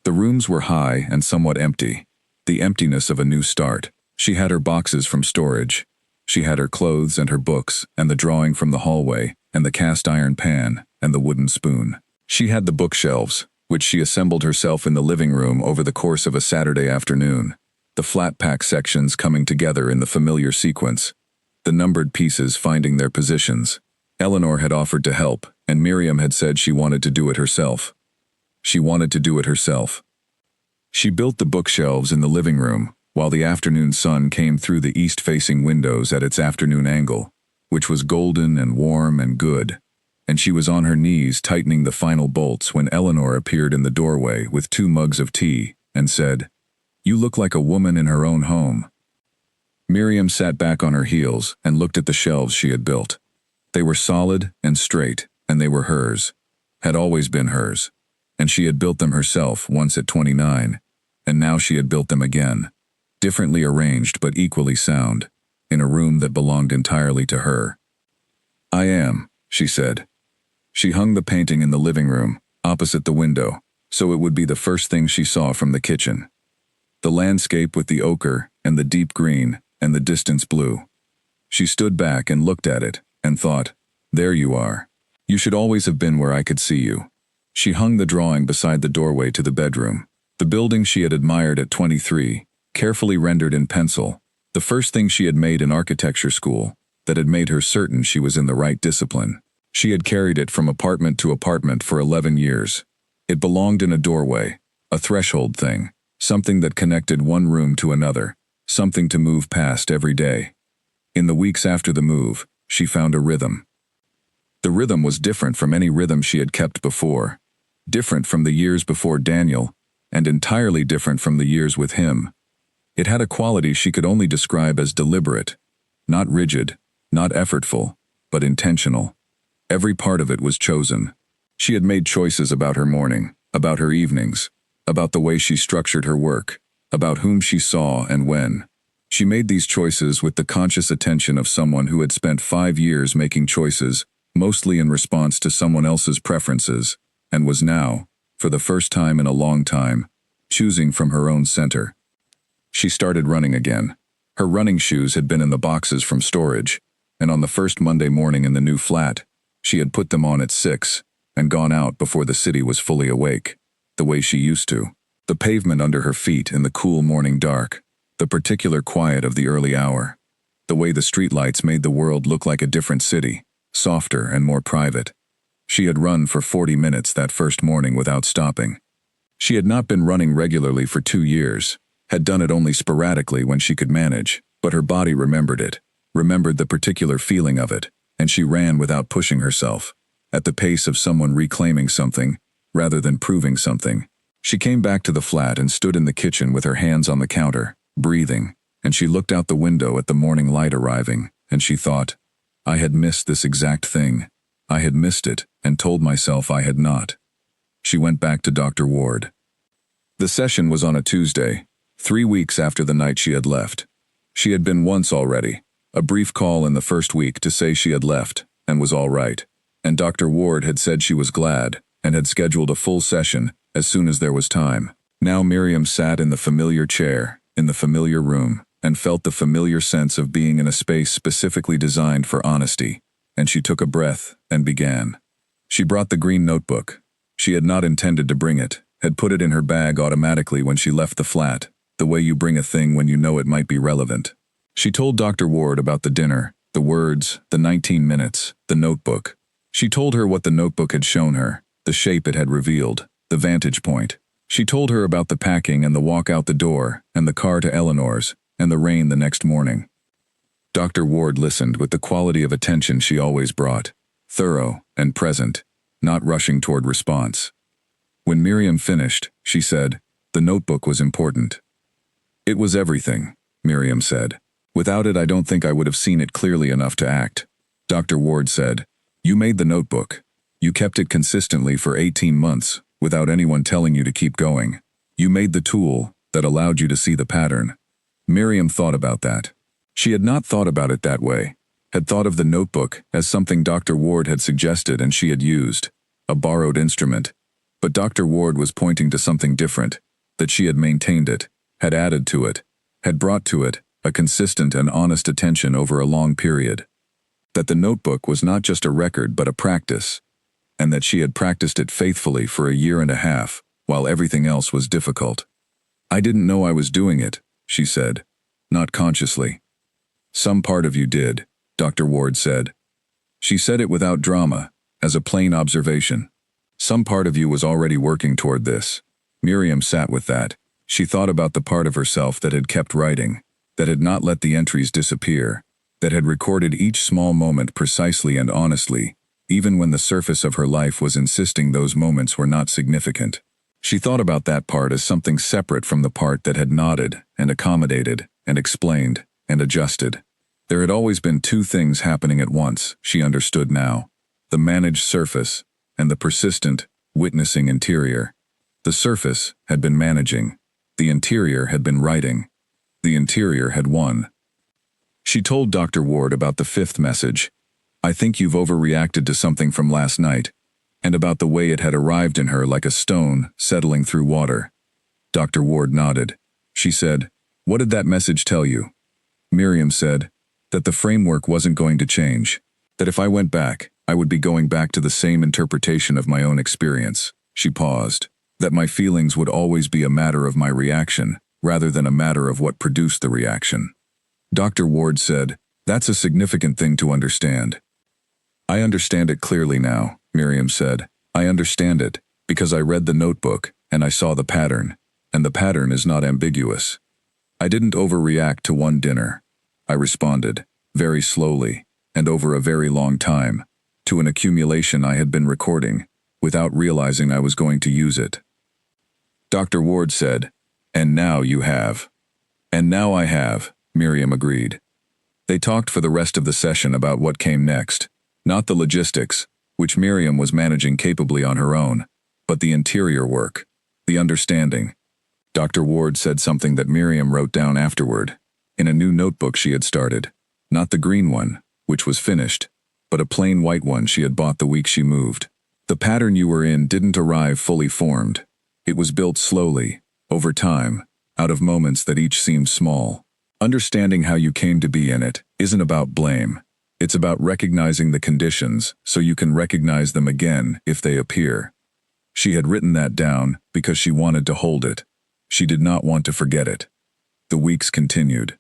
The rooms were high and somewhat empty, the emptiness of a new start. She had her boxes from storage. She had her clothes and her books and the drawing from the hallway and the cast-iron pan and the wooden spoon. She had the bookshelves, which she assembled herself in the living room over the course of a Saturday afternoon, the flat-pack sections coming together in the familiar sequence, the numbered pieces finding their positions. Eleanor had offered to help, and Miriam had said she wanted to do it herself. She wanted to do it herself. She built the bookshelves in the living room, while the afternoon sun came through the east-facing windows at its afternoon angle, which was golden and warm and good, and she was on her knees tightening the final bolts when Eleanor appeared in the doorway with 2 mugs of tea and said, "You look like a woman in her own home." Miriam sat back on her heels and looked at the shelves she had built. They were solid and straight, and they were hers, had always been hers, and she had built them herself once at 29, and now she had built them again. differently arranged but equally sound, in a room that belonged entirely to her. "I am," she said. She hung the painting in the living room, opposite the window, so it would be the first thing she saw from the kitchen. The landscape with the ochre and the deep green and the distance blue. She stood back and looked at it and thought, "There you are. You should always have been where I could see you." She hung the drawing beside the doorway to the bedroom. The building she had admired at 23, carefully rendered in pencil, the first thing she had made in architecture school, that had made her certain she was in the right discipline. She had carried it from apartment to apartment for 11 years. It belonged in a doorway, a threshold thing, something that connected one room to another, something to move past every day. In the weeks after the move, she found a rhythm. The rhythm was different from any rhythm she had kept before, different from the years before Daniel, and entirely different from the years with him. It had a quality she could only describe as deliberate, not rigid, not effortful, but intentional. Every part of it was chosen. She had made choices about her morning, about her evenings, about the way she structured her work, about whom she saw and when. She made these choices with the conscious attention of someone who had spent 5 years making choices, mostly in response to someone else's preferences, and was now, for the first time in a long time, choosing from her own center. She started running again. Her running shoes had been in the boxes from storage, and on the first Monday morning in the new flat, she had put them on at 6 and gone out before the city was fully awake, the way she used to. The pavement under her feet in the cool morning dark, the particular quiet of the early hour, the way the streetlights made the world look like a different city, softer and more private. She had run for 40 minutes that first morning without stopping. She had not been running regularly for 2 years, had done it only sporadically when she could manage, but her body remembered it, remembered the particular feeling of it, and she ran without pushing herself, at the pace of someone reclaiming something, rather than proving something. She came back to the flat and stood in the kitchen with her hands on the counter, breathing, and she looked out the window at the morning light arriving, and she thought, "I had missed this exact thing. I had missed it, and told myself I had not." She went back to Dr. Ward. The session was on a Tuesday, 3 weeks after the night she had left. She had been once already, a brief call in the first week to say she had left, and was all right, and Dr. Ward had said she was glad, and had scheduled a full session as soon as there was time. Now Miriam sat in the familiar chair, in the familiar room, and felt the familiar sense of being in a space specifically designed for honesty, and she took a breath and began. She brought the green notebook. She had not intended to bring it, had put it in her bag automatically when she left the flat, the way you bring a thing when you know it might be relevant. She told Dr. Ward about the dinner, the words, the 19 minutes, the notebook. She told her what the notebook had shown her, the shape it had revealed, the vantage point. She told her about the packing and the walk out the door, and the car to Eleanor's, and the rain the next morning. Dr. Ward listened with the quality of attention she always brought, thorough and present, not rushing toward response. When Miriam finished, she said, "The notebook was important." "It was everything," Miriam said. "Without it, I don't think I would have seen it clearly enough to act." Dr. Ward said, "You made the notebook. You kept it consistently for 18 months, without anyone telling you to keep going. You made the tool that allowed you to see the pattern." Miriam thought about that. She had not thought about it that way, had thought of the notebook as something Dr. Ward had suggested and she had used, a borrowed instrument. But Dr. Ward was pointing to something different, that she had maintained it, had added to it, had brought to it a consistent and honest attention over a long period. That the notebook was not just a record but a practice, and that she had practiced it faithfully for a year and a half, while everything else was difficult. "I didn't know I was doing it," she said, "not consciously." "Some part of you did," Dr. Ward said. She said it without drama, as a plain observation. Some part of you was already working toward this. Miriam sat with that. She thought about the part of herself that had kept writing, that had not let the entries disappear, that had recorded each small moment precisely and honestly, even when the surface of her life was insisting those moments were not significant. She thought about that part as something separate from the part that had nodded and accommodated and explained and adjusted. There had always been two things happening at once, she understood now: the managed surface and the persistent, witnessing interior. The surface had been managing. The interior had been writing. The interior had won. She told Dr. Ward about the fifth message. "I think you've overreacted to something from last night," and about the way it had arrived in her like a stone settling through water. Dr. Ward nodded. She said, "What did that message tell you?" Miriam said, "That the framework wasn't going to change. That if I went back, I would be going back to the same interpretation of my own experience." She paused. "That my feelings would always be a matter of my reaction, rather than a matter of what produced the reaction." Dr. Ward said, "That's a significant thing to understand." "I understand it clearly now," Miriam said. "I understand it, because I read the notebook, and I saw the pattern, and the pattern is not ambiguous. I didn't overreact to one dinner. I responded, very slowly, and over a very long time, to an accumulation I had been recording, without realizing I was going to use it." Dr. Ward said, "And now you have." "And now I have," Miriam agreed. They talked for the rest of the session about what came next, not the logistics, which Miriam was managing capably on her own, but the interior work, the understanding. Dr. Ward said something that Miriam wrote down afterward, in a new notebook she had started, not the green one, which was finished, but a plain white one she had bought the week she moved. "The pattern you were in didn't arrive fully formed. It was built slowly, over time, out of moments that each seemed small. Understanding how you came to be in it isn't about blame. It's about recognizing the conditions so you can recognize them again if they appear." She had written that down because she wanted to hold it. She did not want to forget it. The weeks continued.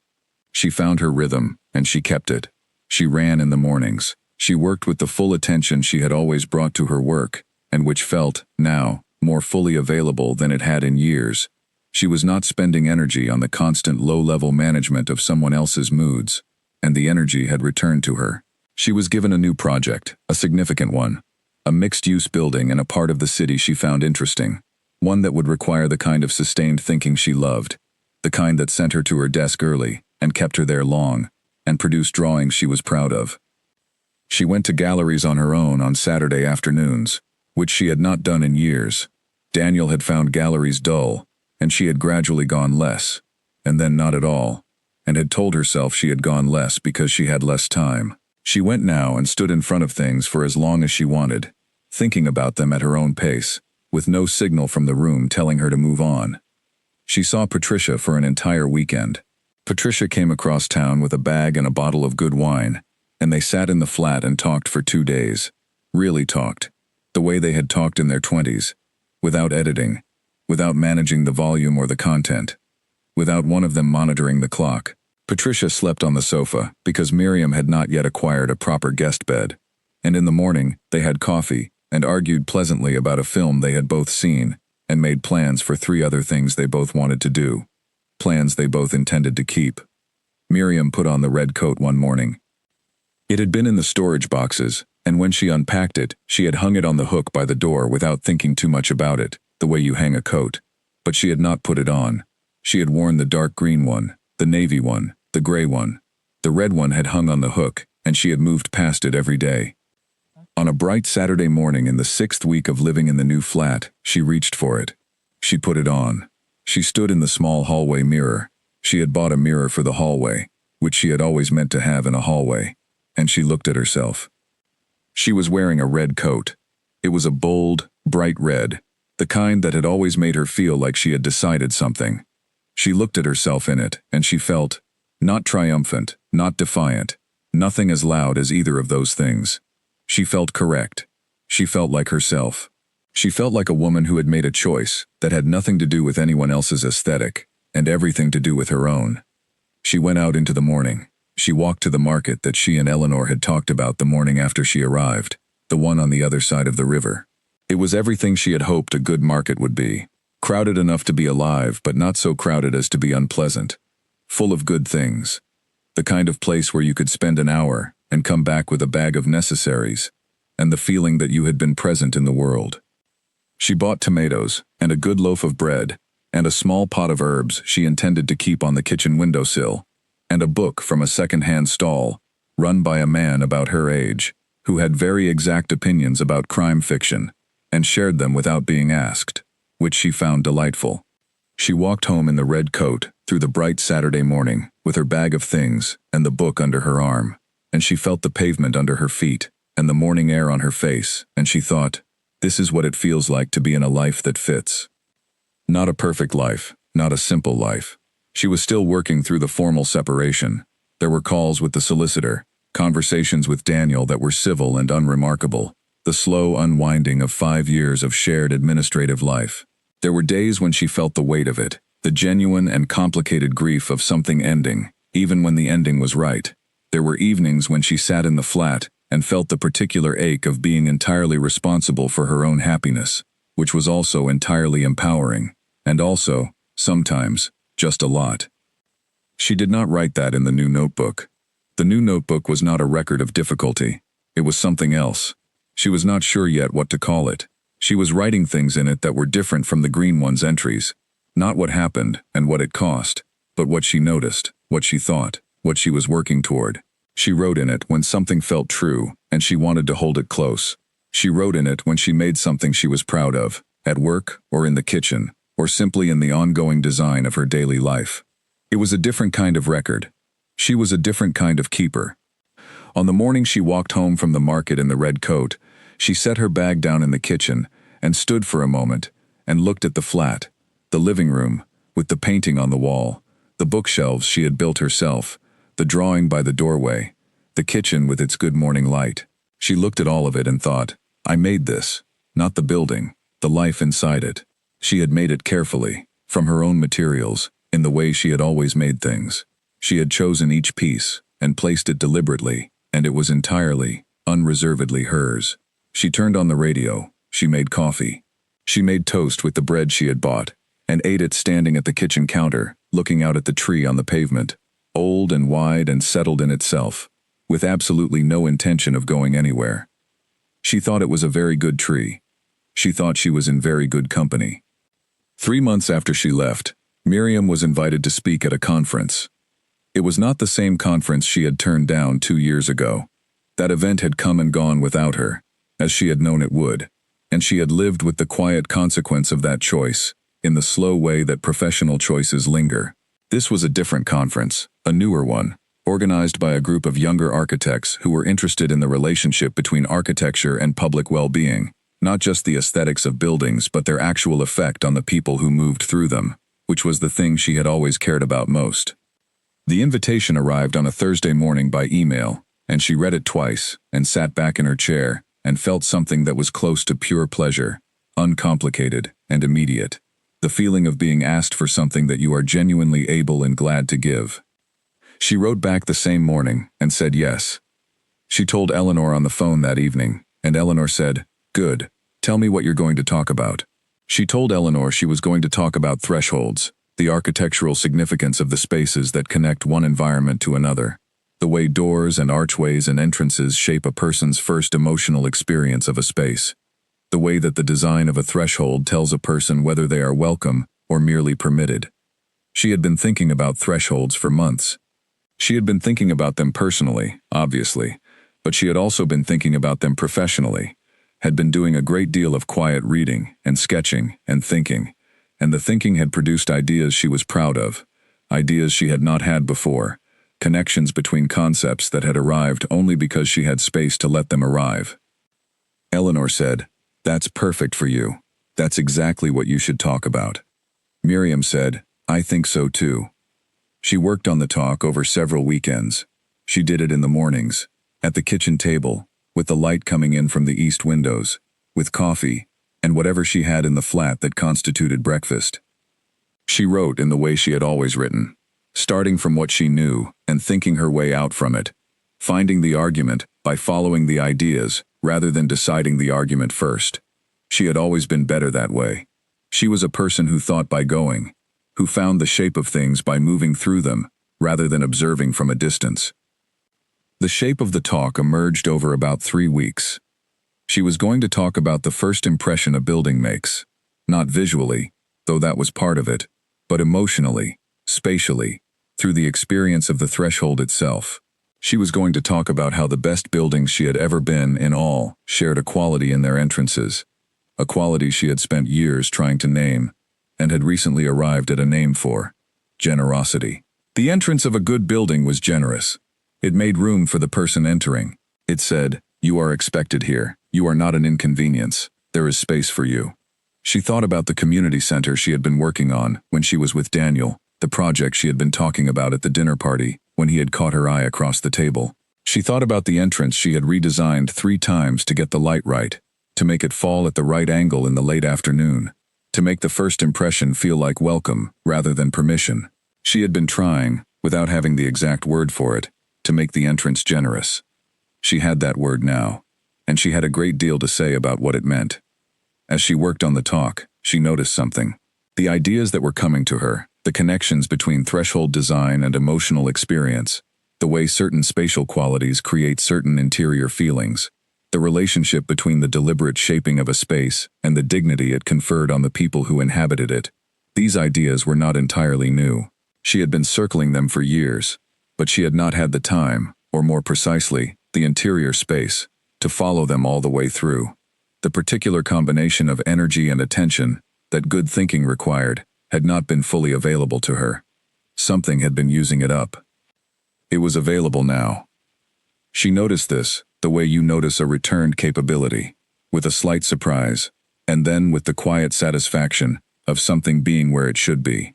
She found her rhythm, and she kept it. She ran in the mornings. She worked with the full attention she had always brought to her work, and which felt, now, more fully available than it had in years. She was not spending energy on the constant low-level management of someone else's moods, and the energy had returned to her. She was given a new project, a significant one, a mixed-use building in a part of the city she found interesting, one that would require the kind of sustained thinking she loved, the kind that sent her to her desk early and kept her there long, and produced drawings she was proud of. She went to galleries on her own on Saturday afternoons, which she had not done in years. Daniel had found galleries dull, and she had gradually gone less, and then not at all, and had told herself she had gone less because she had less time. She went now and stood in front of things for as long as she wanted, thinking about them at her own pace, with no signal from the room telling her to move on. She saw Patricia for an entire weekend. Patricia came across town with a bag and a bottle of good wine, and they sat in the flat and talked for 2 days. Really talked, the way they had talked in their 20s, without editing, without managing the volume or the content, without one of them monitoring the clock. Patricia slept on the sofa because Miriam had not yet acquired a proper guest bed, and in the morning they had coffee and argued pleasantly about a film they had both seen and made plans for 3 other things they both wanted to do, plans they both intended to keep. Miriam put on the red coat one morning. It had been in the storage boxes, and when she unpacked it, she had hung it on the hook by the door without thinking too much about it, the way you hang a coat. But she had not put it on. She had worn the dark green one, the navy one, the gray one. The red one had hung on the hook, and she had moved past it every day. On a bright Saturday morning in the 6th week of living in the new flat, she reached for it. She put it on. She stood in the small hallway mirror. She had bought a mirror for the hallway, which she had always meant to have in a hallway, and she looked at herself. She was wearing a red coat. It was a bold, bright red, the kind that had always made her feel like she had decided something. She looked at herself in it, and she felt, not triumphant, not defiant, nothing as loud as either of those things. She felt correct. She felt like herself. She felt like a woman who had made a choice that had nothing to do with anyone else's aesthetic, and everything to do with her own. She went out into the morning. She walked to the market that she and Eleanor had talked about the morning after she arrived, the one on the other side of the river. It was everything she had hoped a good market would be. Crowded enough to be alive, but not so crowded as to be unpleasant. Full of good things. The kind of place where you could spend an hour and come back with a bag of necessaries, and the feeling that you had been present in the world. She bought tomatoes, and a good loaf of bread, and a small pot of herbs she intended to keep on the kitchen windowsill, and a book from a second-hand stall, run by a man about her age, who had very exact opinions about crime fiction, and shared them without being asked, which she found delightful. She walked home in the red coat, through the bright Saturday morning, with her bag of things, and the book under her arm, and she felt the pavement under her feet, and the morning air on her face, and she thought, this is what it feels like to be in a life that fits. Not a perfect life, not a simple life. She was still working through the formal separation. There were calls with the solicitor, conversations with Daniel that were civil and unremarkable, the slow unwinding of 5 years of shared administrative life. There were days when she felt the weight of it, the genuine and complicated grief of something ending, even when the ending was right. There were evenings when she sat in the flat and felt the particular ache of being entirely responsible for her own happiness, which was also entirely empowering, and also, sometimes, just a lot. She did not write that in the new notebook. The new notebook was not a record of difficulty. It was something else. She was not sure yet what to call it. She was writing things in it that were different from the green one's entries. Not what happened and what it cost, but what she noticed, what she thought, what she was working toward. She wrote in it when something felt true and she wanted to hold it close. She wrote in it when she made something she was proud of, at work or in the kitchen, or simply in the ongoing design of her daily life. It was a different kind of record. She was a different kind of keeper. On the morning she walked home from the market in the red coat, she set her bag down in the kitchen and stood for a moment and looked at the flat, the living room, with the painting on the wall, the bookshelves she had built herself, the drawing by the doorway, the kitchen with its good morning light. She looked at all of it and thought, I made this, not the building, the life inside it. She had made it carefully, from her own materials, in the way she had always made things. She had chosen each piece and placed it deliberately, and it was entirely, unreservedly hers. She turned on the radio, she made coffee. She made toast with the bread she had bought, and ate it standing at the kitchen counter, looking out at the tree on the pavement, old and wide and settled in itself, with absolutely no intention of going anywhere. She thought it was a very good tree. She thought she was in very good company. 3 months after she left, Miriam was invited to speak at a conference. It was not the same conference she had turned down 2 years ago. That event had come and gone without her, as she had known it would, and she had lived with the quiet consequence of that choice, in the slow way that professional choices linger. This was a different conference, a newer one, organized by a group of younger architects who were interested in the relationship between architecture and public well-being, not just the aesthetics of buildings but their actual effect on the people who moved through them, which was the thing she had always cared about most. The invitation arrived on a Thursday morning by email, and she read it twice, and sat back in her chair, and felt something that was close to pure pleasure, uncomplicated and immediate, the feeling of being asked for something that you are genuinely able and glad to give. She wrote back the same morning and said yes. She told Eleanor on the phone that evening, and Eleanor said, "Good, tell me what you're going to talk about." She told Eleanor she was going to talk about thresholds, the architectural significance of the spaces that connect one environment to another, the way doors and archways and entrances shape a person's first emotional experience of a space, the way that the design of a threshold tells a person whether they are welcome or merely permitted. She had been thinking about thresholds for months. She had been thinking about them personally, obviously, but she had also been thinking about them professionally, had been doing a great deal of quiet reading and sketching and thinking, and the thinking had produced ideas she was proud of, ideas she had not had before, connections between concepts that had arrived only because she had space to let them arrive. Eleanor said, "That's perfect for you. That's exactly what you should talk about." Miriam said, "I think so too." She worked on the talk over several weekends. She did it in the mornings, at the kitchen table, with the light coming in from the east windows, with coffee, and whatever she had in the flat that constituted breakfast. She wrote in the way she had always written, starting from what she knew and thinking her way out from it, finding the argument by following the ideas rather than deciding the argument first. She had always been better that way. She was a person who thought by going, who found the shape of things by moving through them rather than observing from a distance. The shape of the talk emerged over about 3 weeks. She was going to talk about the first impression a building makes, not visually, though that was part of it, but emotionally, spatially, through the experience of the threshold itself. She was going to talk about how the best buildings she had ever been in all shared a quality in their entrances, a quality she had spent years trying to name, and had recently arrived at a name for generosity. The entrance of a good building was generous. It made room for the person entering. It said, "You are expected here. You are not an inconvenience. There is space for you." She thought about the community center she had been working on when she was with Daniel, the project she had been talking about at the dinner party when he had caught her eye across the table. She thought about the entrance she had redesigned 3 times to get the light right, to make it fall at the right angle in the late afternoon, to make the first impression feel like welcome rather than permission. She had been trying, without having the exact word for it, to make the entrance generous. She had that word now, and she had a great deal to say about what it meant. As she worked on the talk, she noticed something. The ideas that were coming to her, the connections between threshold design and emotional experience, the way certain spatial qualities create certain interior feelings, the relationship between the deliberate shaping of a space and the dignity it conferred on the people who inhabited it. These ideas were not entirely new. She had been circling them for years, but she had not had the time, or more precisely, the interior space, to follow them all the way through. The particular combination of energy and attention that good thinking required had not been fully available to her. Something had been using it up. It was available now. She noticed this, the way you notice a returned capability, with a slight surprise, and then with the quiet satisfaction of something being where it should be.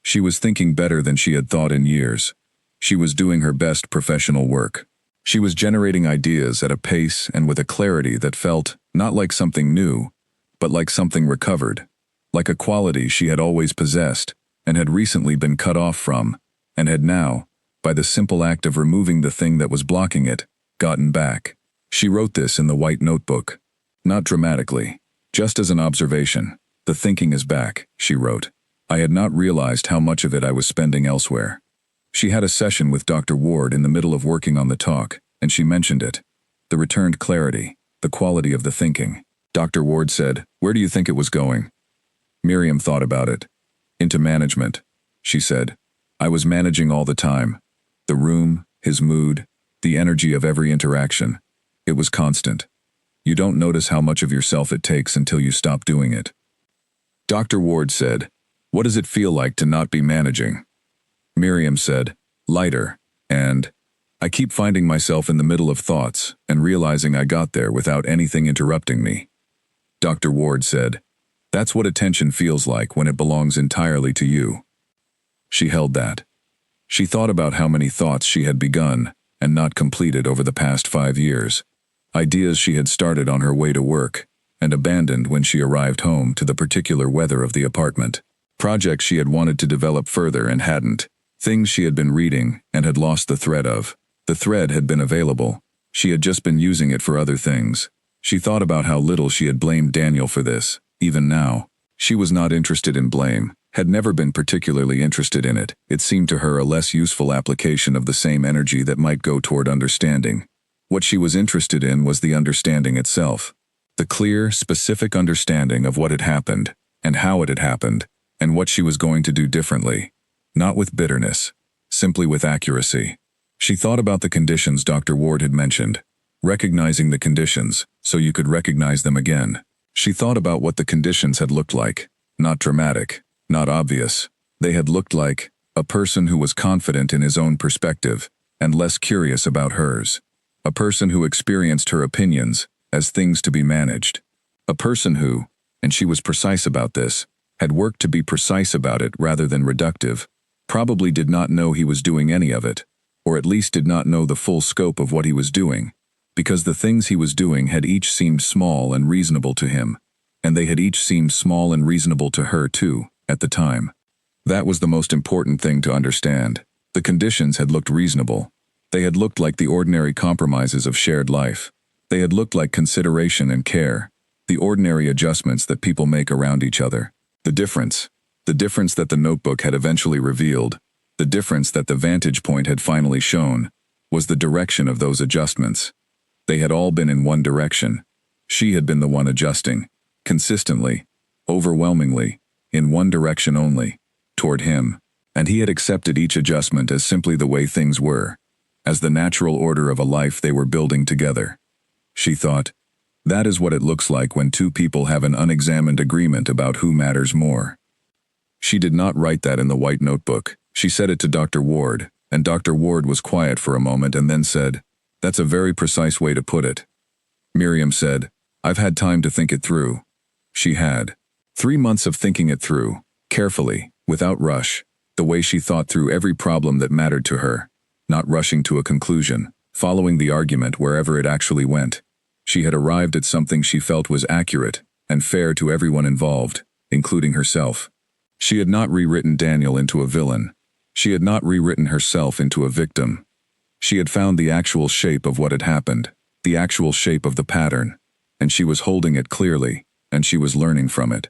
She was thinking better than she had thought in years. She was doing her best professional work. She was generating ideas at a pace and with a clarity that felt not like something new, but like something recovered, like a quality she had always possessed and had recently been cut off from, and had now, by the simple act of removing the thing that was blocking it, gotten back. She wrote this in the white notebook. Not dramatically, just as an observation. "The thinking is back," she wrote. "I had not realized how much of it I was spending elsewhere." She had a session with Dr. Ward in the middle of working on the talk, and she mentioned it. The returned clarity, the quality of the thinking. Dr. Ward said, "Where do you think it was going?" Miriam thought about it. "Into management," she said. "I was managing all the time. The room, his mood, the energy of every interaction. It was constant. You don't notice how much of yourself it takes until you stop doing it." Dr. Ward said, "What does it feel like to not be managing?" Miriam said, "Lighter, and I keep finding myself in the middle of thoughts and realizing I got there without anything interrupting me." Dr. Ward said, "That's what attention feels like when it belongs entirely to you." She held that. She thought about how many thoughts she had begun and not completed over the past 5 years. Ideas she had started on her way to work and abandoned when she arrived home to the particular weather of the apartment. Projects she had wanted to develop further and hadn't. Things she had been reading and had lost the thread of. The thread had been available. She had just been using it for other things. She thought about how little she had blamed Daniel for this, even now. She was not interested in blame, had never been particularly interested in it. It seemed to her a less useful application of the same energy that might go toward understanding. What she was interested in was the understanding itself. The clear, specific understanding of what had happened, and how it had happened, and what she was going to do differently. Not with bitterness, simply with accuracy. She thought about the conditions Dr. Ward had mentioned, recognizing the conditions so you could recognize them again. She thought about what the conditions had looked like, not dramatic, not obvious. They had looked like a person who was confident in his own perspective and less curious about hers. A person who experienced her opinions as things to be managed. A person who, and she was precise about this, had worked to be precise about it rather than reductive, probably did not know he was doing any of it, or at least did not know the full scope of what he was doing, because the things he was doing had each seemed small and reasonable to him, and they had each seemed small and reasonable to her too, at the time. That was the most important thing to understand. The conditions had looked reasonable. They had looked like the ordinary compromises of shared life. They had looked like consideration and care, the ordinary adjustments that people make around each other. The difference that the notebook had eventually revealed, the difference that the vantage point had finally shown, was the direction of those adjustments. They had all been in one direction. She had been the one adjusting, consistently, overwhelmingly, in one direction only, toward him, and he had accepted each adjustment as simply the way things were, as the natural order of a life they were building together. She thought, that is what it looks like when two people have an unexamined agreement about who matters more. She did not write that in the white notebook. She said it to Dr. Ward, and Dr. Ward was quiet for a moment and then said, "That's a very precise way to put it." Miriam said, "I've had time to think it through." She had. 3 months of thinking it through, carefully, without rush, the way she thought through every problem that mattered to her, not rushing to a conclusion, following the argument wherever it actually went. She had arrived at something she felt was accurate and fair to everyone involved, including herself. She had not rewritten Daniel into a villain. She had not rewritten herself into a victim. She had found the actual shape of what had happened, the actual shape of the pattern, and she was holding it clearly, and she was learning from it.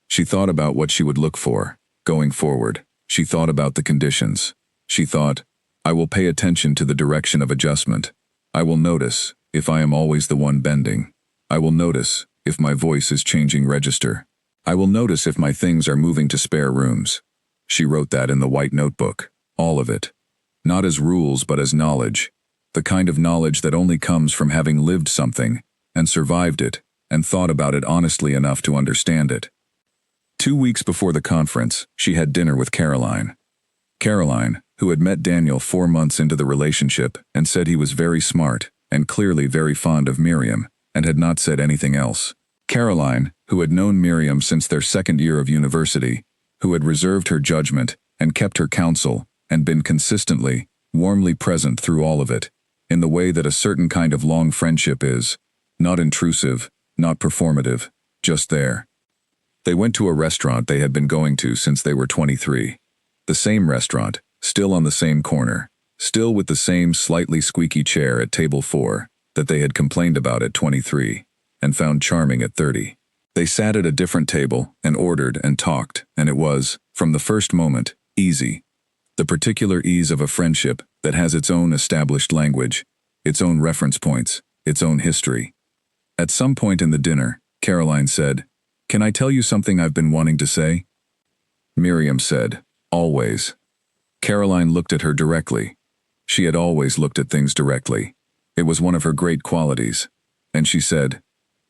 She thought about what she would look for, going forward. She thought about the conditions. She thought, I will pay attention to the direction of adjustment. I will notice if I am always the one bending. I will notice if my voice is changing register. I will notice if my things are moving to spare rooms. She wrote that in the white notebook, all of it. Not as rules but as knowledge. The kind of knowledge that only comes from having lived something, and survived it, and thought about it honestly enough to understand it. 2 weeks before the conference, she had dinner with Caroline. Caroline, who had met Daniel 4 months into the relationship and said he was very smart and clearly very fond of Miriam, and had not said anything else. Caroline, who had known Miriam since their 2nd year of university, who had reserved her judgment and kept her counsel and been consistently, warmly present through all of it, in the way that a certain kind of long friendship is, not intrusive, not performative, just there. They went to a restaurant they had been going to since they were 23. The same restaurant, still on the same corner, still with the same slightly squeaky chair at table 4 that they had complained about at 23 and found charming at 30. They sat at a different table and ordered and talked, and it was, from the first moment, easy. The particular ease of a friendship that has its own established language, its own reference points, its own history. At some point in the dinner, Caroline said, "Can I tell you something I've been wanting to say?" Miriam said, "Always." Caroline looked at her directly. She had always looked at things directly. It was one of her great qualities. And she said,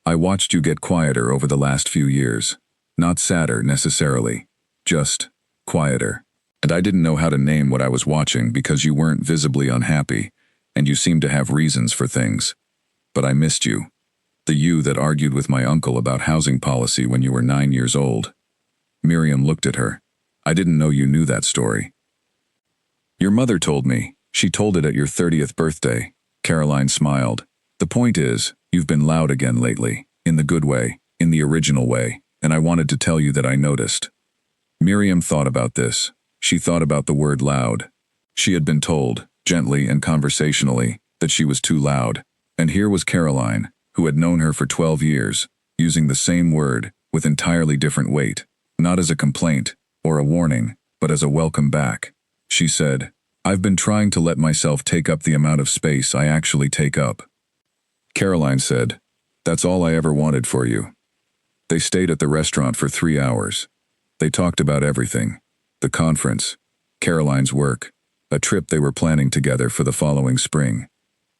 "I watched you get quieter over the last few years. Not sadder, necessarily. Just quieter. And I didn't know how to name what I was watching because you weren't visibly unhappy, and you seemed to have reasons for things. But I missed you. The you that argued with my uncle about housing policy when you were 9 years old." Miriam looked at her. "I didn't know you knew that story." "Your mother told me. She told it at your 30th birthday." Caroline smiled. "The point is, you've been loud again lately, in the good way, in the original way, and I wanted to tell you that I noticed." Miriam thought about this. She thought about the word loud. She had been told, gently and conversationally, that she was too loud, and here was Caroline, who had known her for 12 years, using the same word, with entirely different weight, not as a complaint, or a warning, but as a welcome back. She said, "I've been trying to let myself take up the amount of space I actually take up." Caroline said, "That's all I ever wanted for you." They stayed at the restaurant for 3 hours. They talked about everything. The conference, Caroline's work, a trip they were planning together for the following spring.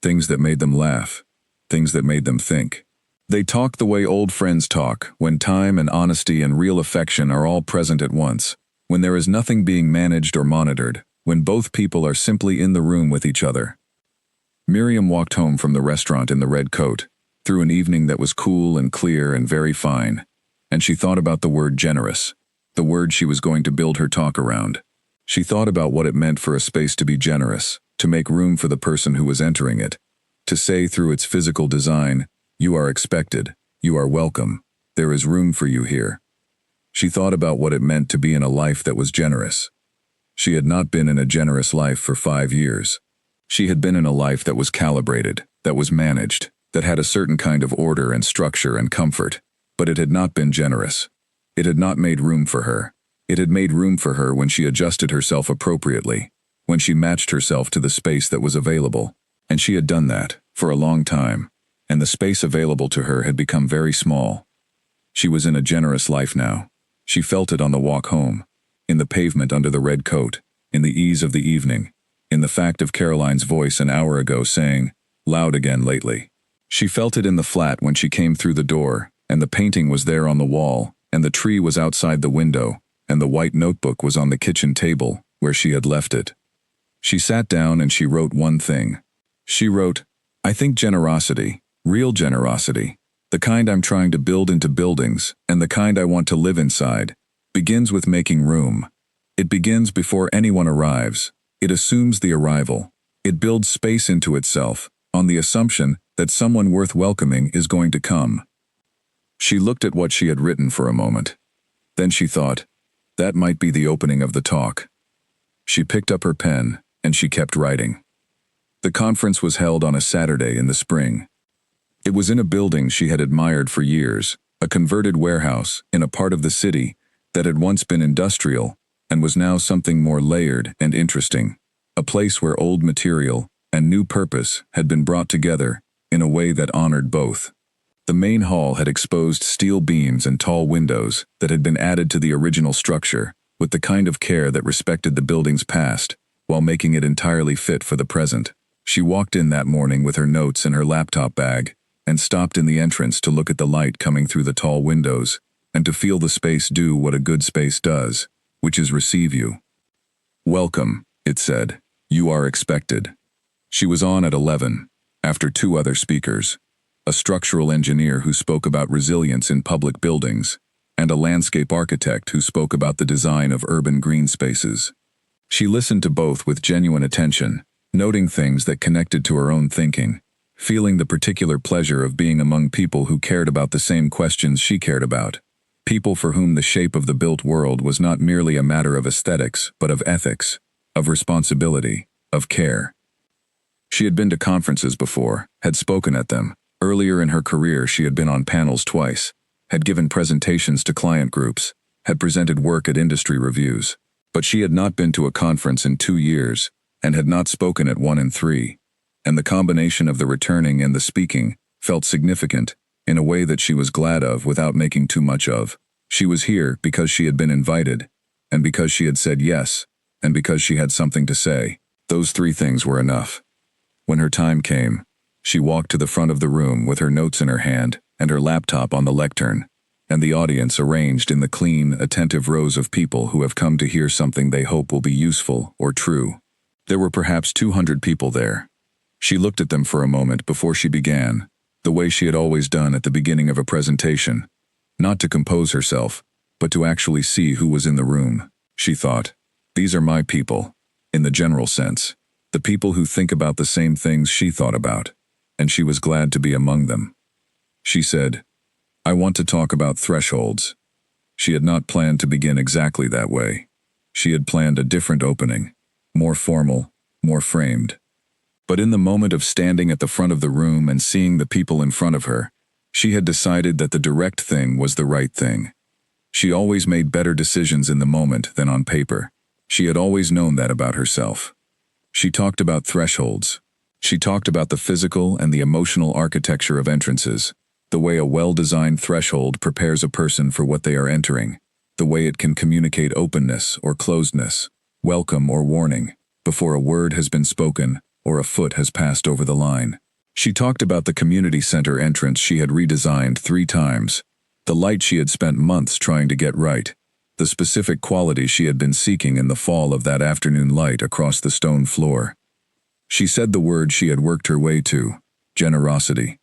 Things that made them laugh. Things that made them think. They talked the way old friends talk, when time and honesty and real affection are all present at once, when there is nothing being managed or monitored, when both people are simply in the room with each other. Miriam walked home from the restaurant in the red coat, through an evening that was cool and clear and very fine, and she thought about the word generous, the word she was going to build her talk around. She thought about what it meant for a space to be generous, to make room for the person who was entering it, to say through its physical design, "You are expected, you are welcome, there is room for you here." She thought about what it meant to be in a life that was generous. She had not been in a generous life for 5 years. She had been in a life that was calibrated, that was managed, that had a certain kind of order and structure and comfort, but it had not been generous. It had not made room for her. It had made room for her when she adjusted herself appropriately, when she matched herself to the space that was available, and she had done that for a long time, and the space available to her had become very small. She was in a generous life now. She felt it on the walk home, in the pavement under the red coat, in the ease of the evening, in the fact of Caroline's voice an hour ago saying, "Loud again lately." She felt it in the flat when she came through the door, and the painting was there on the wall, and the tree was outside the window, and the white notebook was on the kitchen table, where she had left it. She sat down and she wrote one thing. She wrote, "I think generosity, real generosity, the kind I'm trying to build into buildings, and the kind I want to live inside, begins with making room. It begins before anyone arrives. It assumes the arrival. It builds space into itself, on the assumption that someone worth welcoming is going to come." She looked at what she had written for a moment. Then she thought, that might be the opening of the talk. She picked up her pen, and she kept writing. The conference was held on a Saturday in the spring. It was in a building she had admired for years, a converted warehouse in a part of the city that had once been industrial and was now something more layered and interesting, a place where old material and new purpose had been brought together in a way that honored both. The main hall had exposed steel beams and tall windows that had been added to the original structure with the kind of care that respected the building's past while making it entirely fit for the present. She walked in that morning with her notes in her laptop bag and stopped in the entrance to look at the light coming through the tall windows and to feel the space do what a good space does, which is receive you. "Welcome," it said. "You are expected." She was on at 11, after two other speakers, a structural engineer who spoke about resilience in public buildings, and a landscape architect who spoke about the design of urban green spaces. She listened to both with genuine attention, noting things that connected to her own thinking, feeling the particular pleasure of being among people who cared about the same questions she cared about, people for whom the shape of the built world was not merely a matter of aesthetics, but of ethics, of responsibility, of care. She had been to conferences before, had spoken at them. Earlier in her career she had been on panels twice, had given presentations to client groups, had presented work at industry reviews. But she had not been to a conference in 2 years, and had not spoken at one in 3. And the combination of the returning and the speaking felt significant, in a way that she was glad of without making too much of. She was here because she had been invited, and because she had said yes, and because she had something to say. Those 3 things were enough. When her time came, she walked to the front of the room with her notes in her hand and her laptop on the lectern, and the audience arranged in the clean, attentive rows of people who have come to hear something they hope will be useful or true. There were perhaps 200 people there. She looked at them for a moment before she began, the way she had always done at the beginning of a presentation, not to compose herself, but to actually see who was in the room. She thought, these are my people, in the general sense, the people who think about the same things she thought about, and she was glad to be among them. She said, "I want to talk about thresholds." She had not planned to begin exactly that way. She had planned a different opening, more formal, more framed. But in the moment of standing at the front of the room and seeing the people in front of her, she had decided that the direct thing was the right thing. She always made better decisions in the moment than on paper. She had always known that about herself. She talked about thresholds. She talked about the physical and the emotional architecture of entrances, the way a well-designed threshold prepares a person for what they are entering, the way it can communicate openness or closedness, welcome or warning, before a word has been spoken or a foot has passed over the line. She talked about the community center entrance she had redesigned 3 times, the light she had spent months trying to get right, the specific quality she had been seeking in the fall of that afternoon light across the stone floor. She said the word she had worked her way to, generosity.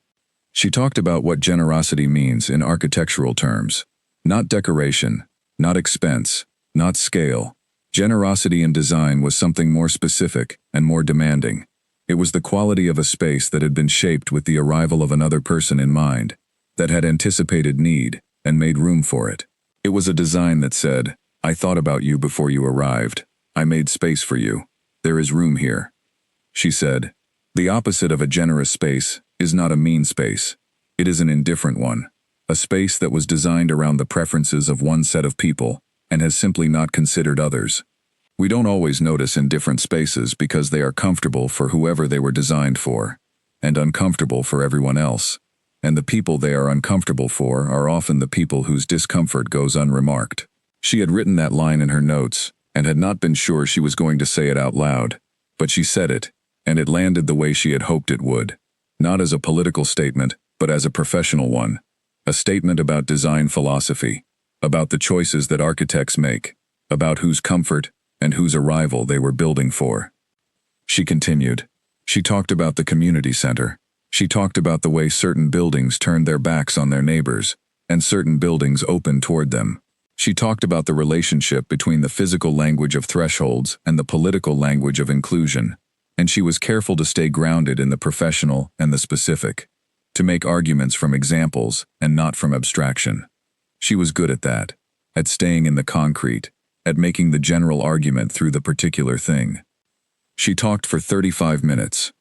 She talked about what generosity means in architectural terms. Not decoration, not expense, not scale. Generosity in design was something more specific and more demanding. It was the quality of a space that had been shaped with the arrival of another person in mind, that had anticipated need and made room for it. It was a design that said, "I thought about you before you arrived. I made space for you. There is room here." She said, "The opposite of a generous space is not a mean space. It is an indifferent one, a space that was designed around the preferences of one set of people and has simply not considered others." We don't always notice indifferent spaces because they are comfortable for whoever they were designed for, and uncomfortable for everyone else. And the people they are uncomfortable for are often the people whose discomfort goes unremarked. She had written that line in her notes and had not been sure she was going to say it out loud, but she said it, and it landed the way she had hoped it would. Not as a political statement, but as a professional one. A statement about design philosophy, about the choices that architects make, about whose comfort and whose arrival they were building for. She continued. She talked about the community center. She talked about the way certain buildings turned their backs on their neighbors, and certain buildings opened toward them. She talked about the relationship between the physical language of thresholds and the political language of inclusion, and she was careful to stay grounded in the professional and the specific, to make arguments from examples and not from abstraction. She was good at that, at staying in the concrete, at making the general argument through the particular thing. She talked for 35 minutes.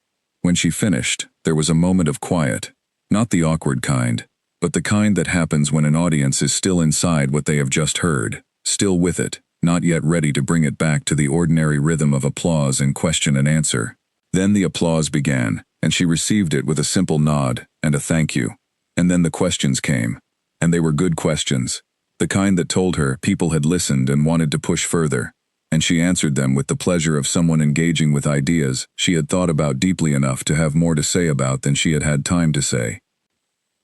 When she finished, there was a moment of quiet, not the awkward kind, but the kind that happens when an audience is still inside what they have just heard, still with it, not yet ready to bring it back to the ordinary rhythm of applause and question and answer. Then the applause began, and she received it with a simple nod and a thank you. And then the questions came, and they were good questions, the kind that told her people had listened and wanted to push further, and she answered them with the pleasure of someone engaging with ideas she had thought about deeply enough to have more to say about than she had had time to say.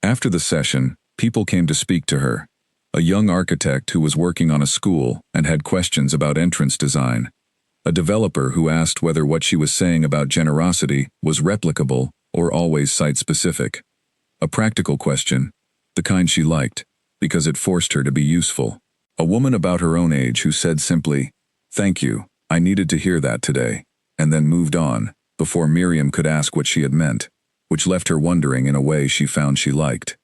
After the session, people came to speak to her. A young architect who was working on a school and had questions about entrance design. A developer who asked whether what she was saying about generosity was replicable or always site-specific. A practical question, the kind she liked, because it forced her to be useful. A woman about her own age who said simply, "Thank you, I needed to hear that today," and then moved on, before Miriam could ask what she had meant, which left her wondering in a way she found she liked.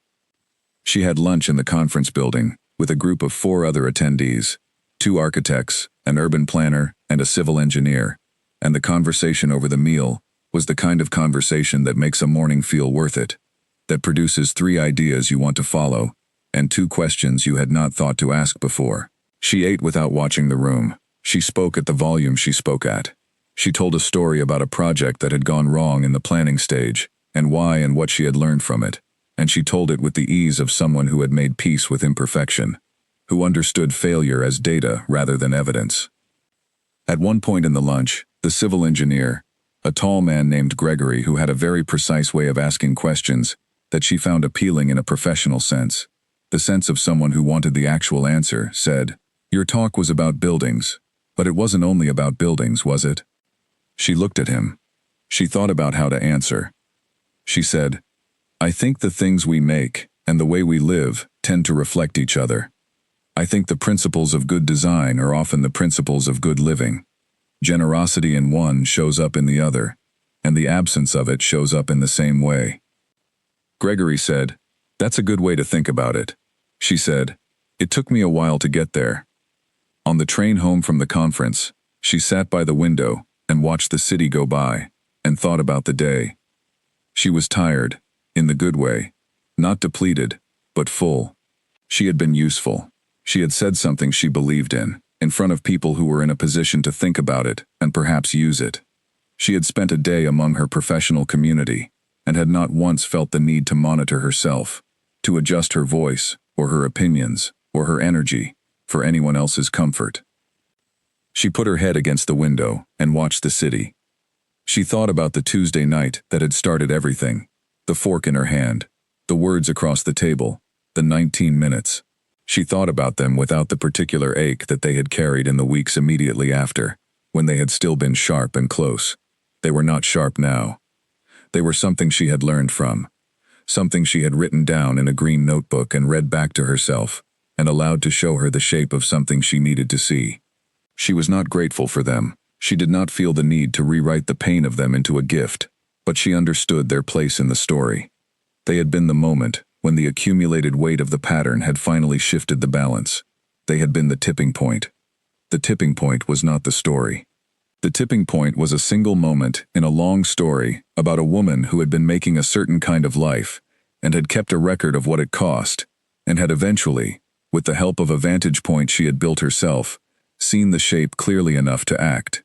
She had lunch in the conference building, with a group of 4 other attendees, 2 architects, an urban planner, and a civil engineer, and the conversation over the meal was the kind of conversation that makes a morning feel worth it, that produces 3 ideas you want to follow, and 2 questions you had not thought to ask before. She ate without watching the room. She spoke at the volume she spoke at. She told a story about a project that had gone wrong in the planning stage, and why and what she had learned from it, and she told it with the ease of someone who had made peace with imperfection, who understood failure as data rather than evidence. At one point in the lunch, the civil engineer, a tall man named Gregory who had a very precise way of asking questions that she found appealing in a professional sense, the sense of someone who wanted the actual answer, said, "Your talk was about buildings, but it wasn't only about buildings, was it?" She looked at him. She thought about how to answer. She said, "I think the things we make and the way we live tend to reflect each other. I think the principles of good design are often the principles of good living. Generosity in one shows up in the other, and the absence of it shows up in the same way." Gregory said, "That's a good way to think about it." She said, "It took me a while to get there." On the train home from the conference, she sat by the window and watched the city go by, and thought about the day. She was tired, in the good way, not depleted, but full. She had been useful. She had said something she believed in front of people who were in a position to think about it and perhaps use it. She had spent a day among her professional community, and had not once felt the need to monitor herself, to adjust her voice, or her opinions, or her energy, for anyone else's comfort. She put her head against the window and watched the city. She thought about the Tuesday night that had started everything, the fork in her hand, the words across the table, the 19 minutes. She thought about them without the particular ache that they had carried in the weeks immediately after, when they had still been sharp and close. They were not sharp now. They were something she had learned from, something she had written down in a green notebook and read back to herself, and allowed to show her the shape of something she needed to see. She was not grateful for them. She did not feel the need to rewrite the pain of them into a gift, but she understood their place in the story. They had been the moment when the accumulated weight of the pattern had finally shifted the balance. They had been the tipping point. The tipping point was not the story. The tipping point was a single moment in a long story about a woman who had been making a certain kind of life, and had kept a record of what it cost, and had eventually, with the help of a vantage point she had built herself, seen the shape clearly enough to act.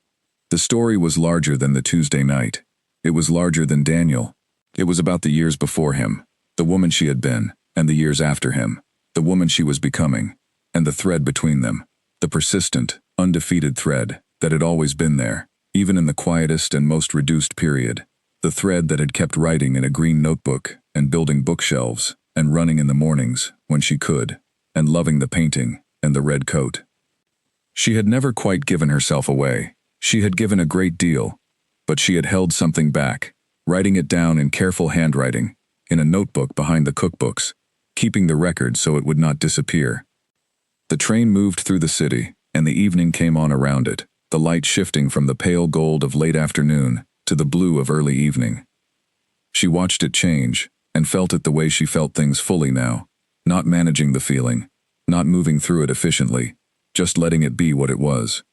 The story was larger than the Tuesday night. It was larger than Daniel. It was about the years before him, the woman she had been, and the years after him, the woman she was becoming, and the thread between them, the persistent, undefeated thread that had always been there, even in the quietest and most reduced period, the thread that had kept writing in a green notebook and building bookshelves and running in the mornings when she could, and loving the painting and the red coat. She had never quite given herself away. She had given a great deal, but she had held something back, writing it down in careful handwriting, in a notebook behind the cookbooks, keeping the record so it would not disappear. The train moved through the city, and the evening came on around it, the light shifting from the pale gold of late afternoon to the blue of early evening. She watched it change, and felt it the way she felt things fully now, not managing the feeling, not moving through it efficiently, just letting it be what it was.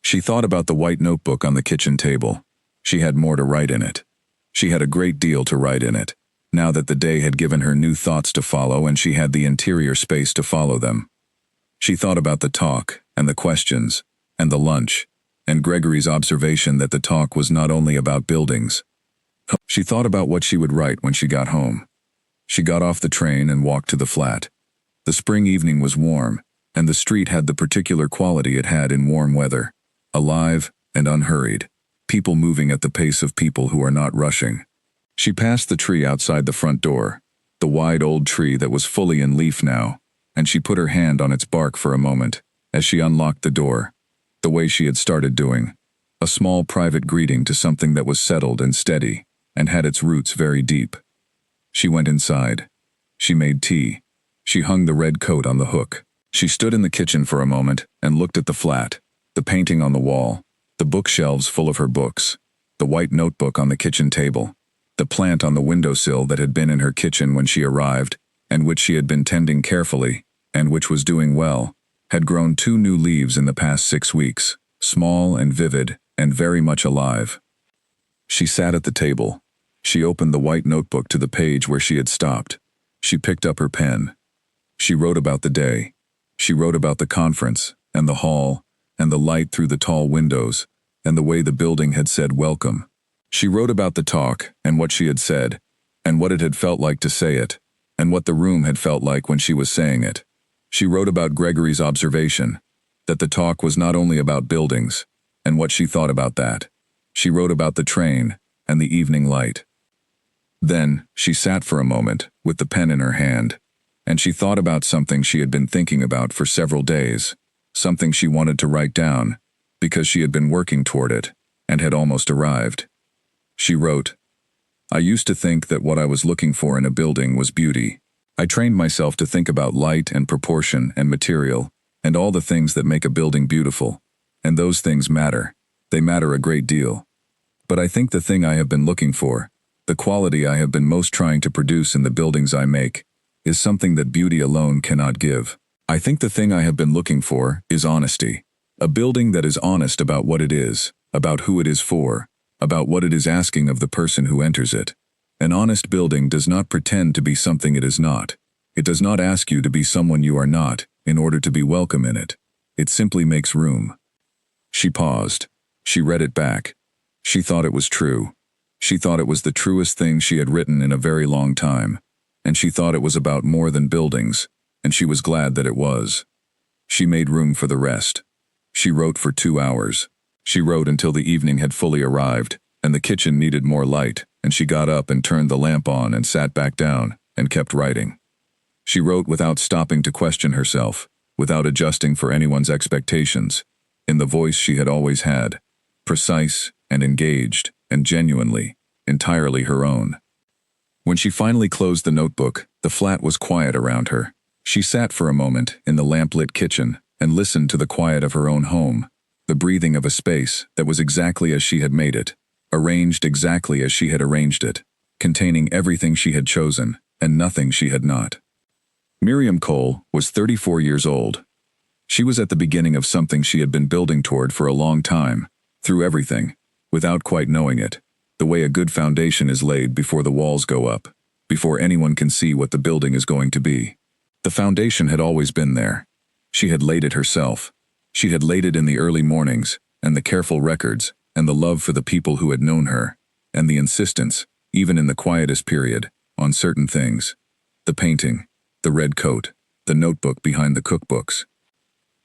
She thought about the white notebook on the kitchen table. She had more to write in it. She had a great deal to write in it, now that the day had given her new thoughts to follow and she had the interior space to follow them. She thought about the talk, and the questions, and the lunch, and Gregory's observation that the talk was not only about buildings. She thought about what she would write when she got home. She got off the train and walked to the flat. The spring evening was warm, and the street had the particular quality it had in warm weather, alive and unhurried, people moving at the pace of people who are not rushing. She passed the tree outside the front door, the wide old tree that was fully in leaf now, and she put her hand on its bark for a moment, as she unlocked the door, the way she had started doing, a small private greeting to something that was settled and steady, and had its roots very deep. She went inside. She made tea. She hung the red coat on the hook. She stood in the kitchen for a moment and looked at the flat, the painting on the wall, the bookshelves full of her books, the white notebook on the kitchen table, the plant on the windowsill that had been in her kitchen when she arrived, and which she had been tending carefully, and which was doing well, had grown 2 new leaves in the past 6 weeks, small and vivid and very much alive. She sat at the table. She opened the white notebook to the page where she had stopped. She picked up her pen. She wrote about the day. She wrote about the conference, and the hall, and the light through the tall windows, and the way the building had said welcome. She wrote about the talk, and what she had said, and what it had felt like to say it, and what the room had felt like when she was saying it. She wrote about Gregory's observation, that the talk was not only about buildings, and what she thought about that. She wrote about the train, and the evening light. Then, she sat for a moment, with the pen in her hand, and she thought about something she had been thinking about for several days, something she wanted to write down, because she had been working toward it, and had almost arrived. She wrote, "I used to think that what I was looking for in a building was beauty. I trained myself to think about light and proportion and material, and all the things that make a building beautiful, and those things matter. They matter a great deal. But I think the thing I have been looking for, the quality I have been most trying to produce in the buildings I make, is something that beauty alone cannot give. I think the thing I have been looking for is honesty. A building that is honest about what it is, about who it is for, about what it is asking of the person who enters it. An honest building does not pretend to be something it is not. It does not ask you to be someone you are not, in order to be welcome in it. It simply makes room." She paused. She read it back. She thought it was true. She thought it was the truest thing she had written in a very long time, and she thought it was about more than buildings, and she was glad that it was. She made room for the rest. She wrote for 2 hours. She wrote until the evening had fully arrived, and the kitchen needed more light, and she got up and turned the lamp on and sat back down, and kept writing. She wrote without stopping to question herself, without adjusting for anyone's expectations, in the voice she had always had, precise and engaged, and genuinely, entirely her own. When she finally closed the notebook, the flat was quiet around her. She sat for a moment in the lamp-lit kitchen and listened to the quiet of her own home, the breathing of a space that was exactly as she had made it, arranged exactly as she had arranged it, containing everything she had chosen and nothing she had not. Miriam Cole was 34 years old. She was at the beginning of something she had been building toward for a long time, through everything, without quite knowing it, the way a good foundation is laid before the walls go up, before anyone can see what the building is going to be. The foundation had always been there. She had laid it herself. She had laid it in the early mornings, and the careful records, and the love for the people who had known her, and the insistence, even in the quietest period, on certain things. The painting, the red coat, the notebook behind the cookbooks.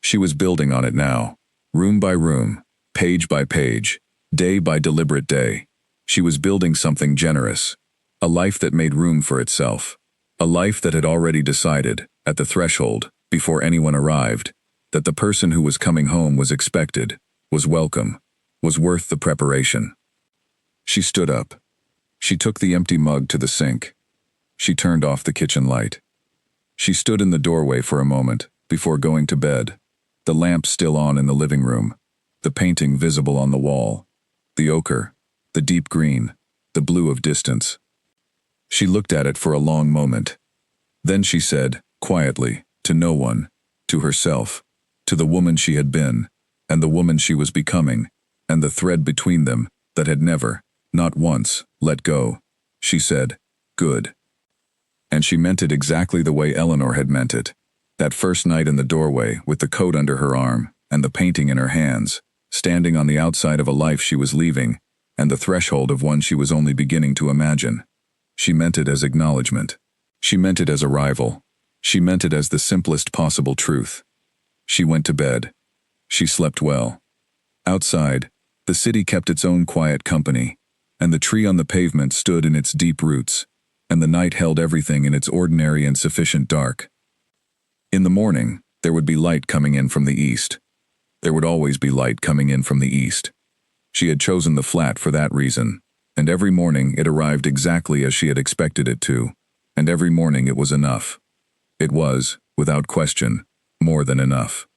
She was building on it now, room by room, page by page, day by deliberate day. She was building something generous, a life that made room for itself, a life that had already decided, at the threshold, before anyone arrived, that the person who was coming home was expected, was welcome, was worth the preparation. She stood up. She took the empty mug to the sink. She turned off the kitchen light. She stood in the doorway for a moment before going to bed, the lamp still on in the living room, the painting visible on the wall, the ochre, the deep green, the blue of distance. She looked at it for a long moment. Then she said, quietly, to no one, to herself, to the woman she had been, and the woman she was becoming, and the thread between them that had never, not once, let go. She said, "Good." And she meant it exactly the way Eleanor had meant it. That first night in the doorway, with the coat under her arm, and the painting in her hands, standing on the outside of a life she was leaving, and the threshold of one she was only beginning to imagine. She meant it as acknowledgement. She meant it as arrival. She meant it as the simplest possible truth. She went to bed. She slept well. Outside, the city kept its own quiet company, and the tree on the pavement stood in its deep roots, and the night held everything in its ordinary and sufficient dark. In the morning, there would be light coming in from the east. There would always be light coming in from the east. She had chosen the flat for that reason, and every morning it arrived exactly as she had expected it to, and every morning it was enough. It was, without question, more than enough.